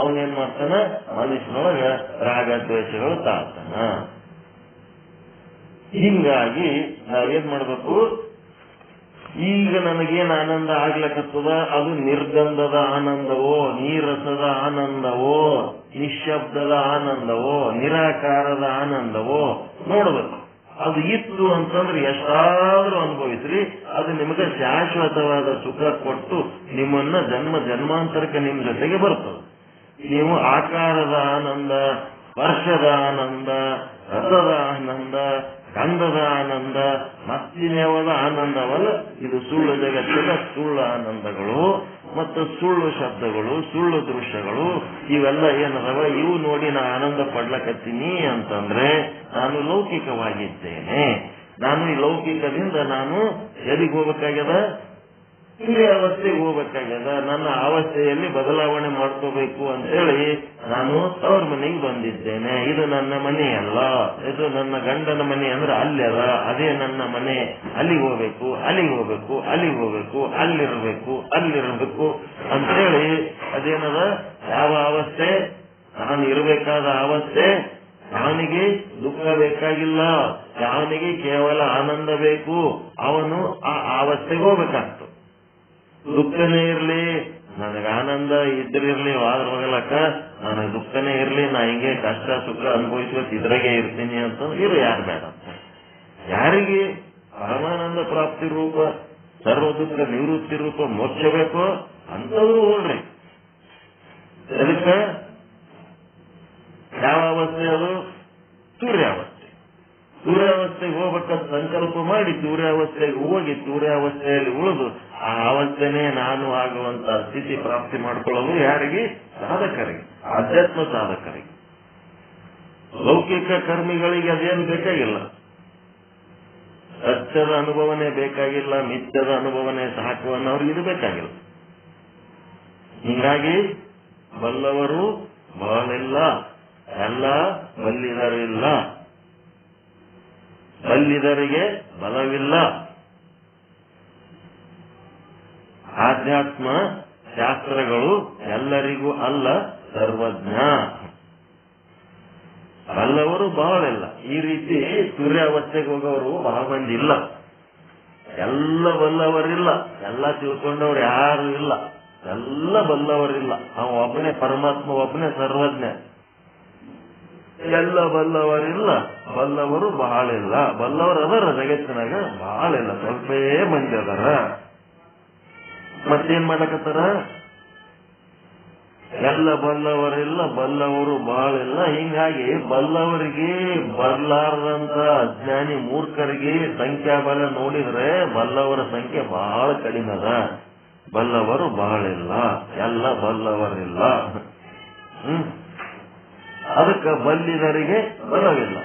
ಅವನೇನ್ ಮಾಡ್ತಾನ, ಮನುಷ್ಯನೊಳಗ ರಾಗ ದ್ವೇಷಗಳು ತಾಳ್ತಾನ. ಹಿಂಗಾಗಿ ನಾವೇನ್ ಮಾಡ್ಬೇಕು, ಈಗ ನನಗೇನ್ ಆನಂದ ಆಗ್ಲಕತ್ತದ ಅದು ನಿರ್ಗಂಧದ ಆನಂದವೋ, ನೀರಸದ ಆನಂದವೋ, ನಿಶ್ಶಬ್ದದ ಆನಂದವೋ, ನಿರಾಕಾರದ ಆನಂದವೋ ನೋಡ್ಬೇಕು. ಅದು ಇತ್ತು ಅಂತಂದ್ರೆ ಎಷ್ಟಾದ್ರೂ ಅನುಭವಿಸ್ರಿ, ಅದು ನಿಮಗೆ ಶಾಶ್ವತವಾದ ಸುಖ ಕೊಟ್ಟು ನಿಮ್ಮನ್ನ ಜನ್ಮ ಜನ್ಮಾಂತರಕ್ಕೆ ನಿಮ್ ಜೊತೆಗೆ ಬರ್ತದೆ. ನೀವು ಆಕಾರದ ಆನಂದ, ಸ್ಪರ್ಶದ ಆನಂದ, ರಸದ ಆನಂದ, ಗಂಧದ ಆನಂದ, ಮತ್ತಿನ್ಯಾವದ ಆನಂದವಲ್ಲ. ಇದು ಸುಳ್ಳು ಜಗತ್ತಿನ ಸುಳ್ಳು ಆನಂದಗಳು. ಮತ್ತು ಸುಳ್ಳು ಶಬ್ದಗಳು, ಸುಳ್ಳು ದೃಶ್ಯಗಳು, ಇವೆಲ್ಲ ಏನದವ, ಇವು ನೋಡಿ ನಾ ಆನಂದ ಪಡ್ಲಕತ್ತೀನಿ ಅಂತಂದ್ರೆ ನಾನು ಲೌಕಿಕವಾಗಿದ್ದೇನೆ. ನಾನು ಈ ಲೌಕಿಕದಿಂದ ನಾನು ಎಲ್ಲಿಗೆ ಹೋಗ್ಬೇಕಾಗ್ಯದ? ಅವಸ್ಥೆಗೆ ಹೋಗ್ಬೇಕಾಗ್ಯದ. ನನ್ನ ಅವಸ್ಥೆಯಲ್ಲಿ ಬದಲಾವಣೆ ಮಾಡ್ಕೋಬೇಕು ಅಂತೇಳಿ ನಾನು ತವ್ರ ಮನೆಗೆ ಬಂದಿದ್ದೇನೆ. ಇದು ನನ್ನ ಮನೆಯಲ್ಲ, ಇದು ನನ್ನ ಗಂಡನ ಮನೆ ಅಂದ್ರೆ ಅಲ್ಲಿ ಅದ, ಅದೇ ನನ್ನ ಮನೆ. ಅಲ್ಲಿಗೆ ಹೋಗ್ಬೇಕು, ಅಲ್ಲಿಗೆ ಹೋಗ್ಬೇಕು, ಅಲ್ಲಿಗೆ ಹೋಗ್ಬೇಕು, ಅಲ್ಲಿರ್ಬೇಕು ಅಂತೇಳಿ ಅದೇನದ, ಯಾವ ಅವಸ್ಥೆ? ನಾನು ಇರಬೇಕಾದ ಅವಸ್ಥೆ. ಅವನಿಗೆ ದುಃಖ ಬೇಕಾಗಿಲ್ಲ, ಅವನಿಗೆ ಕೇವಲ ಆನಂದ ಬೇಕು. ಅವನು ಆ ಅವಸ್ಥೆಗೆ ಹೋಗ್ಬೇಕಾಗ್ತದೆ. ದುಃಖನೇ ಇರ್ಲಿ, ನನಗೆ ಆನಂದ ಇದ್ರಿರ್ಲಿ, ವಾದ್ರ ಹೋಗಲಕ್ಕ ನನಗೆ ದುಃಖನೇ ಇರ್ಲಿ, ನಾ ಹಿಂಗೆ ಕಷ್ಟ ಸುಖ ಅನುಭವಿಸ್ಬೇಕು, ಇದ್ರಾಗೆ ಇರ್ತೀನಿ ಅಂತ ಇರು. ಯಾರು ಬೇಡ? ಯಾರಿಗೆ ಪರಮಾನಂದ ಪ್ರಾಪ್ತಿ ರೂಪ, ಸರ್ವ ದುಃಖ ನಿವೃತ್ತಿ ರೂಪ ಮೋಕ್ಷ ಬೇಕೋ ಅಂತವ್ರು ಹೋಗ್ರಿ. ಅದಕ್ಕೆ ಯಾವ ಅವಸ್ಥೆ ಅದು? ಸೂರ್ಯಾವಸ್ಥೆ. ಸೂರ್ಯಾವಸ್ಥೆಗೆ ಹೋಗ್ಬೇಕಂತ ಸಂಕಲ್ಪ ಮಾಡಿ ಸೂರ್ಯಾವಸ್ಥೆಗೆ ಹೋಗಿ ಸೂರ್ಯಾವಸ್ಥೆಯಲ್ಲಿ ಉಳಿದು ಆ ಅವಸ್ಥೆನೇ ನಾನು ಆಗುವಂತ ಸ್ಥಿತಿ ಪ್ರಾಪ್ತಿ ಮಾಡ್ಕೊಳ್ಳೋದು ಯಾರಿಗೆ? ಸಾಧಕರಿಗೆ, ಆಧ್ಯಾತ್ಮ ಸಾಧಕರಿಗೆ. ಲೌಕಿಕ ಕರ್ಮಿಗಳಿಗೆ ಅದೇನು ಬೇಕಾಗಿಲ್ಲ. ಸತ್ಯದ ಅನುಭವನೇ ಬೇಕಾಗಿಲ್ಲ, ಮಿಥ್ಯದ ಅನುಭವನೇ ಸಾಕು ಅನ್ನೋರಿಗೆ ಇದು ಬೇಕಾಗಿಲ್ಲ. ಹೀಗಾಗಿ ಬಲ್ಲವರು ಬಹಳಿಲ್ಲ, ಎಲ್ಲ ಬಲ್ಲಿದರಿಲ್ಲ, ಬಲ್ಲಿದರಿಗೆ ಬಲವಿಲ್ಲ. ಆಧ್ಯಾತ್ಮ ಶಾಸ್ತ್ರಗಳು ಎಲ್ಲರಿಗೂ ಅಲ್ಲ, ಸರ್ವಜ್ಞ. ಬಲ್ಲವರು ಬಹಳಿಲ್ಲ. ಈ ರೀತಿ ಸೂರ್ಯಾವಸ್ಥೆಗೆ ಹೋಗೋರು ಬಹಳ ಮಂದಿ ಇಲ್ಲ. ಎಲ್ಲ ಬಲ್ಲವರಿಲ್ಲ, ಎಲ್ಲ ತಿಳ್ಕೊಂಡವ್ರು ಯಾರು ಇಲ್ಲ, ಎಲ್ಲ ಬಲ್ಲವರಿಲ್ಲ. ಅವ ಒಬ್ಬನೇ ಪರಮಾತ್ಮ, ಒಬ್ಬನೇ ಸರ್ವಜ್ಞ. ಎಲ್ಲ ಬಲ್ಲವರಿಲ್ಲ, ಬಲ್ಲವರು ಬಹಳಿಲ್ಲ. ಬಲ್ಲವರು ಅದರ ಜಗತ್ತಿನಾಗ ಬಹಳಿಲ್ಲ, ಸ್ವಲ್ಪೇ ಮಂದಿ ಅದರ. ಮತ್ತೇನ್ ಮಾಡಕತ್ತಾರ? ಎಲ್ಲ ಬಲ್ಲವರಿಲ್ಲ, ಬಲ್ಲವರು ಬಹಳಿಲ್ಲ. ಹಿಂಗಾಗಿ ಬಲ್ಲವರಿಗೆ ಬರ್ಲಾರದಂತ ಅಜ್ಞಾನಿ ಮೂರ್ಖರಿಗೆ ಸಂಖ್ಯಾಬಲ ನೋಡಿದ್ರೆ ಬಲ್ಲವರ ಸಂಖ್ಯೆ ಬಹಳ ಕಡಿಮೆ ಅದ. ಬಲ್ಲವರು ಬಹಳಿಲ್ಲ, ಎಲ್ಲ ಬಲ್ಲವರಿಲ್ಲ. ಅದಕ್ಕೆ ಬಲ್ಲಿದರಿಗೆ ಬಲವಿಲ್ಲ.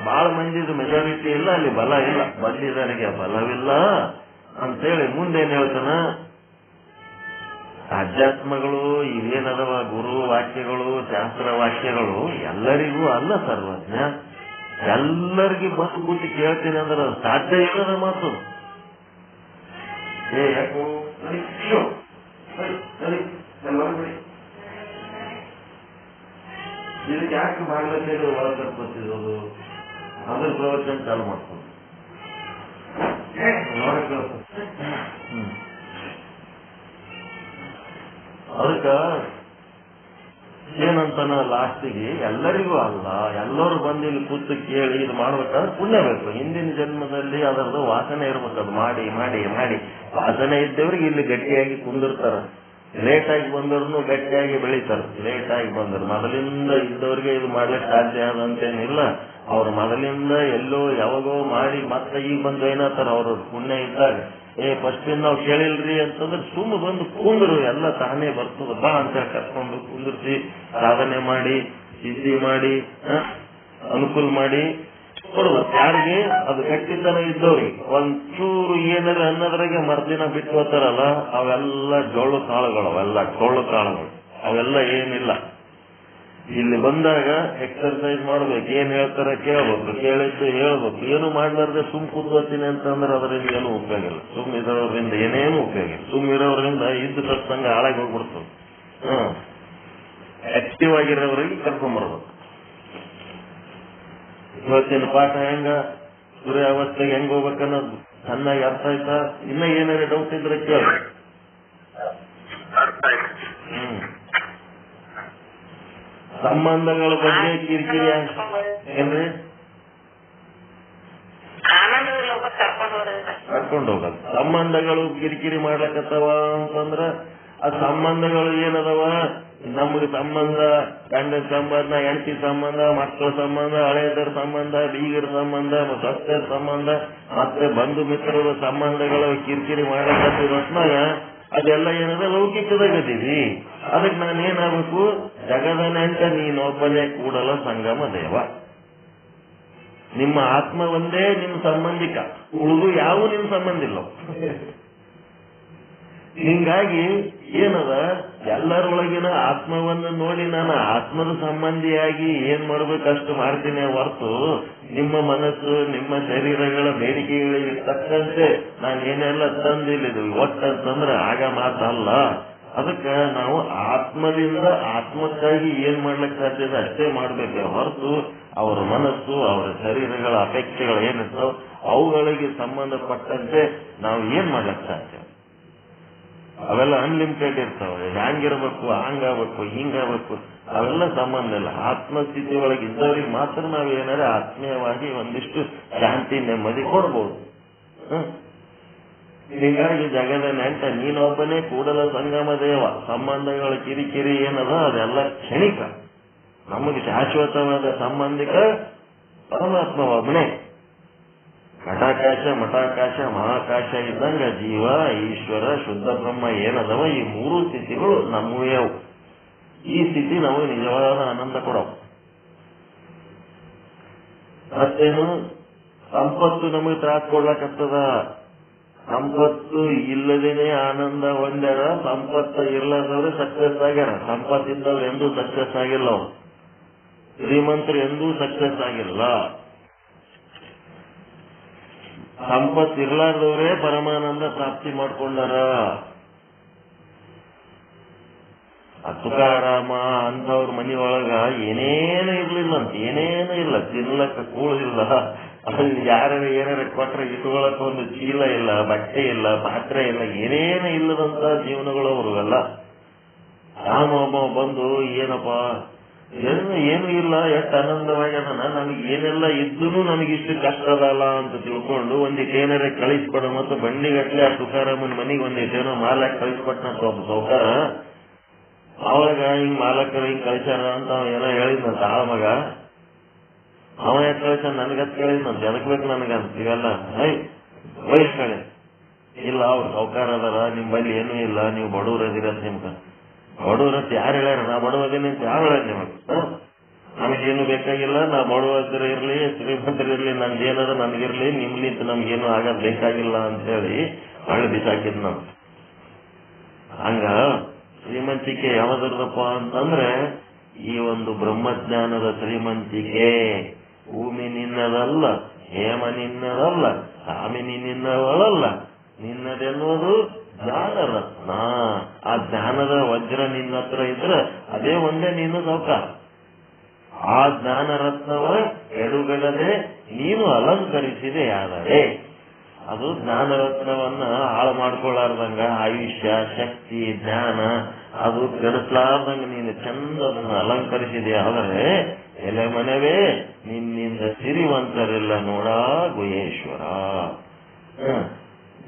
ಬಹಳ ಮಂದಿದು ಮೆಜಾರಿಟಿ ಇಲ್ಲ, ಅಲ್ಲಿ ಬಲ ಇಲ್ಲ. ಬಲ್ಲಿದರಿಗೆ ಬಲವಿಲ್ಲ ಅಂತೇಳಿ ಮುಂದೇನ್ ಹೇಳ್ತಾನ? ಅಧ್ಯಾತ್ಮಗಳು ಇವೇನದವ, ಗುರು ವಾಕ್ಯಗಳು, ಶಾಸ್ತ್ರ ವಾಕ್ಯಗಳು ಎಲ್ಲರಿಗೂ ಅಲ್ಲ ಸರ್ವಜ್ಞ. ಎಲ್ಲರಿಗೂ ಬಸ್ ಕೂತಿ ಕೇಳ್ತೀನಿ ಅಂದ್ರೆ ಸಾಧ್ಯ ಇಲ್ಲದ ಮಾತು. ಇದಕ್ಕೆ ಯಾಕೆ ಬಾಗ್ಲತ್ತೇಳಿ ಒಳಗೆ ಕರ್ಕೊತಿರೋದು? ಅದ್ರ ಪ್ರವಚನ ಚಾಲು ಮಾಡ್ಕೊಂಡು ಅದಕ್ಕ ಏನಂತಾನ ಲಾಸ್ಟಿಗೆ, ಎಲ್ಲರಿಗೂ ಅಲ್ಲ, ಎಲ್ಲರೂ ಬಂದು ಇಲ್ಲಿ ಕೂತು ಕೇಳಿ ಇದು ಮಾಡ್ಬೇಕಾದ್ರೆ ಪುಣ್ಯ ಬೇಕು. ಹಿಂದಿನ ಜನ್ಮದಲ್ಲಿ ಅದರದ್ದು ವಾಸನೆ ಇರ್ಬೇಕು. ಅದು ಮಾಡಿ ಮಾಡಿ ಮಾಡಿ ವಾಸನೆ ಇದ್ದವ್ರಿಗೆ ಇಲ್ಲಿ ಗಟ್ಟಿಯಾಗಿ ಕುಂದಿರ್ತಾರ. ಲೇಟ್ ಆಗಿ ಬಂದವ್ರನ್ನು ಗಟ್ಟಿಯಾಗಿ ಬೆಳಿತಾರ. ಲೇಟ್ ಆಗಿ ಬಂದರು ಮೊದಲಿಂದ ಇದ್ದವ್ರಿಗೆ ಇದು ಮಾಡ್ಲಿಕ್ಕೆ ಸಾಧ್ಯ ಆದಂತೇನಿಲ್ಲ. ಅವ್ರ ಮೊದಲಿಂದ ಎಲ್ಲೋ ಯಾವಾಗೋ ಮಾಡಿ ಮತ್ತೆ ಈಗ ಬಂದು ಏನತ್ತಾರ, ಅವ್ರ ಪುಣ್ಯ ಇದ್ದಾಗ ಫಸ್ಟ್ ನಾವು ಕೇಳಿಲ್ರಿ ಅಂತಂದ್ರೆ ಸುಮ್ಮ ಬಂದು ಕುಂದ್ರು, ಎಲ್ಲ ತಾನೇ ಬರ್ತದ ಬಾ ಅಂತ ಕರ್ಕೊಂಡು ಕುಂದಿರ್ಸಿ ಸಾಧನೆ ಮಾಡಿ ಸಿದ್ಧಿ ಮಾಡಿ ಅನುಕೂಲ ಮಾಡಿ ಕೊಡ್ಬೇಕು. ಯಾರಿಗೆ ಅದು ಗಟ್ಟಿತನ ಇದ್ದವ್ರಿಗೆ ಒಂಚೂರು ಏನಾರ ಅನ್ನೋದ್ರಾಗೆ ಮರ್ದಿನ ಬಿಟ್ಟು ಹೋಗ್ತಾರಲ್ಲ, ಅವೆಲ್ಲ ಜೋಳು ಕಾಳುಗಳು, ಅವೆಲ್ಲ ಟೊಳ್ಳು ಕಾಳುಗಳು, ಅವೆಲ್ಲ ಏನಿಲ್ಲ. ಇಲ್ಲಿ ಬಂದಾಗ ಎಕ್ಸರ್ಸೈಸ್ ಮಾಡ್ಬೇಕು, ಏನ್ ಹೇಳ್ತಾರ ಕೇಳ್ಬೇಕು, ಕೇಳಿದ್ದು ಹೇಳ್ಬೇಕು. ಏನು ಮಾಡ್ಲಾರ್ದೆ ಸುಮ್ ಕೂತ್ಕೋತೀನಿ ಅಂತಂದ್ರೆ ಅದರಿಂದ ಏನು ಉಪಯೋಗ ಇಲ್ಲ. ಸುಮ್ ಇರೋದ್ರಿಂದ ಏನೇನು ಉಪಯೋಗ ಇಲ್ಲ. ಸುಮ್ ಇರೋದ್ರಿಂದ ಇದ್ದು ಸತ್ಸಂಗ ಹಾಳಾಗಿ ಹೋಗ್ಬಿಡ್ತದೆ. ಆಕ್ಟಿವ್ ಆಗಿರೋವ್ರಿಗೆ ಕರ್ಕೊಂಡ್ಬರ್ಬೇಕು. ಇವತ್ತಿನ ಪಾಠ ಹೆಂಗ, ಸೂರ್ಯಾವಸ್ಥೆಗೆ ಹೆಂಗ್ ಹೋಗ್ಬೇಕನ್ನೋದು ಚೆನ್ನಾಗಿ ಅರ್ಥ ಆಯ್ತಾ? ಇನ್ನ ಏನಾರ ಡೌಟ್ ಇದ್ರೆ ಕೇಳಿ. ಸಂಬಂಧಗಳ ಬಗ್ಗೆ ಕಿರಿಕಿರಿ ಏನ್ರಿ? ಕರ್ಕೊಂಡು ಹೋಗಲ್ಲ. ಸಂಬಂಧಗಳು ಕಿರಿಕಿರಿ ಮಾಡ್ಲಕತ್ತವ ಅಂತಂದ್ರ ಆ ಸಂಬಂಧಗಳು ಏನದವ? ನಮ್ಗೆ ಸಂಬಂಧ, ಗಂಡನ ಸಂಬಂಧ, ಹೆಂಡತಿ ಸಂಬಂಧ, ಮಕ್ಕಳ ಸಂಬಂಧ, ಹಳೆಯದರ ಸಂಬಂಧ, ಬೀಗರ ಸಂಬಂಧ, ಸಸ್ಯದ ಸಂಬಂಧ, ಮತ್ತೆ ಬಂಧು ಮಿತ್ರರ ಸಂಬಂಧಗಳು ಕಿರಿಕಿರಿ ಮಾಡ್ಲಕತ್ತಿರೋತ್ನಾಗ ಅದೆಲ್ಲ ಏನದ ಲೌಕಿಕದಾಗದೀವಿ. ಅದಕ್ಕೆ ನಾನೇನಾಗಬೇಕು? ಜಗದ ನೆಂಟ ನೀನೊಬ್ಬನೇ ಕೂಡಲ ಸಂಗಮ ದೇವ. ನಿಮ್ಮ ಆತ್ಮ ಒಂದೇ ನಿಮ್ಮ ಸಂಬಂಧಿಕ, ಉಳಿದು ಯಾವ ನಿಮ್ಮ ಸಂಬಂಧ ಇಲ್ಲ. ಹಿಂಗಾಗಿ ಏನದ, ಎಲ್ಲರೊಳಗಿನ ಆತ್ಮವನ್ನು ನೋಡಿ ನಾನು ಆತ್ಮದ ಸಂಬಂಧಿಯಾಗಿ ಏನ್ ಮಾಡ್ಬೇಕಷ್ಟು ಮಾಡ್ತೀನಿ ಹೊರತು ನಿಮ್ಮ ಮನಸ್ಸು ನಿಮ್ಮ ಶರೀರಗಳ ಬೇಡಿಕೆಗಳಿಗೆ ತಕ್ಕಂತೆ ನಾನು ಏನೆಲ್ಲ ತಂದಿಲ್ಲಿದ್ದು ಒಟ್ಟಂತಂದ್ರೆ ಆಗ ಮಾತಲ್ಲ. ಅದಕ್ಕೆ ನಾವು ಆತ್ಮದಿಂದ ಆತ್ಮಕ್ಕಾಗಿ ಏನ್ ಮಾಡ್ಲಿಕ್ಕೆ ಸಾಧ್ಯದ ಅಷ್ಟೇ ಮಾಡ್ಬೇಕು ಹೊರತು ಅವರ ಮನಸ್ಸು ಅವರ ಶರೀರಗಳ ಅಪೇಕ್ಷೆಗಳು ಏನಿರ್ತಾವ ಅವುಗಳಿಗೆ ಸಂಬಂಧಪಟ್ಟಂತೆ ನಾವು ಏನ್ ಮಾಡ್ಲಿಕ್ಕೆ ಸಾಧ್ಯ? ಅವೆಲ್ಲ ಅನ್ಲಿಮಿಟೆಡ್ ಇರ್ತಾವೆ. ಹ್ಯಾಂಗಿರ್ಬೇಕು, ಹಂಗಾಗಬೇಕು, ಹಿಂಗಾಗಬೇಕು, ಅವೆಲ್ಲ ಸಂಬಂಧ ಇಲ್ಲ. ಆತ್ಮಸ್ಥಿತಿ ಒಳಗೆ ಇದ್ದವ್ರಿಗೆ ಮಾತ್ರ ನಾವು ಏನಾದ್ರೆ ಆತ್ಮೀಯವಾಗಿ ಒಂದಿಷ್ಟು ಶಾಂತಿ ನೆಮ್ಮದಿ ಕೊಡ್ಬೋದು. ಹೀಗಾಗಿ ಜಗದ ನೆಂಟ ನೀನೊಬ್ಬನೇ ಕೂಡಲ ಸಂಗಮ ದೇವ. ಸಂಬಂಧಗಳ ಕಿರಿಕಿರಿ ಏನದ ಅದೆಲ್ಲ ಕ್ಷಣಿಕ. ನಮಗೆ ಶಾಶ್ವತವಾದ ಸಂಬಂಧಿಕ ಪರಮಾತ್ಮ ಒಬ್ಬನೇ. ಘಟಾಕಾಶ ಮಠಾಕಾಶ ಮಹಾಕಾಶ ಇದ್ದಂಗ ಜೀವ ಈಶ್ವರ ಶುದ್ಧ ಬ್ರಹ್ಮ ಏನದವ ಈ ಮೂರು ಸ್ಥಿತಿಗಳು ನಮ್ಮವೇ ಅವು. ಈ ಸ್ಥಿತಿ ನಮಗೆ ನಿಜವಾದ ಆನಂದ ಕೊಡವು. ಮತ್ತೇನು ಸಂಪತ್ತು ನಮಗೆ ತ್ರಾಸ ಕೊಡ್ಲಕ್ಕತ್ತದ. ಸಂಪತ್ತು ಇಲ್ಲದೇನೆ ಆನಂದ ಹೊಂದ್ಯಾರ, ಸಂಪತ್ತು ಇರ್ಲಾರ್ದವ್ರೆ ಸಕ್ಸಸ್ ಆಗ್ಯಾರ. ಸಂಪತ್ತಿದ್ದವ್ರು ಎಂದೂ ಸಕ್ಸಸ್ ಆಗಿಲ್ಲ. ಅವ್ರು ಶ್ರೀಮಂತರು ಎಂದೂ ಸಕ್ಸಸ್ ಆಗಿಲ್ಲ. ಸಂಪತ್ತು ಇರ್ಲಾರ್ದವ್ರೆ ಪರಮಾನಂದ ಪ್ರಾಪ್ತಿ ಮಾಡ್ಕೊಂಡಾರ. ತುಕಾರಾಮ ಅಂತವ್ರ ಮನೆಯೊಳಗ ಏನೇನು ಇರ್ಲಿಲ್ಲ ಅಂತ, ಏನೇನು ಇಲ್ಲ, ತಿನ್ಲಕ್ಕ ಕೂಳಿಲ್ಲ, ಅಲ್ಲಿ ಯಾರು ಏನಾರ ಕೊಟ್ರೆ ಇಟ್ಕೊಳಕ್ ಒಂದು ಚೀಲ ಇಲ್ಲ, ಬಟ್ಟೆ ಇಲ್ಲ, ಪಾತ್ರೆ ಇಲ್ಲ, ಏನೇನು ಇಲ್ಲದಂತ ಜೀವನಗಳು ಅವ್ರಿಗೆಲ್ಲ. ಒಬ್ಬ ಬಂದು ಏನಪ್ಪಾ ಏನು ಇಲ್ಲ, ಎಷ್ಟು ಆನಂದವಾಗ್ಯದನ, ನಮಗೆ ಏನೆಲ್ಲ ಇದ್ದೂ ನಮಗಿಷ್ಟು ಕಷ್ಟ ಅದಲ್ಲ ಅಂತ ತಿಳ್ಕೊಂಡು ಒಂದಿಟ್ಟು ಏನಾರ ಕಳಿಸ್ಕೊಡ ಮತ್ತು ಬಂಡಿಗಟ್ಲೆ ಆ ತುಕಾರಾಮನ ಮನೆಗೆ ಒಂದಿಟ್ಟೇನೋ ಮಾಲಕ್ ಕಳಿಸ್ಕೊಟ್ಟಂತ ಒಬ್ಬ ಸೌಕಾರ. ಅವಾಗ ಹಿಂಗ್ ಮಾಲಕರು ಹಿಂಗ್ ಕಳಿಸ್ಯಾರ ಅಂತ ಅವ ಏನೋ ಹೇಳಿದ್ನಂತ ಆ ಮಗ. ಅವ ಯಾಕೆ ಕಳಿಸ ನನ್ಗತ್ ಕೇಳಿದ್ನಂತ, ಎದಕ್ ಬೇಕು ನನಗಂತ. ಇವೆಲ್ಲ ವಯಸ್ಕಳೆ ಇಲ್ಲ, ಅವ್ರು ಸೌಕಾರ ಅದಾರ, ನಿಮ್ಮಲ್ಲಿ ಏನೂ ಇಲ್ಲ, ನೀವು ಬಡವ್ರ ಅದಿರಂತ. ನಿಮ್ಗ ಬಡವ್ರಂತ ಯಾರು ಹೇಳ್ಯಾರ? ನಾ ಬಡವದೇನೆ ಅಂತ ಯಾರು ಹೇಳ್ಯಾರ ನಿಮಗೆ? ನಮಗೇನು ಬೇಕಾಗಿಲ್ಲ, ನಾ ಬಡವದ್ರ ಇರ್ಲಿ ಶ್ರೀಮಂತರಿರ್ಲಿ, ನಂದೇನದ ನನ್ಗಿರ್ಲಿ, ನಿಮ್ಲಿಂತ ನಮ್ಗೇನು ಆಗ ಬೇಕಾಗಿಲ್ಲ ಅಂತ ಹೇಳಿ ಒಳ್ಳೆ ಬಿಸಾಕಿದ್ ನಾವು. ಹಂಗ ಶ್ರೀಮಂತಿಕೆ ಯಾವ್ದರದಪ್ಪ ಅಂತಂದ್ರೆ ಈ ಒಂದು ಬ್ರಹ್ಮಜ್ಞಾನದ ಶ್ರೀಮಂತಿಕೆ. ಭೂಮಿ ನಿನ್ನದಲ್ಲ, ಹೇಮ ನಿನ್ನದಲ್ಲ, ಕಾಮಿನಿ ನಿನ್ನವಳಲ್ಲ, ನಿನ್ನದೆನ್ನುವುದು ಜ್ಞಾನ ರತ್ನ. ಆ ಜ್ಞಾನದ ವಜ್ರ ನಿನ್ನ ಹತ್ರ ಇದ್ರೆ ಅದೇ ಒಂದೇ ನೀನು ಸೌಕಾರ. ಆ ಜ್ಞಾನ ರತ್ನವ ಎಡುಗಡದೆ ನೀನು ಅಲಂಕರಿಸಿದೆ ಆದರೆ ಅದು ಜ್ಞಾನ ರತ್ನವನ್ನ ಹಾಳು ಮಾಡ್ಕೊಳ್ಳಾರ್ದಂಗ ಆಯುಷ್ಯ ಶಕ್ತಿ ಜ್ಞಾನ ಅದು ಕೆಡಿಸ್ಲಾರ್ದಂಗ ನೀನು ಚಂದ ಅದನ್ನು ಅಲಂಕರಿಸಿದೆ. ಆದರೆ ಎಲೆ ಮನವೇ ನಿನ್ನಿಂದ ಸಿರಿವಂತರಿಲ್ಲ ನೋಡ ಗುಹೇಶ್ವರ.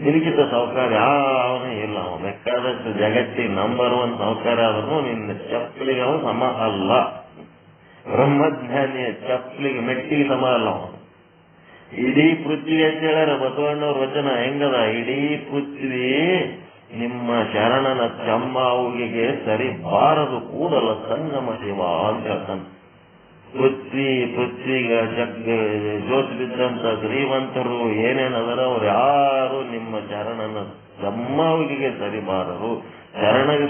ನಿನಗಿಂತ ಸೌಕಾರ ಯಾವನೇ ಇಲ್ಲ. ಅವ ಬೇಕಾದಷ್ಟು ಜಗತ್ತಿಗೆ ನಂಬರ್ 1 ಸೌಕಾರ ಆದ್ರೂ ನಿನ್ನ ಚಪ್ಪಲಿಗೆ ಅವನು ಸಮ ಅಲ್ಲ. ಬ್ರಹ್ಮಜ್ಞಾನಿಯ ಚಪ್ಪಲಿಗೆ ಮೆಟ್ಟಿಗೆ ಸಮ ಅಲ್ಲ ಅವನು. ಇಡೀ ಪೃಥ್ವಿ ಅಂತ ಹೇಳ್ಯಾರ ಬಸವಣ್ಣವ್ರ ವಚನ ಹೆಂಗದ, ಇಡೀ ಪೃಥ್ವಿ ನಿಮ್ಮ ಶರಣನ ಚಮ್ಮಾವುಗೆ ಸರಿ ಬಾರದು ಕೂಡಲ ಸಂಗಮ ಶಿವ ಅಂತ ಹೇಳ್ತಾನೆ. ಪೃಥ್ವಿಗ ಜೋತ್ ಬಿದ್ದಂತ ಶ್ರೀಮಂತರು ಏನೇನದರ ಅವ್ರು ಯಾರು ನಿಮ್ಮ ಶರಣನ ಚಮ್ಮಾವಿಗೆ ಸರಿಬಾರರು. ಶರಣಗೆ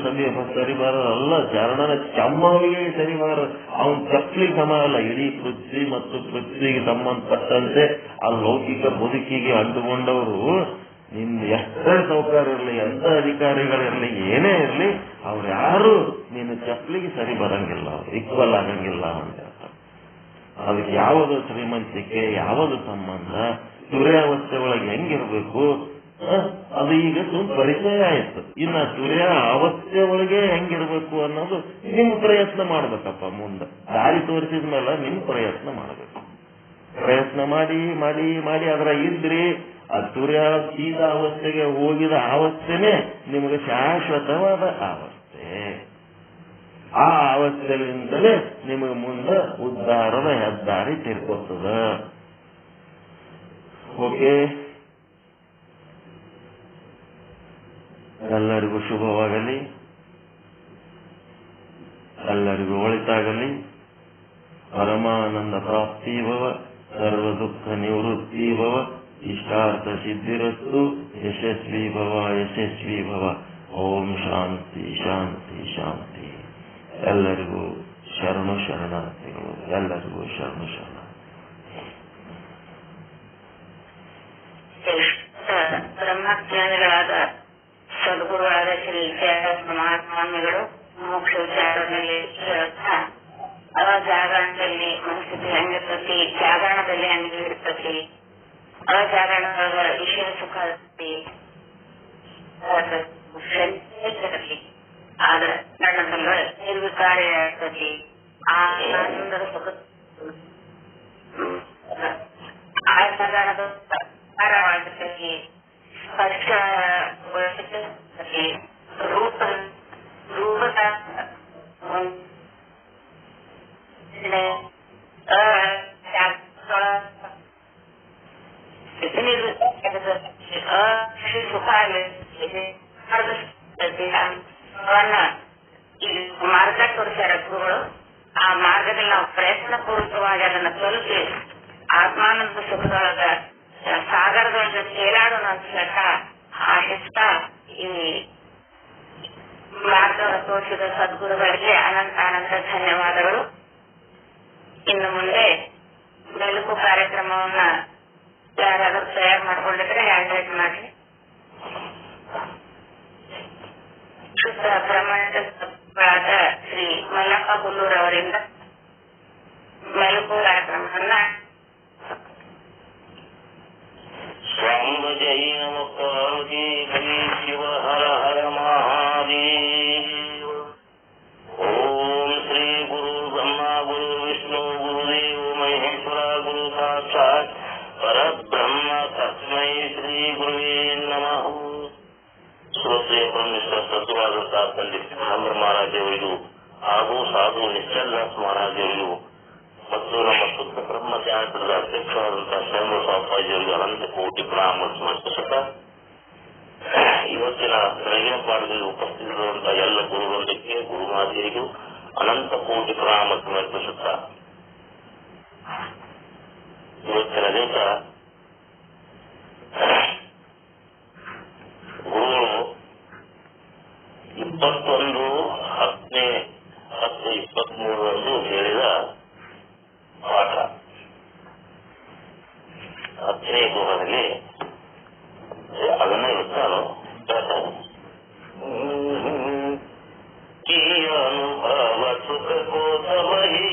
ಸರಿಬಾರಲ್ಲ, ಶರಣನ ಚಮ್ಮಾವಿಗೆ ಸರಿಬಾರದು. ಅವನ್ ಚಪ್ಪಲಿಗೆ ಸಮ ಅಲ್ಲ. ಇಡೀ ಪೃಥ್ವಿ ಮತ್ತು ಪೃಥ್ವಿಗೆ ಸಂಬಂಧಪಟ್ಟಂತೆ ಆ ಲೌಕಿಕ ಬದುಕಿಗೆ ಅಂಟುಕೊಂಡವರು ನಿನ್ನ ಎಷ್ಟೇ ಸೌಕಾರ ಇರಲಿ, ಎಂತ ಅಧಿಕಾರಿಗಳಿರಲಿ, ಏನೇ ಇರಲಿ, ಅವ್ರು ಯಾರು ನಿನ್ನ ಚಪ್ಪಲಿಗೆ ಸರಿ ಬರಂಗಿಲ್ಲ, ಈಕ್ವಲ್ ಆಗಂಗಿಲ್ಲ ಅಂತ ಹೇಳ್ತಾರೆ. ಅದಕ್ಕೆ ಯಾವುದು ಶ್ರೀಮಂತಿಕೆ, ಯಾವುದು ಸಂಬಂಧ, ತುರ್ಯಾವಸ್ಥೆ ಒಳಗೆ ಹೆಂಗಿರ್ಬೇಕು ಅದು ಈಗ ಪರಿಚಯ ಆಯ್ತು. ಇನ್ನ ತುರ್ಯ ಅವಸ್ಥೆ ಒಳಗೆ ಹೆಂಗಿರ್ಬೇಕು ಅನ್ನೋದು ನಿಮ್ ಪ್ರಯತ್ನ ಮಾಡ್ಬೇಕಪ್ಪ. ಮುಂದೆ ದಾರಿ ತೋರಿಸಿದ ಮೇಲೆ ನಿಮ್ ಪ್ರಯತ್ನ ಮಾಡ್ಬೇಕು. ಪ್ರಯತ್ನ ಮಾಡಿ ಮಾಡಿ ಮಾಡಿ ಅದರ ಇದ್ರಿ ಆ ತುರ್ಯ ಸೀದ ಅವಸ್ಥೆಗೆ ಹೋಗಿದ ಅವಸ್ಥೆನೆ ನಿಮಗೆ ಶಾಶ್ವತವಾದ ಅವಸ್ಥೆ. ಆ ಅವಸ್ಥೆಯಿಂದಲೇ ನಿಮಗೆ ಮುಂದೆ ಉದ್ಧಾರದ ಹೆದ್ದಾರಿ ತಿರ್ಕೋತದ. ಓಕೆ, ಎಲ್ಲರಿಗೂ ಶುಭವಾಗಲಿ, ಎಲ್ಲರಿಗೂ ಒಳಿತಾಗಲಿ. ಪರಮಾನಂದ ಪ್ರಾಪ್ತಿ ಭವ, ಸರ್ವ ದುಃಖ ನಿವೃತ್ತಿ ಭವ, ಇಷ್ಟಾರ್ಥ ಸಿದ್ಧಿರಸ್ತು, ಯಶಸ್ವಿ ಭವ ಯಶಸ್ವಿ ಭವ. ಓಂ ಶಾಂತಿ ಶಾಂತಿ ಶಾಂತಿ. ಎಲ್ಲರಿಗೂ ಶರಣು ಶರಣಾರ್ಥಿಗಳು, ಎಲ್ಲರಿಗೂ ಶರಣು ಶರಣ.
ಬ್ರಹ್ಮಜ್ಞಾನಿಗಳಾದ ಸದ್ಗುರುಗಳಾದ ಶ್ರೀ ಮಹಾಸ್ವಾಮಿಗಳು ಮೋಕ್ಷ ವಿಚಾರದಲ್ಲಿ ಹೇಳುತ್ತಾ ಅವ ಜಾಗರಣದಲ್ಲಿ ಮನಸ್ಥಿತಿ ಹೆಂಗಿರ್ತತಿ, ಜಾಗರಣದಲ್ಲಿ ಹೆಂಗೆ ಇರ್ತತಿ, ಅವ ಜಾಗರಣದ ವಿಷಯ ಸುಖ ಇರ್ತತಿ, ಆದ್ರೆ ನನ್ನದಲ್ಲ ನಿರ್ವಿಕಾರ್ಯ ಇರ್ತತಿ. ಆ ಆನಂದದ ಸುಖ ಆ ಜಾಗರಣದ ಸಾರವಾಗಿರ್ತತಿ, ಸ್ಪರ್ಶ ರೂಪದ ಮಾರ್ಗ ತೋರಿಸ್ಯಾರ ಗುರುಗಳು. ಆ ಮಾರ್ಗದಲ್ಲಿ ನಾವು ಪ್ರಯತ್ನ ಪೂರ್ವಕವಾಗಿ ಅದನ್ನು ತಲುಪಿ ಆತ್ಮಾನಂದ ಸುಖದೊಳಗ ಸಾಗರದೊಳಗೆ ತೇಲಾಡೋಣ ಅಂತ ಆಶಿಸ್ತಾ ಈ ಮಾರ್ಗವನ್ನು ತೋರಿಸಿದ ಸದ್ಗುರುಗಳಿಗೆ ಅನಂತ ಅನಂತ ಧನ್ಯವಾದಗಳು. ಇನ್ನು ಮುಂದೆ ಬೆಳಕು ಕಾರ್ಯಕ್ರಮವನ್ನ ಯಾರಾದ್ರೂ ತಯಾರು ಮಾಡ್ಕೊಂಡಿದ್ರೆ ಹ್ಯಾಂಡ್ ರೈಟ್ ಮಾಡಿ. ಶುದ್ಧ ಪ್ರಮಾಣದ ಶ್ರೀ ಮಲ್ಲಪ್ಪ ಹುಲ್ಲೂರ್ ಅವರಿಂದ ಬೆಳಕು ಕಾರ್ಯಕ್ರಮವನ್ನ
ಸ್ವಾಂಬ ಜೈ ನಮ ಪಾರ್ವತಿ ಬಲಿ ಶಿವ ಹರ ಹರ ಮಹಾದೇವ. ಓಂ ಶ್ರೀ ಗುರು ಬ್ರಹ್ಮ ಗುರು ವಿಷ್ಣು ಗುರುದೇವ ಮಹೇಶ್ವರ ಗುರು ಸಾಕ್ಷಾತ್ ಪರಬ್ರಹ್ಮ ತಸ್ಮೈ ಶ್ರೀ ಗುರುವೇ ನಮಃ. ಶ್ರೋತ್ರಿಯ ಪರಮೇಶ್ವರ ಸತ್ಯವಾದಂತಹ ಪಂಡಿತ್ ಸಿದ್ಧಾಂಬರ ಮಹಾರಾಜವರಿಗೂ ಹಾಗೂ ಸಾಧು ನಿಶ್ಚಲ್ದಾಸ್ ಮಹಾರಾಜವರಿಗೂ ಮತ್ತು ನಮ್ಮ ಶುದ್ಧ ಬ್ರಹ್ಮ ಧ್ಯಾನದ ಅಧ್ಯಕ್ಷರಾದಂತಹ ಶರಣ ಸ್ವಾಪಾಜಿಯವರಿಗೆ ಅನಂತ ಕೋಟಿ ಪ್ರಣಾಮ ಸಮರ್ಪಿಸುತ್ತಾ ಇವತ್ತಿನ ಬೆಳಗಿನ ಪಾಠದಲ್ಲಿ ಉಪಸ್ಥಿತರಿರುವಂತಹ ಎಲ್ಲ ಗುರುವೃಂದಕ್ಕೆ ಗುರುಮಾತೆಯರಿಗೂ ಅನಂತ ಕೋಟಿ ಪ್ರಣಾಮ ಸಮರ್ಪಿಸುತ್ತಾ ಇವತ್ತಿನ ದಿವಸ ಗುರುಗಳು 21/10/23 ಹೇಳಿದ ಪಾಠ 10ನೇ ಗುರುಗಳಲ್ಲಿ ಅದನ್ನ ಇವತ್ತು ಅನುಭವ ಸುಖ ಕೋಸವಹಿ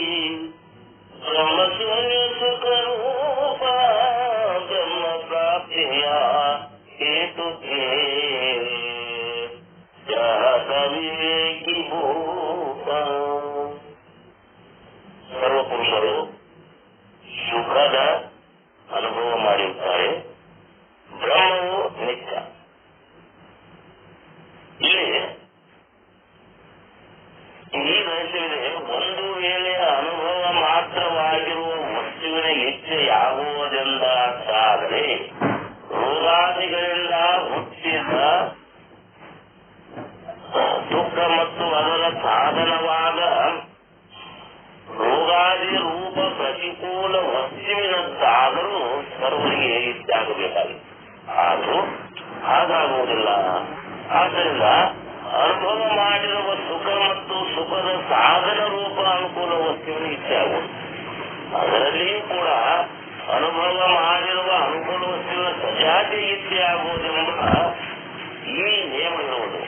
ಬ್ರಹ್ಮಶೂನ್ಯ ಸುಖ ರೂಪ ಬ್ರಹ್ಮ ಪ್ರಾಪ್ತಿಯ ಹೇತು ವಿವೇಕಿ ಭೂಪ. ಸರ್ವಪುರುಷರು ಸುಖದ ಅನುಭವ ಮಾಡಿರುತ್ತಾರೆ. ಬ್ರಹ್ಮವು ನಿತ್ಯ. ಇಲ್ಲಿ ಈ ರಹಸ್ಯವಿದೆ. ಒಂದು ವೇಳೆ ಅನುಭವ ಮಾತ್ರವಾಗಿರುವ ವಸ್ತುವಿನ ನಿತ್ಯವಾಗುವುದೆಂದಾದರೆ ರೋಗಾದಿಗಳಿಂದ ಹುಟ್ಟಿದ ದುಃಖ ಮತ್ತು ಅದರ ಸಾಧನವಾದ ರೋಗಾದಿ ರೂಪ ಪ್ರತಿಕೂಲ ವಸ್ತುವಿನದ್ದಾದರೂ ಸರ್ವರಿಗೆ ಇದ್ದಾಗಬೇಕಾಗಿದೆ. ಆದರೂ ಹಾಗಾಗುವುದಿಲ್ಲ. ಆದ್ದರಿಂದ ಅನುಭವ ಮಾಡಿರುವ ಸುಖ ಮತ್ತು ಸುಖದ ಸಾಧನ ರೂಪ ಅನುಕೂಲ ವಸ್ತುವಿನ ಇಚ್ಛೆಯಾಗುವುದು. ಅದರಲ್ಲಿಯೂ ಕೂಡ ಅನುಭವ ಮಾಡಿರುವ ಅನುಕೂಲ ವಸ್ತುವಿನ ಸಜಾತಿ ಇಚ್ಛೆಯಾಗುವುದೆಂಬ ಈ ನಿಯಮ ಇರುವುದು.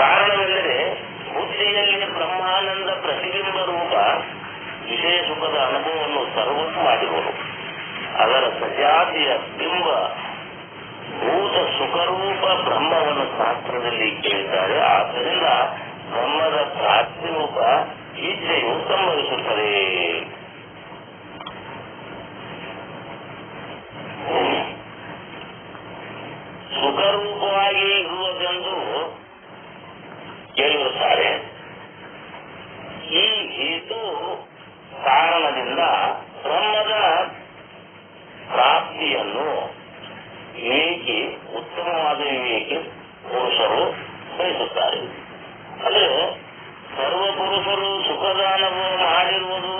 ಕಾರಣವೆಂದರೆ ಬುದ್ಧಿಯಲ್ಲಿ ಬ್ರಹ್ಮಾನಂದ ಪ್ರತಿಬಿಂಬ ರೂಪ ವಿಷಯ ಸುಖದ ಅನುಭವವನ್ನು ಸರ್ವಸ್ವ ಮಾಡಿರುವುದು. ಅದರ ಸಜಾತಿಯ ಬಿಂಬ ಭೂತ ಸುಖರೂಪ ಬ್ರಹ್ಮವನ್ನು ಶಾಸ್ತ್ರದಲ್ಲಿ ಕೇಳಿದ್ದಾರೆ. ಆದ್ದರಿಂದ ಬ್ರಹ್ಮದ ಪ್ರಾಪ್ತಿರೂಪ ಇಚ್ಛೆಯು ಸಂಭವಿಸುತ್ತದೆ. ಸುಖರೂಪವಾಗಿ ಇರುವುದೆಂದು ಕೇಳಿರುತ್ತಾರೆ. ಈ ಹೇತು ಕಾರಣದಿಂದ ಬ್ರಹ್ಮದ ಪ್ರಾಪ್ತಿಯನ್ನು ವಿವೇಕಿ ಉತ್ತಮ ಉತ್ತಮವಾದ ವಿವೇಕಿ ಪುರುಷರು ಬಯಸುತ್ತಾರೆ. ಅಂದ್ರೆ ಸರ್ವ ಪುರುಷರು ಸುಖದಾನವು ಮಾಡಿರುವರು,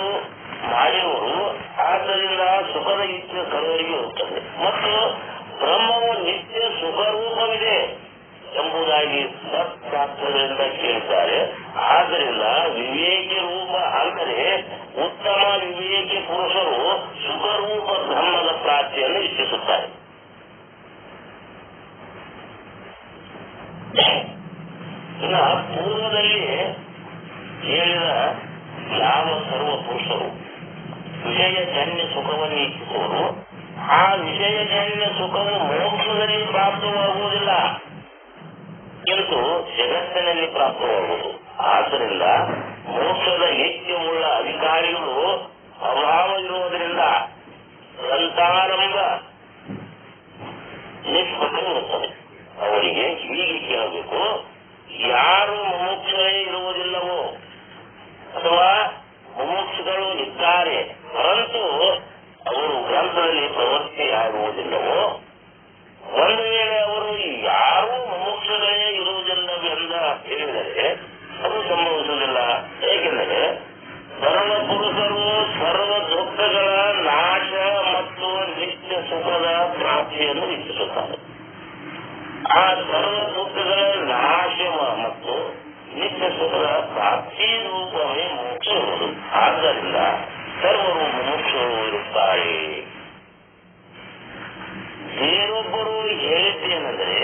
ಆದ್ದರಿಂದ ಸುಖದ ಇಚ್ಛೆ ಸರ್ವರಿಗೆ ಇರುತ್ತದೆ ಮತ್ತು ಬ್ರಹ್ಮವು ನಿತ್ಯ ಸುಖರೂಪವಿದೆ ಎಂಬುದಾಗಿ ಸತ್ಶಾಸ್ತ್ರಗಳಿಂದ ಕೇಳಿದ್ದಾರೆ. ಆದ್ದರಿಂದ ವಿವೇಕಿ ರೂಪ ಅಂದರೆ ಉತ್ತಮ ವಿವೇಕಿ ಪುರುಷರು ಸುಖರೂಪ ಬ್ರಹ್ಮದ ಪ್ರಾಪ್ತಿಯನ್ನು ಇಚ್ಛಿಸುತ್ತಾರೆ. ಇನ್ನು ಪೂರ್ವದಲ್ಲಿ ಹೇಳಿದ ಯಾವ ಸರ್ವ ಪುರುಷರು ವಿಷಯಜನ್ಯ ಸುಖವನ್ನು ಇಚ್ಛಿಸುವರು, ಆ ವಿಷಯಜನ್ಯ ಸುಖವು ಮೋಕ್ಷದಲ್ಲಿ ಪ್ರಾಪ್ತವಾಗುವುದಿಲ್ಲ, କିନ୍ତୁ ಜಗತ್ತಿನಲ್ಲಿ ಪ್ರಾಪ್ತವಾಗುವುದು. ಆದ್ದರಿಂದ ಮೋಕ್ಷದ ನಿತ್ಯವುಳ್ಳ ಅಧಿಕಾರಿಗಳು ಅಭಾವ ಇರುವುದರಿಂದ ಗ್ರಂಥಾರಂಭ ನಿಷ್ಫಲವಿರುತ್ತದೆ. ಅವರಿಗೆ ಹೀಗೆ ಕೇಳಬೇಕು, ಯಾರು ಮುಮುಕ್ಷರೇ ಇರುವುದಿಲ್ಲವೋ ಅಥವಾ ಮುಮುಕ್ಷಗಳು ಇದ್ದಾರೆ ಪರಂತು ಅವರು ಗ್ರಂಥದಲ್ಲಿ ಪ್ರವೃತ್ತಿಯಾಗುವುದಿಲ್ಲವೋ, ಒಂದು ವೇಳೆ ಅವರು ಯಾರೂ ಮುಮುಕ್ಷಗಳೇ ಇರುವುದಿಲ್ಲವೆಂದ ಹೇಳಿದರೆ ಅದು ಸಂಭವಿಸುವುದಿಲ್ಲ. ಏಕೆಂದರೆ ಸರ್ವ ಪುರುಷರು ಸರ್ವ ದುಃಖಗಳ ನಾಶ ಮತ್ತು ನಿತ್ಯ ಸುಖದ ಪ್ರಾಪ್ತಿಯನ್ನು ಇಚ್ಛಿಸುತ್ತಾರೆ. ಆ ಸರ್ವ ದುಃಖಗಳ ನಾಶ ಮತ್ತು ನಿತ್ಯ ಸುಖದ ಪ್ರಾಪ್ತಿ ರೂಪವೇ ಮೋಕ್ಷ ಇರುವುದು. ಆದ್ದರಿಂದ ಸರ್ವರು ಮೋಕ್ಷರು ಇರುತ್ತಾರೆ. ಬೇರೊಬ್ಬರು ಹೇಳಿದ್ದೇನೆಂದರೆ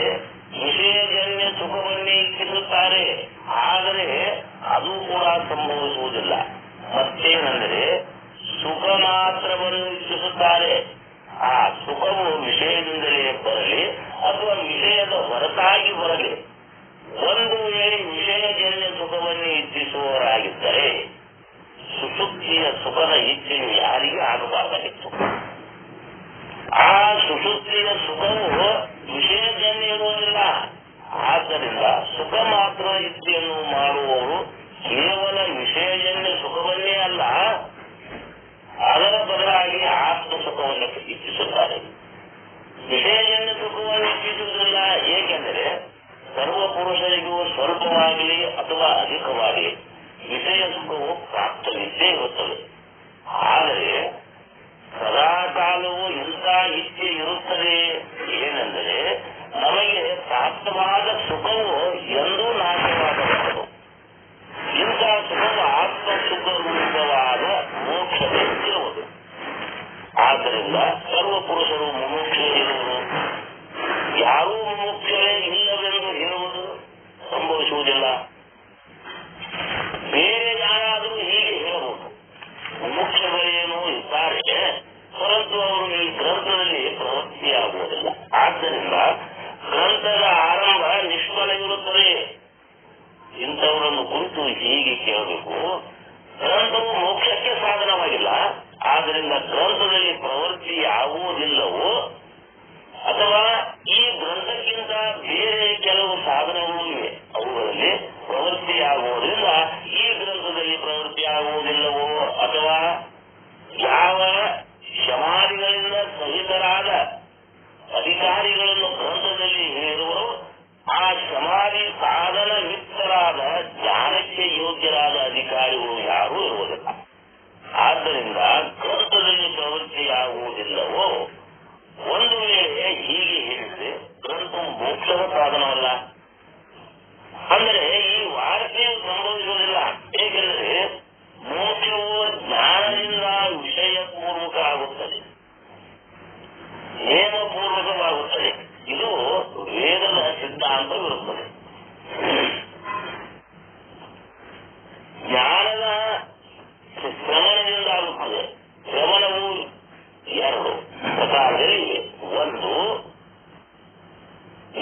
ವಿಷಯಜನ್ಯ ಸುಖವನ್ನೇ ಇಚ್ಛಿಸುತ್ತಾರೆ, ಆದರೆ ಅದು ಕೂಡ ಸಂಭವಿಸುವುದಿಲ್ಲ. ಮತ್ತೇನೆಂದರೆ ಸುಖ ಮಾತ್ರವನ್ನು ಇಚ್ಛಿಸುತ್ತಾರೆ. ಆ ಸುಖವು ವಿಷಯದಿಂದಲೇ ಬರಲಿ ಅಥವಾ ವಿಷಯದ ಹೊರತಾಗಿ ಬರಲಿ. ಒಂದು ವೇಳೆ ವಿಷಯಜನ್ಯ ಸುಖವನ್ನು ಇಚ್ಛಿಸುವವರಾಗಿದ್ದರೆ ಸುಷುಪ್ತಿಯ ಸುಖದ ಇಚ್ಛೆಯು ಯಾರಿಗೆ ಆಗಬಾರದಾಗಿತ್ತು. ಆ ಸುಷುಪ್ತಿಯ ಸುಖವು ವಿಷಯಜನ್ಯ ಇರುವುದಿಲ್ಲ. ಆದ್ದರಿಂದ ಸುಖ ಮಾತ್ರ ಇಚ್ಛೆಯನ್ನು ಮಾಡುವವರು ಕೇವಲ ವಿಷಯಜನ್ಯ ಸುಖವನ್ನೇ ಅಲ್ಲ, ಅದರ ಬದಲಾಗಿ ಆತ್ಮ ಸುಖವನ್ನು ಇಚ್ಛಿಸುತ್ತಾರೆ. ವಿಷಯಜನ್ಯ ಸುಖವನ್ನು ಇಚ್ಛಿಸುವುದಿಲ್ಲ. ಏಕೆಂದರೆ ಸರ್ವ ಪುರುಷರಿಗೂ ಸ್ವಲ್ಪವಾಗಲಿ ಅಥವಾ ಅಧಿಕವಾಗಲಿ ವಿಷಯ ಸುಖವು ಪ್ರಾಪ್ತವಿದ್ದೇ ಇರುತ್ತದೆ. ಆದರೆ ಸದಾಕಾಲವೂ ಇಂಥ ಇಚ್ಛೆ ಇರುತ್ತದೆ. ಏನೆಂದರೆ ನಮಗೆ ಪ್ರಾಪ್ತವಾದ ಸುಖವು ಎಂದೂ ನಾಶವಾಗಬಾರದು. ಇಂಥ ಸುಖವು ಆತ್ಮ ಸುಖ ರೂಪವಾದ ಮೋಕ್ಷವೇ ಇರುವುದು. ಆದ್ದರಿಂದ ಸರ್ವ ಪುರುಷರು ಮುಮುಕ್ಷರಿರುವರು. ಯಾರೂ ಮುಮುಕ್ಷರೇ ಇಲ್ಲವೆಂದು ಹೇಳುವುದು ಸಂಭವಿಸುವುದಿಲ್ಲ. ಬೇರೆ ಯಾರಾದರೂ ಹೀಗೆ ಹೇಳಬಹುದು, ಮುಮುಕ್ಷಗಳೇನೋ ಇದ್ದಾರೆ ಪರಂತು ಅವರು ಈ ಗ್ರಂಥದಲ್ಲಿ ಪ್ರವೃತ್ತಿಯಾಗುವುದಿಲ್ಲ. ಆದ್ದರಿಂದ ಗ್ರಂಥದ ಆರಂಭ ನಿಷ್ಫಲವಿರುತ್ತದೆ. ಇಂಥವರನ್ನು ಕುರಿತು ಹೀಗೆ ಕೇಳಬೇಕು, ಗ್ರಂಥವು ಮೋಕ್ಷಕ್ಕೆ ಸಾಧನವಾಗಿಲ್ಲ, ಆದ್ದರಿಂದ ಗ್ರಂಥದಲ್ಲಿ ಪ್ರವೃತ್ತಿಯಾಗುವುದಿಲ್ಲವೋ ಅಥವಾ ಈ ಗ್ರಂಥಕ್ಕಿಂತ ಬೇರೆ ಕೆಲವು ಸಾಧನಗಳು ಇವೆ, ಅವುಗಳಲ್ಲಿ ಪ್ರವೃತ್ತಿಯಾಗುವುದರಿಂದ ಈ ಗ್ರಂಥದಲ್ಲಿ ಪ್ರವೃತ್ತಿಯಾಗುವುದಿಲ್ಲವೋ ಅಥವಾ ಯಾವ ಶಮಾದಿಗಳಿಂದ ಸಹಿತರಾದ ಅಧಿಕಾರಿಗಳನ್ನು ಗ್ರಂಥದಲ್ಲಿ ಹೇಳಿರುವರು ಆ ಸಮಾಧಿ ಸಾಧನ ಮಿತ್ರರಾದ ಜ್ಞಾನಕ್ಕೆ ಯೋಗ್ಯರಾದ ಅಧಿಕಾರಿಗಳು ಯಾರೂ ಇರುವುದಿಲ್ಲ. ಆದ್ದರಿಂದ ಗ್ರಂಥದಲ್ಲಿ ಪ್ರವೃತ್ತಿಯಾಗುವುದಿಲ್ಲವೋ ಒಂದು ವೇಳೆ ಹೀಗೆ ಹೇಳಿದ್ರೆ ಗ್ರಂಥ ಮೋಕ್ಷದ ಸಾಧನವಲ್ಲ. ಅಂದರೆ ಈ ವಾರ್ತೆಯು ಸಂಭವಿಸುವುದಿಲ್ಲ. ಏಕೆಂದರೆ ಮೋಕ್ಷವು ಜ್ಞಾನದಿಂದ ವಿಷಯಪೂರ್ವಕ ಆಗುತ್ತದೆ, ನೇಮಪೂರ್ವಕವಾಗುತ್ತದೆ. ಇದು ವೇದದ ಸಿದ್ಧಾಂತವಿರುತ್ತದೆ. ಜ್ಞಾನದ ಶ್ರವಣದಿಂದ ಆಗುತ್ತದೆ. ಶ್ರವಣವು ಎರಡು ಪ್ರಕಾರಗಳಿವೆ. ಒಂದು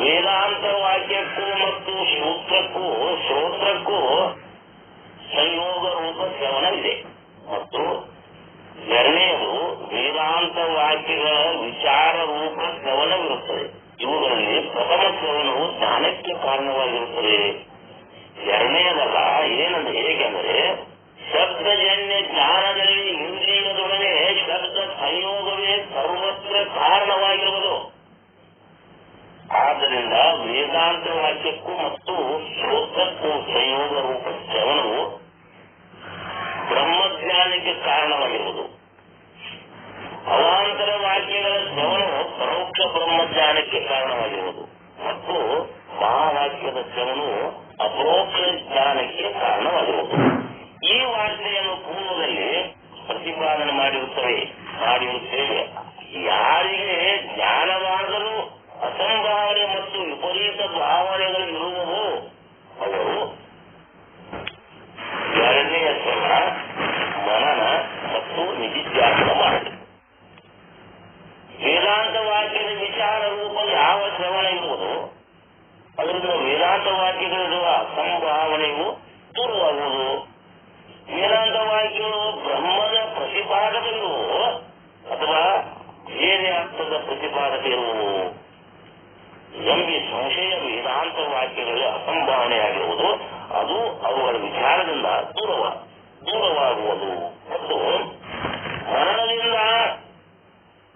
ವೇದಾಂತ ವಾಕ್ಯಕ್ಕೂ ಮತ್ತು ಶ್ರೋತ್ರಕ್ಕೂ ಸಂಯೋಗ ರೂಪ ಶ್ರವಣವಿದೆ ಮತ್ತು ಎರಡನೆಯದು ವೇದಾಂತ ವಾಕ್ಯಗಳ ವಿಚಾರ ರೂಪ ಶ್ರವಣವಿರುತ್ತದೆ. ಇವುಗಳಲ್ಲಿ ಪ್ರಥಮ ಶ್ರವಣವು ಜ್ಞಾನಕ್ಕೆ ಕಾರಣವಾಗಿರುತ್ತದೆ, ಎರಡನೆಯದಲ್ಲ. ಏನಂದ್ರೆ ಹೇಗೆಂದರೆ ಶಬ್ದಜನ್ಯ ಜ್ಞಾನದಲ್ಲಿ ಇಂದ್ರಿಯದೊಡನೆ ಶಬ್ದ ಸಂಯೋಗವೇ ಸರ್ವತ್ರ ಕಾರಣವಾಗಿರುವುದು. ಆದ್ದರಿಂದ ವೇದಾಂತ ವಾಕ್ಯಕ್ಕೂ ಮತ್ತು ಶ್ರೋತ್ರಕ್ಕೂ ಸಂಯೋಗ ರೂಪ ಶ್ರವಣವು ಬ್ರಹ್ಮಜ್ಞಾನಕ್ಕೆ ಕಾರಣವಾಗಿರುವುದು. ಅವಾಂತರ ವಾಕ್ಯಗಳ ಶ್ರವಣವು ಪರೋಕ್ಷ ಬ್ರಹ್ಮಜ್ಞಾನಕ್ಕೆ ಕಾರಣವಾಗಿರುವುದು ಮತ್ತು ಮಹಾವಾಕ್ಯದ ಶ್ರವಣವು ಅಪರೋಕ್ಷ ಜ್ಞಾನಕ್ಕೆ ಕಾರಣವಾಗಿರುವುದು. ಈ ವಾರ್ತೆಯನ್ನು ಪೂರ್ವದಲ್ಲಿ ಪ್ರತಿಪಾದನೆ ಮಾಡಿರುತ್ತೇವೆ. ಯಾರಿಗೆ ಜ್ಞಾನವಾದರೂ ಅಸಂಭಾವನೆ ಮತ್ತು ವಿಪರೀತ ಭಾವನೆಗಳು ಇರುವವು ಅವರು ಎರಡನೆಯ ಶ್ರವಣ, ಮನನ ಮತ್ತು ನಿಧಿಧ್ಯಾಸನ ಮಾಡಬೇಕು. ವೇದಾಂತ ವಾಕ್ಯದ ವಿಚಾರ ರೂಪ ಯಾವ ಶ್ರವಣ ಇರುವುದು ಅದರಿಂದ ವೇದಾಂತ ವಾಕ್ಯಗಳಿರುವ ಅಸಂಭಾವನೆಯು ದೂರವಾಗುವುದು. ವೇದಾಂತ ವಾಕ್ಯಗಳು ಬ್ರಹ್ಮದ ಪ್ರತಿಪಾದಕ ಇರುವವು ಅಥವಾ ಬೇರೆ ಅರ್ಥದ ಪ್ರತಿಪಾದಕ ಇರುವವು ಎಂಬಿ ಸಂಶಯ ವೇದಾಂತ ವಾಕ್ಯಗಳಲ್ಲಿ ಅಸಂಭಾವನೆಯಾಗಿರುವುದು. ಅದು ಅವುಗಳ ವಿಚಾರದಿಂದ ದೂರವಾಗುವುದು ಮತ್ತು ಮನನದಿಂದ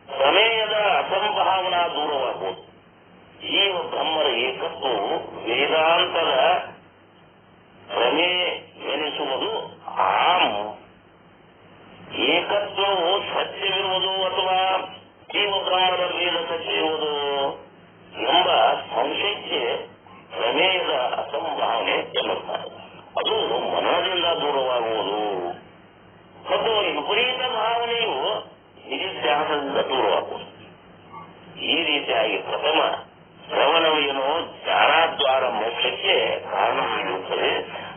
ಪ್ರಮೇಯದ ಅಸಂಭಾವನಾ ದೂರವಾಗುವುದು. ಜೀವ ಬ್ರಹ್ಮರ ಏಕತ್ವವು ವೇದಾಂತದ ಪ್ರಮೇಯವೆನಿಸುವುದು. ಆ ಏಕತ್ವವು ಸತ್ಯವಿರುವುದು ಅಥವಾ ಜೀವ ಬ್ರಹ್ಮರ ವೇದ ಸತ್ಯವಿರುವುದು ಎಂಬ ಸಂಶಯಕ್ಕೆ ಪ್ರಮೇಯದ ಅಸಂಭಾವನೆ ಎನ್ನುತ್ತಾರೆ. ಅದು ಮನದಿಂದ ದೂರವಾಗುವುದು ಮತ್ತು ವಿಪರೀತ ಭಾವನೆಯು ನಿಧಿಧ್ಯಾಸದಿಂದ ದೂರವಾಗುವುದು. ಈ ರೀತಿಯಾಗಿ ಪ್ರಥಮ ಶ್ರವಣವೇನೋ ಜ್ಞಾನಾದ್ವಾರ ಮೋಕ್ಷಕ್ಕೆ ಕಾರಣವಾಗಿರುತ್ತದೆ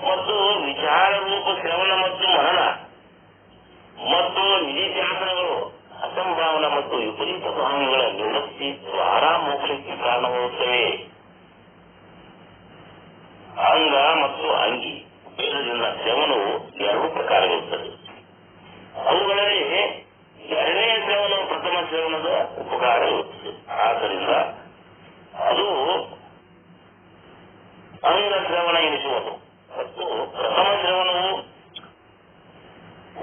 ಮತ್ತು ವಿಚಾರ ರೂಪ ಶ್ರವಣ ಮತ್ತು ಮನನ ಮತ್ತು ನಿಧಿಧ್ಯಾಸನಗಳು ಅಸಂಭಾವನಾ ಮತ್ತು ವಿಪರೀತ ಭಾವನೆಗಳ ನಿವೃತ್ತಿ ದ್ವಾರ ಮೋಕ್ಷಕ್ಕೆ ಕಾರಣವಾಗುತ್ತವೆ. ಅಂಗ ಮತ್ತು ಅಂಗಿ ವೇದದಿಂದ ಶ್ರವಣವು ಎರಡು ಪ್ರಕಾರವಿರುತ್ತದೆ. ಅವುಗಳಲ್ಲಿ ಎರಡನೇ ಶ್ರವಣ ಪ್ರಥಮ ಶ್ರವಣದ ಉಪಕಾರ ಇರುತ್ತದೆ. ಆದ್ದರಿಂದ ಅದು ಅಂಗ ಶ್ರವಣ ಎನಿಸುವುದು ಮತ್ತು ಪ್ರಥಮ ಶ್ರವಣವು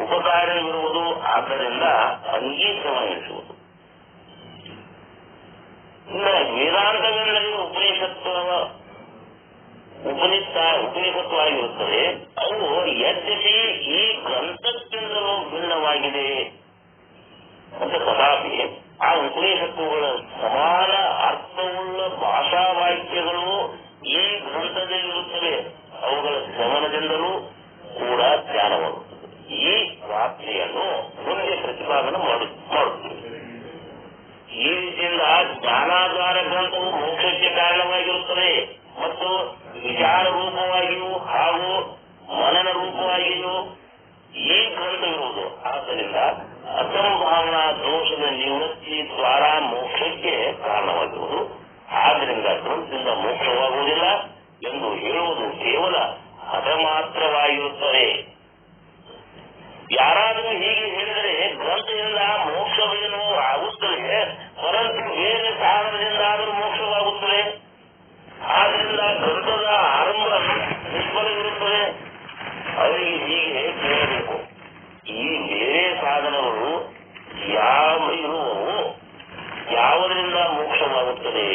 ಉಪಕಾರವಿರುವುದು. ಆದ್ದರಿಂದ ಅಂಗೀ ಶ್ರವಣ ಎನಿಸುವುದು. ಇನ್ನು ವೇದಾಂತವೆಂದರೆ ಉಪನಿಷತ್ವವಾಗಿರುತ್ತದೆ. ಅವು ಯದ್ಯಪಿ ಈ ಗ್ರಂಥಕ್ಕಿಂತಲೂ ಭಿನ್ನವಾಗಿದೆ ಮತ್ತು ತಥಾಪಿ ಆ ಉಪನಿಷತ್ತುಗಳ ಸಮಾನ ಅರ್ಥವುಳ್ಳ ಭಾಷಾವಾಕ್ಯಗಳು ಈ ಗ್ರಂಥದಲ್ಲಿರುತ್ತವೆ. ಅವುಗಳ ಶ್ರವಣದಿಂದಲೂ ಕೂಡ ಜ್ಞಾನವಾಗುತ್ತದೆ. ಈ ಪ್ರಾಪ್ತಿಯನ್ನು ಮುಂದೆ ಪ್ರತಿಪಾದನೆ ಮಾಡುತ್ತದೆ. ಈ ರೀತಿಯಿಂದ ಜ್ಞಾನಾಧಾರ ಗ್ರಂಥವು ಮೋಕ್ಷಕ್ಕೆ ಕಾರಣವಾಗಿರುತ್ತದೆ ಮತ್ತು ವಿಚಾರ ರೂಪವಾಗಿಯೂ ಹಾಗೂ ಮನನ ರೂಪವಾಗಿಯೂ ಈ ಗ್ರಂಥವಿರುವುದು. ಆದ್ದರಿಂದ ಅಸಂಭಾವನಾ ದೋಷದ ನಿವೃತ್ತಿ ದ್ವಾರ ಮೋಕ್ಷಕ್ಕೆ ಕಾರಣವಾಗಿರುವುದು. ಆದ್ದರಿಂದ ಗ್ರಂಥದಿಂದ ಮೋಕ್ಷವಾಗುವುದಿಲ್ಲ ಎಂದು ಹೇಳುವುದು ಕೇವಲ ಅದ ಮಾತ್ರವಾಗಿರುತ್ತದೆ. ಯಾರಾದರೂ ಹೀಗೆ ಹೇಳಿದರೆ ಗ್ರಂಥದಿಂದ ಮೋಕ್ಷವೇನೋ ಆಗುತ್ತದೆ, ಪರಂತು ಬೇರೆ ಕಾರಣದಿಂದಾದರೂ ಮೋಕ್ಷವಾಗುತ್ತದೆ. ಆದ್ದರಿಂದ ಗ್ರಂಥದ ಆರಂಭ ನಿಷ್ಫಲವಿರುತ್ತದೆ. ಅವರಿಗೆ ಹೀಗೆ ಕೇಳಬೇಕು, ಈ ಬೇರೆ ಸಾಧನಗಳು ಇರುವವು ಯಾವುದರಿಂದ ಮೋಕ್ಷವಾಗುತ್ತದೆ?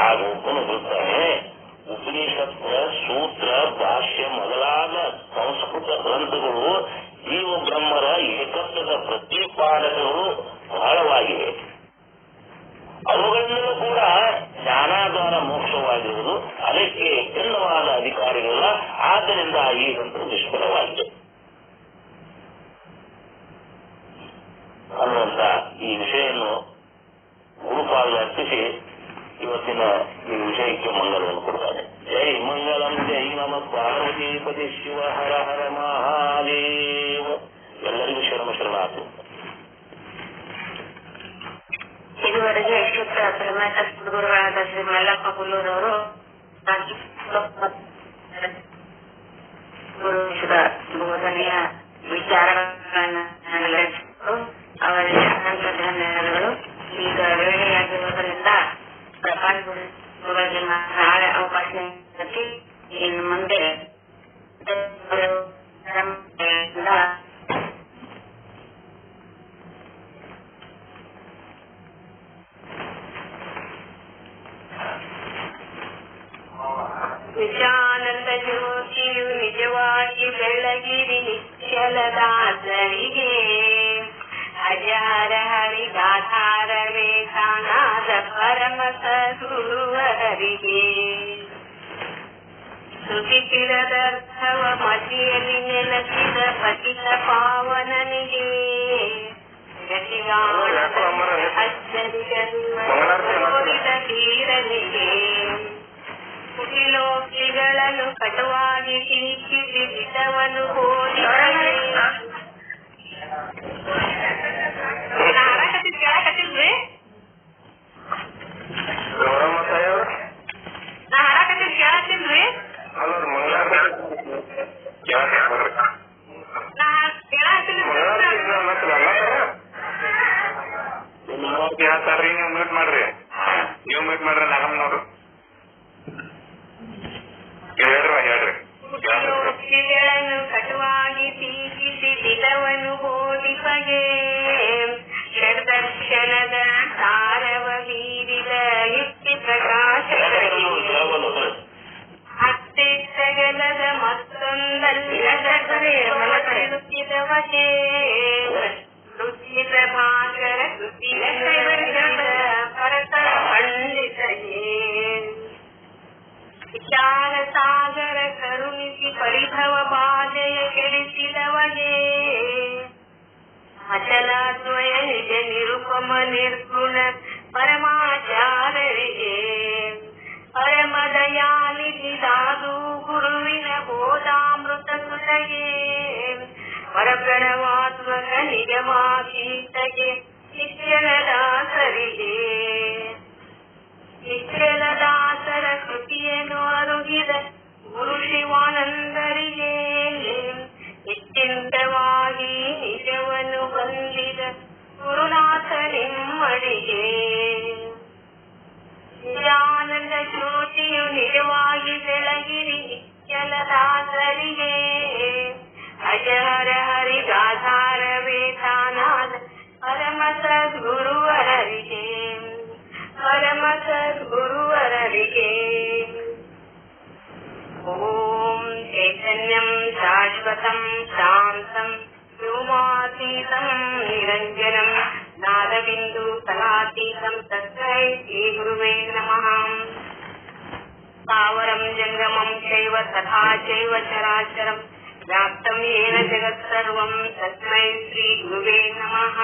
ಆಗ ಒಬ್ಬನು ಹೇಳ್ತಾನೆ, ಉಪನಿಷತ್, ಸೂತ್ರ, ಭಾಷ್ಯ ಮೊದಲಾದ ಸಂಸ್ಕೃತ ಗ್ರಂಥಗಳು ಜೀವ ಬ್ರಹ್ಮರ ಏಕತ್ವದ ಪ್ರತಿಪಾದಕಗಳು ಬಹಳವಾಗಿವೆ. ಅವುಗಳಿಂದಲೂ ಕೂಡ ಜ್ಞಾನಾಧಾರ ಮೋಕ್ಷವಾಗಿರುವುದು. ಅದಕ್ಕೆ ಭಿನ್ನವಾದ ಅಧಿಕಾರಿಗಳಿಲ್ಲ. ಆದ್ದರಿಂದ ಈ ಗ್ರಂಥ ನಿಷ್ಫಲವಾಗಿದೆ ಅನ್ನುವಂತ ಈ ವಿಷಯನ್ನು ಗುರುಪಾದ ಅರ್ಪಿಸಿ ಇವತ್ತಿನ ಈ ವಿಷಯಕ್ಕೆ ಮಂಗಲವನ್ನು ಕೊಡ್ತಾನೆ. ಜೈ ಮಂಗಲಂ ಜೈ ನಮ ಪಾರ್ವತೀಪತಿ ಶಿವ ಹರ ಹರ ಮಹಾದೇವ. ಎಲ್ಲರಿಗೂ ಶರಣಾರ್ಥಿ.
ಇದುವರೆಗೆ ಶುದ್ಧ ಪ್ರಮೇತ ಗುರುಗಳಾದ ಶ್ರೀ ಮಲ್ಲಪ್ಪ ಹುಲ್ಲೂರವರು ಗುರುವಿಸಿದ ಬೋಧನೆಯ ವಿಚಾರಗಳನ್ನು ಅವರಿಗೆ ಅನಂತ ಧನ್ಯವಾದಗಳು. ಈಗ ವೇಳೆಯಾಗಿರುವುದರಿಂದ ಪ್ರಕಾಶಗಳಿಗೆ ನಾಳೆ ಅವಕಾಶ ನೀಡಿ ಇನ್ನು ಮುಂದೆ ಜ್ಯೋತಿಯು ನಿಜವಾಗಿ ಬೆಳಗಿರಿ ನಿಶ್ಚಲದಾಸರಿಗೆ ಅಜಾರ ಹರಿಗಾಧಾರವೇ ಕಾಣಾದ ಪರಮ ಸದ್ಗುರುವರಿಗೆ ಶ್ರುತಿತಿರದರ್ಥವ ಮತಿಯಲ್ಲಿ ನೆಲೆಸಿದ ಪತಿತ ಪಾವನನಿಗೆ ಅಚ್ಚರಿಗರಿದ ಧೀರನಿಗೆ ಕುಟಿಲೋಕ್ತಿಗಳನ್ನು ಕಟುವಾಗಿ ಟೀಕಿಸಿ ಹಿತವನ್ನು ಕೇಳಕತ್ತಿದ್ವಿ ನಾ ಹಾಡಕತ್ತಿದ್ ಕೇಳತ್ತಿದ್ವಿ
ಹೇಳ್ತಾರ್ರಿ ನೀವು ಮ್ಯೂಟ್ ಮಾಡ್ರಿ ನಾಗಮ್ಮ ನೋಡ್ರಿ ಹೇಳ್ರಿ
ಕಟುವಾಗಿ ಟೀಕಿಸಿ ಹಿತವನ್ನು ಬೋಧಿಪಗೆ ಷಡ್ದರ್ಶನದ ಸಾರವ ಬೀರಿದ ಯುಕ್ತಿ ಪ್ರಕಾಶಗಳಿಗೆ ಅತ್ತಿತ್ತಗಲದ ಮತ್ತೊಂದಲ್ಲದವಗೆ ರುಚಿತ ಭಾಗರ ಕೃತಿ ಪರತ ಪಂಡಿತಗೆ ವಿಚಾರ ಸಾಗರ ಕರುಣಿಸಿ ಪರಿಭವ ಬಾಧೆಯ ಕೆಡಿಸಿದವಗೆ ಅಚಲಾದ್ವಯ ನಿಜ ನಿರುಪಮ ನಿರ್ಗುಣ ಪರಮಾಚಾರ್ಯರಿಗೆ ಪರಮದಯಾನಿಧಿ ಸಾಧು ಗುರುವಿನ ಬೋಧಾಮೃತ ಸುತಗೆ ಪರಪ್ರಣವಾತ್ಮಕ ನಿಜಮಾತೀತಗೆ ಶಿಕ್ಷಣದಾಸರಿಗೆ ಶಿಕ್ಷಣದಾಸರ ಕೃತಿಯನ್ನು ಅರುಗಿದ ಗುರು ಶಿವಾನಂದರಿಗೆ ನಿಶ್ಚಿಂತವಾಗಿ ನಿಜವನ್ನು ಹೊಂದಿದ ಗುರುನಾಥ ನಿಮ್ಮಡಿಗೆ ನಿಜಾನಂದ ಜ್ಯೋತಿಯು ನಿಜವಾಗಿ ಬೆಳಗಿರಿ ನಿಶ್ಚಲದಾಸರಿಗೆ ಅಜಹರ ಹರಿಗಾಧಾರವೇ ತಾನಾದ ಪರಮ ಸದ್ಗುರುವರರಿಗೆ ಪರಮ ಸದ್ಗುರುವರರಿಗೆ ಓಂ ಚೈತನ್ಯಂ ಶಾಶ್ವತಂ ಶಾಂತಂ ವ್ಯೋಮಾತೀತಂ ನಿರಂಜನಂ ನಾದಬಿಂದು ಕಲಾತೀತಂ ತಸ್ಮೈ ಶ್ರೀ ಗುರುವೇ ನಮಃ ಸ್ಥಾವರಂ ಜಂಗಮಂ ಚೈವ ತಥಾ ಚೈವ ಚರಾಚರಂ ವ್ಯಾಪ್ತಂ ಯೇನ ಜಗತ್ಸರ್ವಂ ತಸ್ಮೈ ಶ್ರೀ ಗುರುವೇ ನಮಃ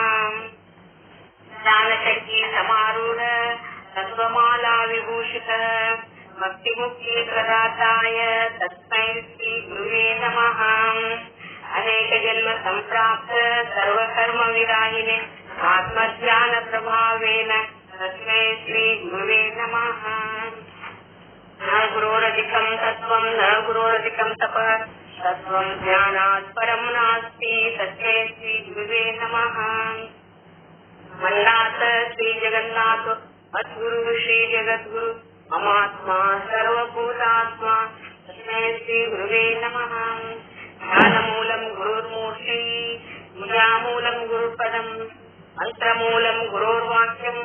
ಜ್ಞಾನಶಕ್ತಿ ಸಮಾರೂಢ ತತ್ವಮಾಲಾ ವಿಭೂಷಿತ ಭಕ್ತಿ ಮುಕ್ತಿ ಪ್ರದಾತಾಯ ತಸ್ಮೈ ಶ್ರೀ ಗುರುವೇ ನಮಃ ಅನೇಕ ಜನ್ಮ ಸಂಪ್ರಾಪ್ತ ಸರ್ವಕರ್ಮ ವಿರಾಹಿನೆ ಆತ್ಮಜ್ಞಾನ ಪ್ರಭಾವೇನ ತಸ್ಮೈ ಶ್ರೀ ಗುರುವೇ ನಮಃ ನ ಗುರೋರಧಿಕಂ ತತ್ವಂ ನ ಗುರೋರಧಿಕಂ ತಪಃ ತತ್ವಂ ಜ್ಞಾನಾತ್ ಪರಂ ನಾಸ್ತಿ ತಸ್ಮೈ ಶ್ರೀ ಗುರುವೇ ನಮಃ ಮನ್ನಾಥ ಶ್ರೀ ಜಗನ್ನಾಥ ಮದ್ಗುರು ಶ್ರೀ ಜಗದ್ಗುರು ಮಮಾತ್ಮ ಸರ್ವಭೂತಾತ್ಮ ತಸ್ಮೈ ಶ್ರೀ ಗುರುವೇ ನಮಃ ಜ್ಞಾನಮೂಲಂ ಗುರುರ್ಮೂರ್ತಿ ವಿದ್ಯಾಮೂಲಂ ಗುರುಪದಂ ಮಂತ್ರಮೂಲಂ ಗುರೋರ್ವಾಕ್ಯಂ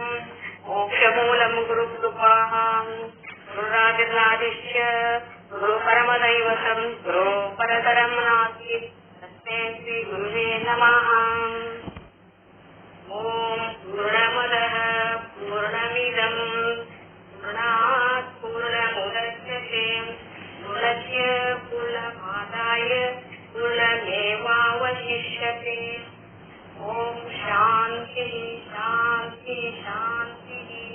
ಮೋಕ್ಷಮೂಲಂ ಗುರುಕೃಪಾ ಗುರುರಾಜರಾಜಿಶ್ಚ ಗುರು ಪರಮದೈವತಂ ಗುರು ಪರತರಂ ನಾಸ್ತಿ ತಸ್ಮೈ ಶ್ರೀ ಗುರುವೇ ನಮಃ